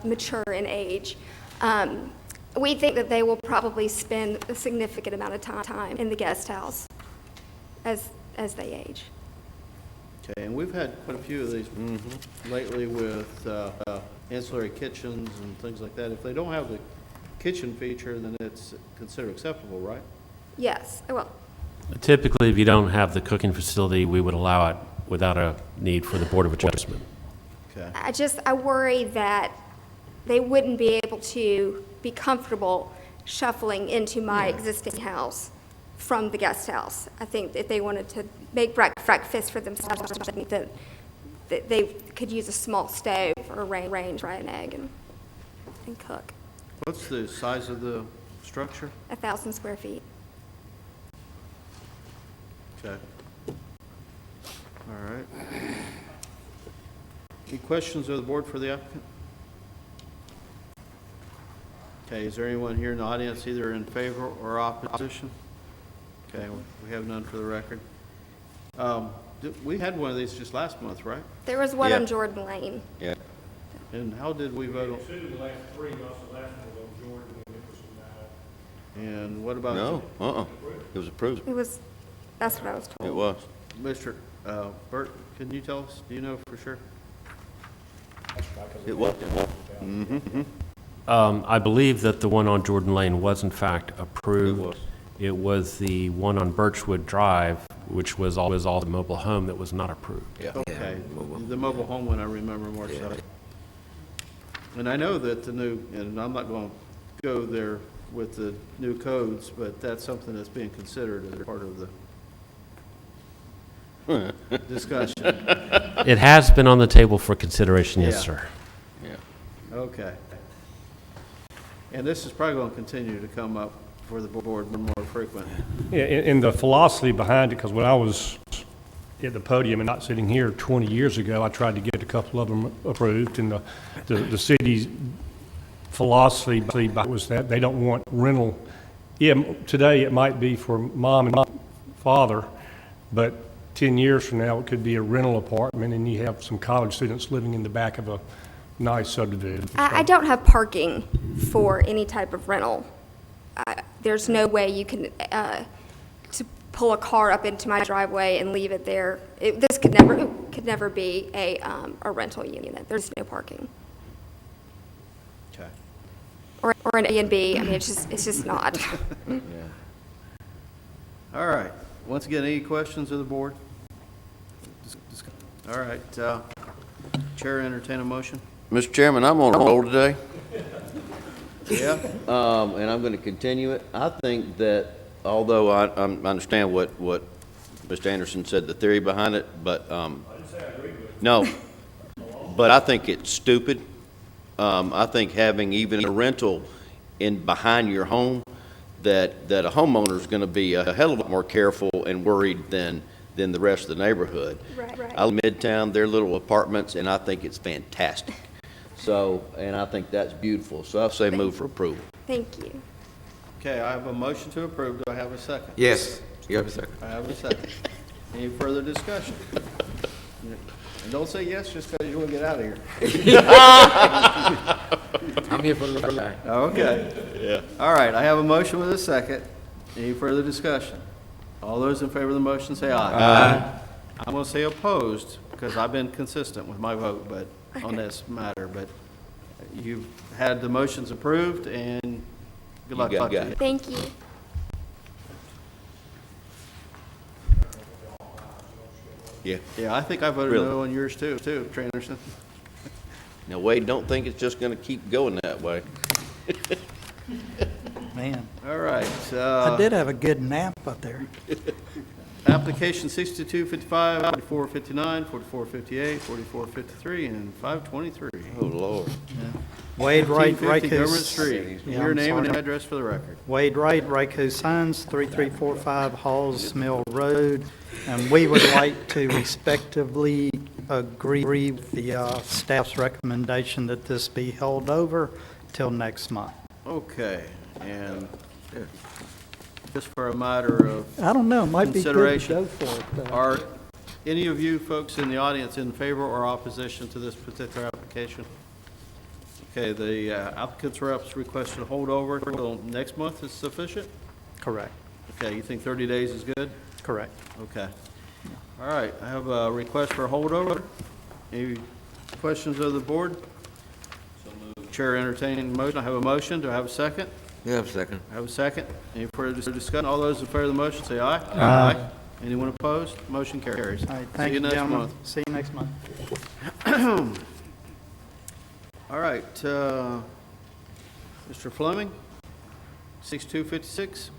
Speaker 3: mature in age. We think that they will probably spend a significant amount of time in the guest house as they age.
Speaker 1: Okay, and we've had quite a few of these lately with ancillary kitchens and things like that. If they don't have the kitchen feature, then it's considered acceptable, right?
Speaker 3: Yes, well,
Speaker 9: Typically, if you don't have the cooking facility, we would allow it without a need for the Board of Adjustment.
Speaker 1: Okay.
Speaker 3: I worry that they wouldn't be able to be comfortable shuffling into my existing house from the guest house. I think if they wanted to make breakfast for themselves, that they could use a small stove or a range, fry an egg, and cook.
Speaker 1: What's the size of the structure?
Speaker 3: 1,000 square feet.
Speaker 1: Okay. All right. Any questions of the board for the applicant? Okay, is there anyone here in the audience either in favor or opposition? Okay, we have none for the record. We had one of these just last month, right?
Speaker 3: There was one
Speaker 8: Yeah.
Speaker 3: on Jordan Lane.
Speaker 8: Yeah.
Speaker 1: And how did we vote on?
Speaker 16: The last 3 months, the last one was on Jordan, and it was
Speaker 1: And what about?
Speaker 8: No, it was approved.
Speaker 3: That's what I was told.
Speaker 8: It was.
Speaker 1: Mr. Burt, can you tell us, do you know for sure?
Speaker 8: It was.
Speaker 9: I believe that the one on Jordan Lane was in fact approved.
Speaker 8: It was.
Speaker 9: It was the one on Birchwood Drive, which was always all the mobile home, that was not approved.
Speaker 8: Yeah.
Speaker 1: Okay, the mobile home one I remember more so. And I know that the new, and I'm not going to go there with the new codes, but that's something that's being considered as part of the discussion.
Speaker 9: It has been on the table for consideration, yes,
Speaker 1: Yeah.
Speaker 9: sir.
Speaker 8: Yeah.
Speaker 1: Okay. And this is probably going to continue to come up for the board more frequent.
Speaker 16: Yeah, and the philosophy behind it, because when I was at the podium and not sitting here 20 years ago, I tried to get a couple of them approved, and the city's philosophy was that they don't want rental. Yeah, today it might be for mom and father, but 10 years from now, it could be a rental apartment, and you have some college students living in the back of a nice subdivision.
Speaker 3: I don't have parking for any type of rental. There's no way you can to pull a car up into my driveway and leave it there. This could never be a rental unit. There's no parking.
Speaker 1: Okay.
Speaker 3: Or an A and B. I mean, it's just not.
Speaker 8: Yeah.
Speaker 1: All right. Once again, any questions of the board? All right. Chair, entertain a motion.
Speaker 8: Mr. Chairman, I'm on a roll today.
Speaker 1: Yeah.
Speaker 8: And I'm going to continue it. I think that, although I understand what Mr. Anderson said, the theory behind it, but, no. But I think it's stupid. I think having even a rental behind your home, that a homeowner is going to be a hell of a lot more careful and worried than the rest of the neighborhood.
Speaker 3: Right.
Speaker 8: I live in Midtown, they're little apartments, and I think it's fantastic. So, and I think that's beautiful. So I say move for approval.
Speaker 3: Thank you.
Speaker 1: Okay, I have a motion to approve. Do I have a second?
Speaker 8: Yes. You have a second.
Speaker 1: I have a second. Any further discussion? And don't say yes just because you want to get out of here.
Speaker 22: I'm here for the ride.
Speaker 1: Okay.
Speaker 8: Yeah.
Speaker 1: All right, I have a motion with a second. Any further discussion? All those in favor of the motion say aye. Aye. I'm going to say opposed because I've been consistent with my vote, but on this matter, but you've had the motions approved, and good luck.
Speaker 8: got it.
Speaker 3: Thank you.
Speaker 8: Yeah.
Speaker 1: Yeah, I think I voted
Speaker 8: Really?
Speaker 1: no on yours too, Trey Anderson.
Speaker 8: Now, Wade, don't think it's just going to keep going that way.
Speaker 23: Man,
Speaker 1: All right.
Speaker 23: I did have a good nap up there.
Speaker 1: Application 6255, 4459, 4458, 4453, and 523.
Speaker 8: Oh, Lord.
Speaker 23: Yeah. Wade Wright,
Speaker 1: 1550 Government
Speaker 23: Ryko's.
Speaker 1: Street.
Speaker 23: Yeah,
Speaker 1: Your
Speaker 23: I'm
Speaker 1: name and
Speaker 23: sorry.
Speaker 1: address for the record.
Speaker 23: Wade Wright, Ryko Signs, 3345 Halls Mill Road. And we would like to respectively agree with the staff's recommendation that this be held over till next month.
Speaker 1: Okay, and just for a matter of
Speaker 23: I don't know, it might be good to
Speaker 1: consideration,
Speaker 23: go for it. though.
Speaker 1: are any of you folks in the audience in favor or opposition to this particular application? Okay, the applicant's reps requested to hold over until next month is sufficient?
Speaker 23: Correct,
Speaker 1: Okay, you think 30 days is good?
Speaker 23: correct.
Speaker 1: Okay. All right, I have a request for a holdover. Any questions of the board? Chair entertaining the motion. I have a motion. Do I have a second?
Speaker 22: Yeah, have a second.
Speaker 1: I have a second. Any further discussion? All those in favor of the motion, say aye.
Speaker 23: Aye.
Speaker 1: Anyone opposed? Motion carries.
Speaker 23: All right,
Speaker 1: See
Speaker 23: thank
Speaker 1: you
Speaker 23: you,
Speaker 1: next
Speaker 23: gentlemen.
Speaker 1: month.
Speaker 23: See you next month.
Speaker 1: All right, Mr. Fleming, 6256.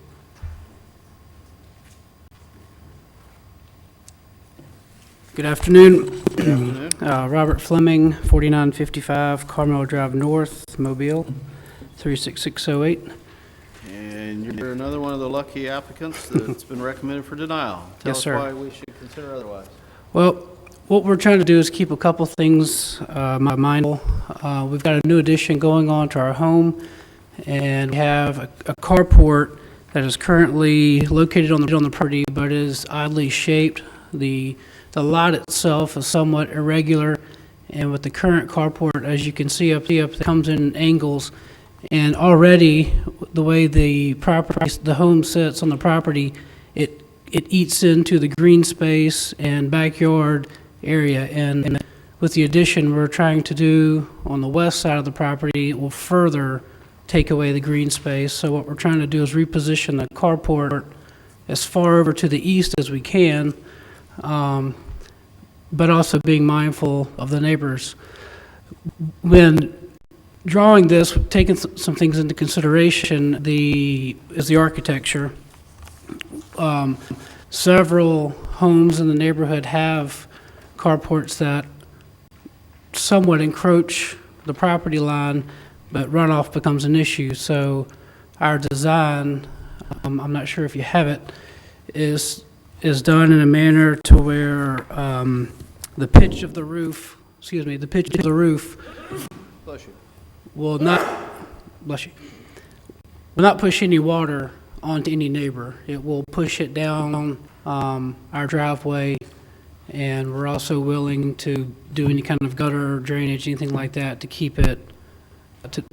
Speaker 5: Good afternoon.
Speaker 1: Good afternoon.
Speaker 5: Robert Fleming, 4955 Carmel Drive North, Mobile, 36608.
Speaker 1: And you're another one of the lucky applicants that's been recommended for denial.
Speaker 5: Yes, sir.
Speaker 1: Tell us why we should consider otherwise.
Speaker 5: Well, what we're trying to do is keep a couple things mindful. We've got a new addition going on to our home, and we have a carport that is currently located on the property, but is oddly shaped. The lot itself is somewhat irregular, and with the current carport, as you can see up, it comes in angles. And already, the way the home sits on the property, it eats into the green space and backyard area. And with the addition we're trying to do on the west side of the property, it will further take away the green space. So what we're trying to do is reposition the carport as far over to the east as we can, but also being mindful of the neighbors. When drawing this, taking some things into consideration, is the architecture. Several homes in the neighborhood have carports that somewhat encroach the property line, but runoff becomes an issue. So our design, I'm not sure if you have it, is done in a manner to where the pitch of the roof
Speaker 1: Bless you.
Speaker 5: will not, bless you, will not push any water onto any neighbor. It will push it down our driveway, and we're also willing to do any kind of gutter drainage, anything like that, to keep it,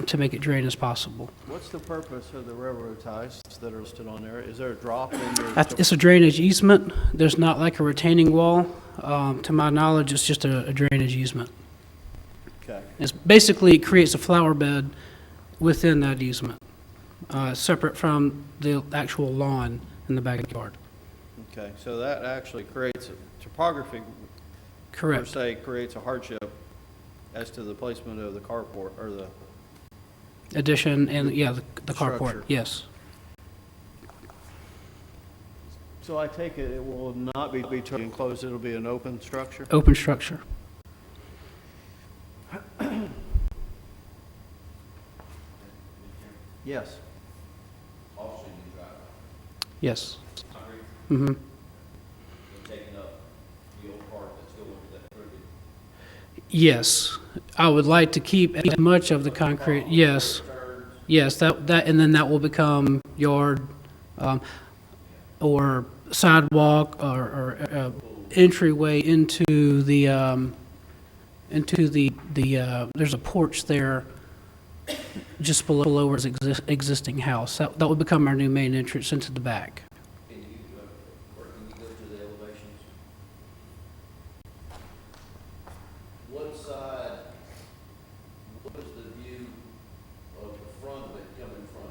Speaker 5: to make it drain as possible.
Speaker 1: What's the purpose of the railroad ties that are listed on there? Is there a drop in your?
Speaker 5: It's a drainage easement. There's not like a retaining wall. To my knowledge, it's just a drainage easement.
Speaker 1: Okay.
Speaker 5: It's basically, it creates a flower bed within that easement, separate from the actual lawn in the backyard.
Speaker 1: Okay, so that actually creates, topography per
Speaker 5: Correct.
Speaker 1: se creates a hardship as to the placement of the carport, or the,
Speaker 5: Addition and, yeah, the carport,
Speaker 1: Structure.
Speaker 5: yes.
Speaker 1: so I take it it will not be totally enclosed, it'll be an open structure?
Speaker 5: Open structure.
Speaker 1: Yes.
Speaker 5: Yes. Mm-hmm. Yes. I would like to keep as much of the concrete, yes. Yes, that, and then that will become yard, or sidewalk, or entryway into the, there's a porch there just below where his existing house. That would become our new main entrance into the back.
Speaker 8: Can you go to the elevations? What side, what is the view of the front of it coming from,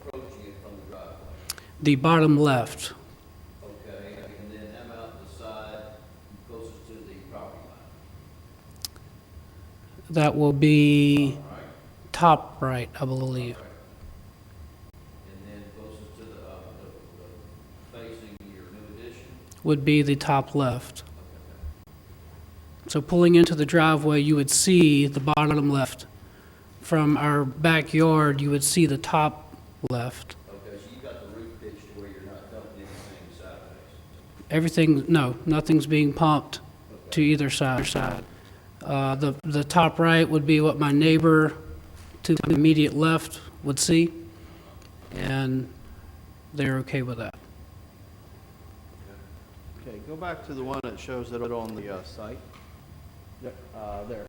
Speaker 8: approaching it from the driveway?
Speaker 5: The bottom left,
Speaker 8: Okay, and then how about the side closest to the property line?
Speaker 5: that will be top right, I believe.
Speaker 8: And then closest to the facing your new addition?
Speaker 5: Would be the top left. So pulling into the driveway, you would see the bottom left from our backyard, you would see the top left.
Speaker 8: Okay, so you got the roof pitched to where you're not dumping anything sideways?
Speaker 5: Everything, no, nothing's being pumped to either side. The top right would be what my neighbor to the immediate left would see, and they're okay with that.
Speaker 1: Okay, go back to the one that shows it on the site. There.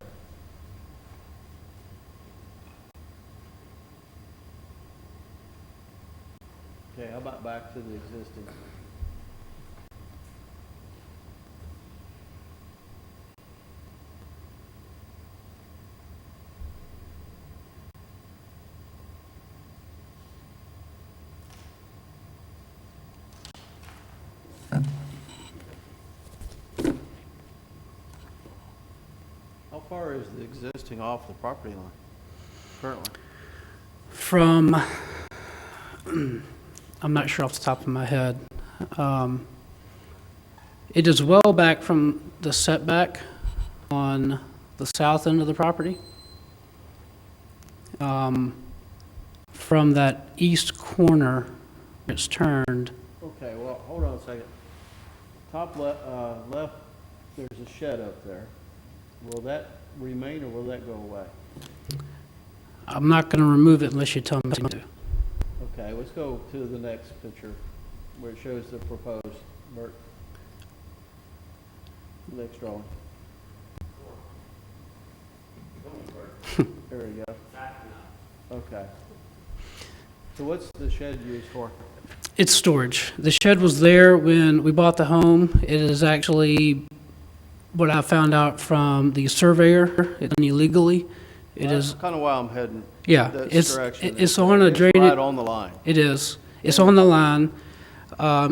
Speaker 1: Okay, how about back to the existing? How far is the existing off the property line currently?
Speaker 5: From, I'm not sure off the top of my head. It is well back from the setback on the south end of the property. From that east corner, it's turned.
Speaker 1: Okay, well, hold on a second. Top left, there's a shed up there. Will that remain or will that go away?
Speaker 5: I'm not going to remove it unless you tell me to.
Speaker 1: Okay, let's go to the next picture where it shows the proposed, Bert. Next drawing. There we go. Okay. So what's the shed used for?
Speaker 5: It's storage. The shed was there when we bought the home. It is actually what I found out from the surveyor. It's done illegally. It is.
Speaker 1: That's kind of why I'm heading
Speaker 5: Yeah,
Speaker 1: this direction.
Speaker 5: it's on a drainage.
Speaker 1: Right on the line.
Speaker 5: It is. It's on the line.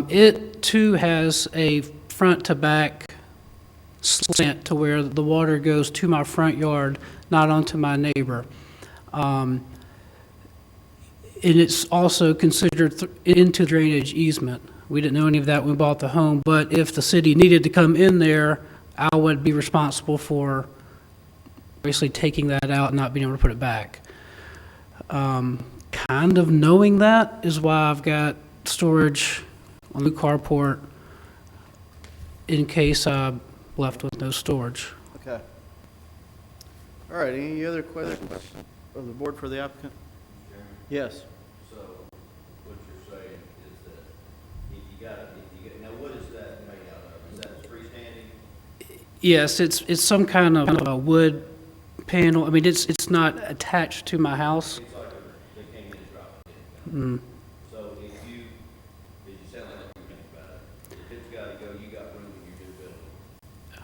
Speaker 5: It too has a front to back slant to where the water goes to my front yard, not onto my neighbor. And it's also considered into drainage easement. We didn't know any of that when we bought the home, but if the city needed to come in there, I would be responsible for basically taking that out and not being able to put it back. Kind of knowing that is why I've got storage on the carport in case I'm left with no storage.
Speaker 1: Okay. All right, any other questions of the board for the applicant? Yes.
Speaker 8: So what you're saying is that now what is that made out of? Is that freestanding?
Speaker 5: Yes, it's some kind of a wood panel. I mean, it's not attached to my house.
Speaker 8: It's like they came in and dropped it in.
Speaker 5: Mm.
Speaker 8: So if you sound like you think about it, if it's gotta go, you got room in your new building.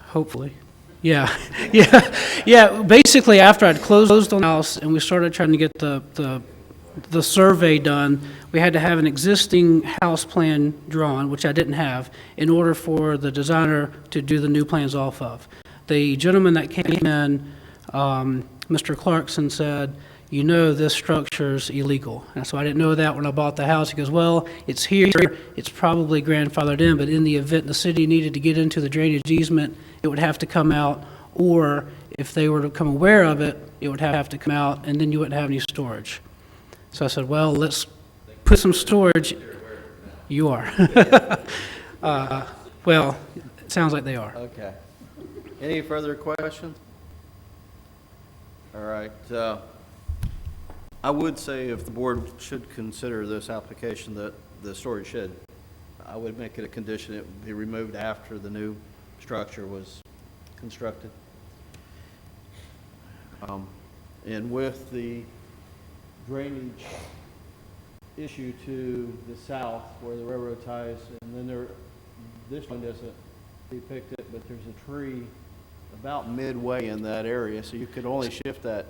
Speaker 5: Hopefully. Yeah, yeah. Basically, after I'd closed on the house and we started trying to get the survey done, we had to have an existing house plan drawn, which I didn't have, in order for the designer to do the new plans off of. The gentleman that came in, Mr. Clarkson, said, you know this structure's illegal. And so I didn't know that when I bought the house. He goes, well, it's here, it's probably grandfathered in, but in the event the city needed to get into the drainage easement, it would have to come out, or if they were to become aware of it, it would have to come out, and then you wouldn't have any storage. So I said, well, let's put some storage. You are. Well, it sounds like they are.
Speaker 1: Okay. Any further questions? All right. I would say if the board should consider this application, that the storage shed, I would make it a condition it would be removed after the new structure was constructed. And with the drainage issue to the south where the railroad ties, and then this one doesn't depict it, but there's a tree about midway in that area, so you could only shift that.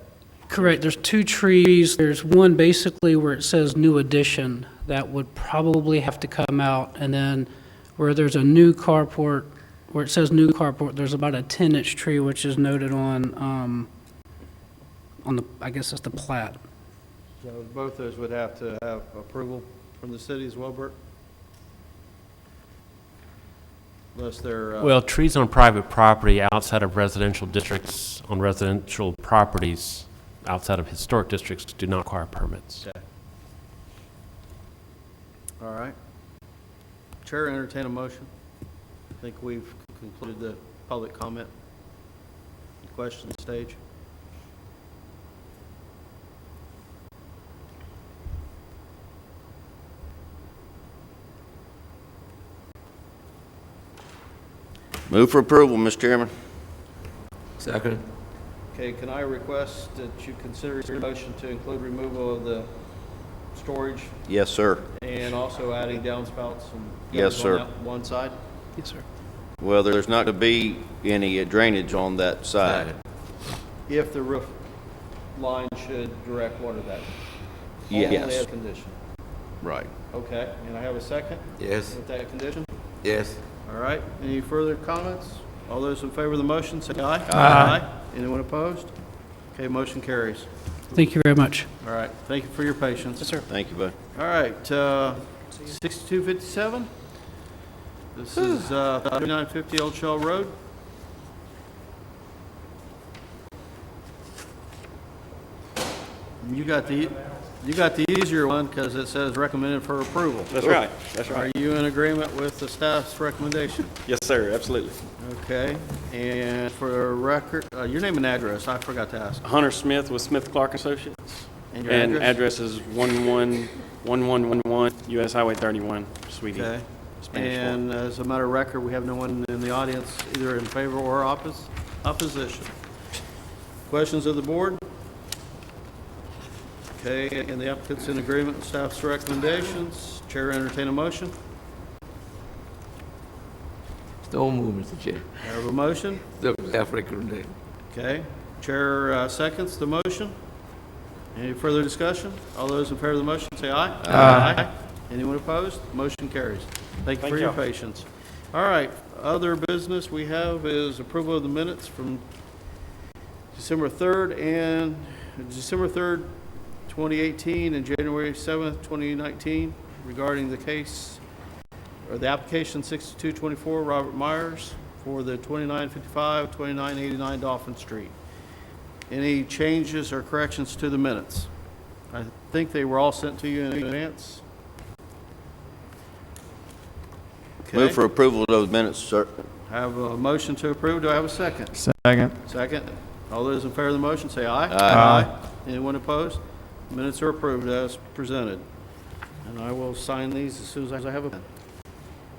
Speaker 5: Correct. There's two trees. There's one basically where it says new addition that would probably have to come out, and then where there's a new carport, where it says new carport, there's about a 10-inch tree which is noted on the, I guess it's the plat.
Speaker 1: So both those would have to have approval from the city as well, Bert? Unless they're...
Speaker 9: Well, trees on private property outside of residential districts on residential properties outside of historic districts do not require permits.
Speaker 1: Okay. All right. Chair, entertain a motion. I think we've concluded the public comment question stage.
Speaker 8: Move for approval, Mr. Chairman.
Speaker 22: Second.
Speaker 1: Okay, can I request that you consider your motion to include removal of the storage
Speaker 8: Yes, sir.
Speaker 1: and also adding downspouts and
Speaker 8: Yes,
Speaker 1: gutters
Speaker 8: sir.
Speaker 1: on that one side?
Speaker 5: Yes, sir.
Speaker 8: Well, there's not going to be any drainage on that side.
Speaker 1: If the roof line should direct water that? Only
Speaker 8: Yes.
Speaker 1: as condition.
Speaker 8: Right.
Speaker 1: Okay, and I have a second
Speaker 22: Yes.
Speaker 1: with that condition?
Speaker 22: Yes.
Speaker 1: All right, any further comments? All those in favor of the motion, say aye.
Speaker 5: Aye.
Speaker 1: Anyone opposed? Okay, motion carries.
Speaker 5: Thank you very much.
Speaker 1: All right, thank you for your patience.
Speaker 5: Yes, sir.
Speaker 8: Thank you, bud.
Speaker 1: All right, 6257. This is 3950 Old Shell Road. You got the easier one because it says recommended for approval.
Speaker 10: That's right, that's right.
Speaker 1: Are you in agreement with the staff's recommendation?
Speaker 10: Yes, sir, absolutely.
Speaker 1: Okay, and for record, your name and address, I forgot to ask.
Speaker 10: Hunter Smith with Smith Clark Associates.
Speaker 1: And your
Speaker 10: And
Speaker 1: address?
Speaker 10: address is 111111 US Highway 31, Sweetie.
Speaker 1: Okay.
Speaker 10: Spanish Fork.
Speaker 1: And as a matter of record, we have no one in the audience either in favor or opposition. Questions of the board? Okay, and the applicant's in agreement with staff's recommendations. Chair entertain a motion.
Speaker 22: Don't move, Mr. Chair.
Speaker 1: I have a motion.
Speaker 22: The staff recommendation.
Speaker 1: Okay. Chair seconds the motion. Any further discussion? All those in favor of the motion, say aye. Aye. Anyone opposed? Motion carries. Thank you for your patience. All right, other business we have is approval of the minutes from December 3rd and December 3rd, 2018 and January 7th, 2019 regarding the case or the application 6224 Robert Myers for the 2955, 2989 Dolphin Street. Any changes or corrections to the minutes? I think they were all sent to you in advance.
Speaker 8: Move
Speaker 1: Okay.
Speaker 8: for approval of those minutes, sir.
Speaker 1: I have a motion to approve. Do I have a second?
Speaker 7: Second.
Speaker 1: Second. All those in favor of the motion, say aye.
Speaker 8: Aye.
Speaker 1: Anyone opposed? Minutes are approved as presented. And I will sign these as soon as I have a pen.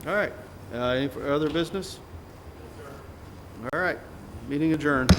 Speaker 1: All right. Any other business? All right. Meeting adjourned.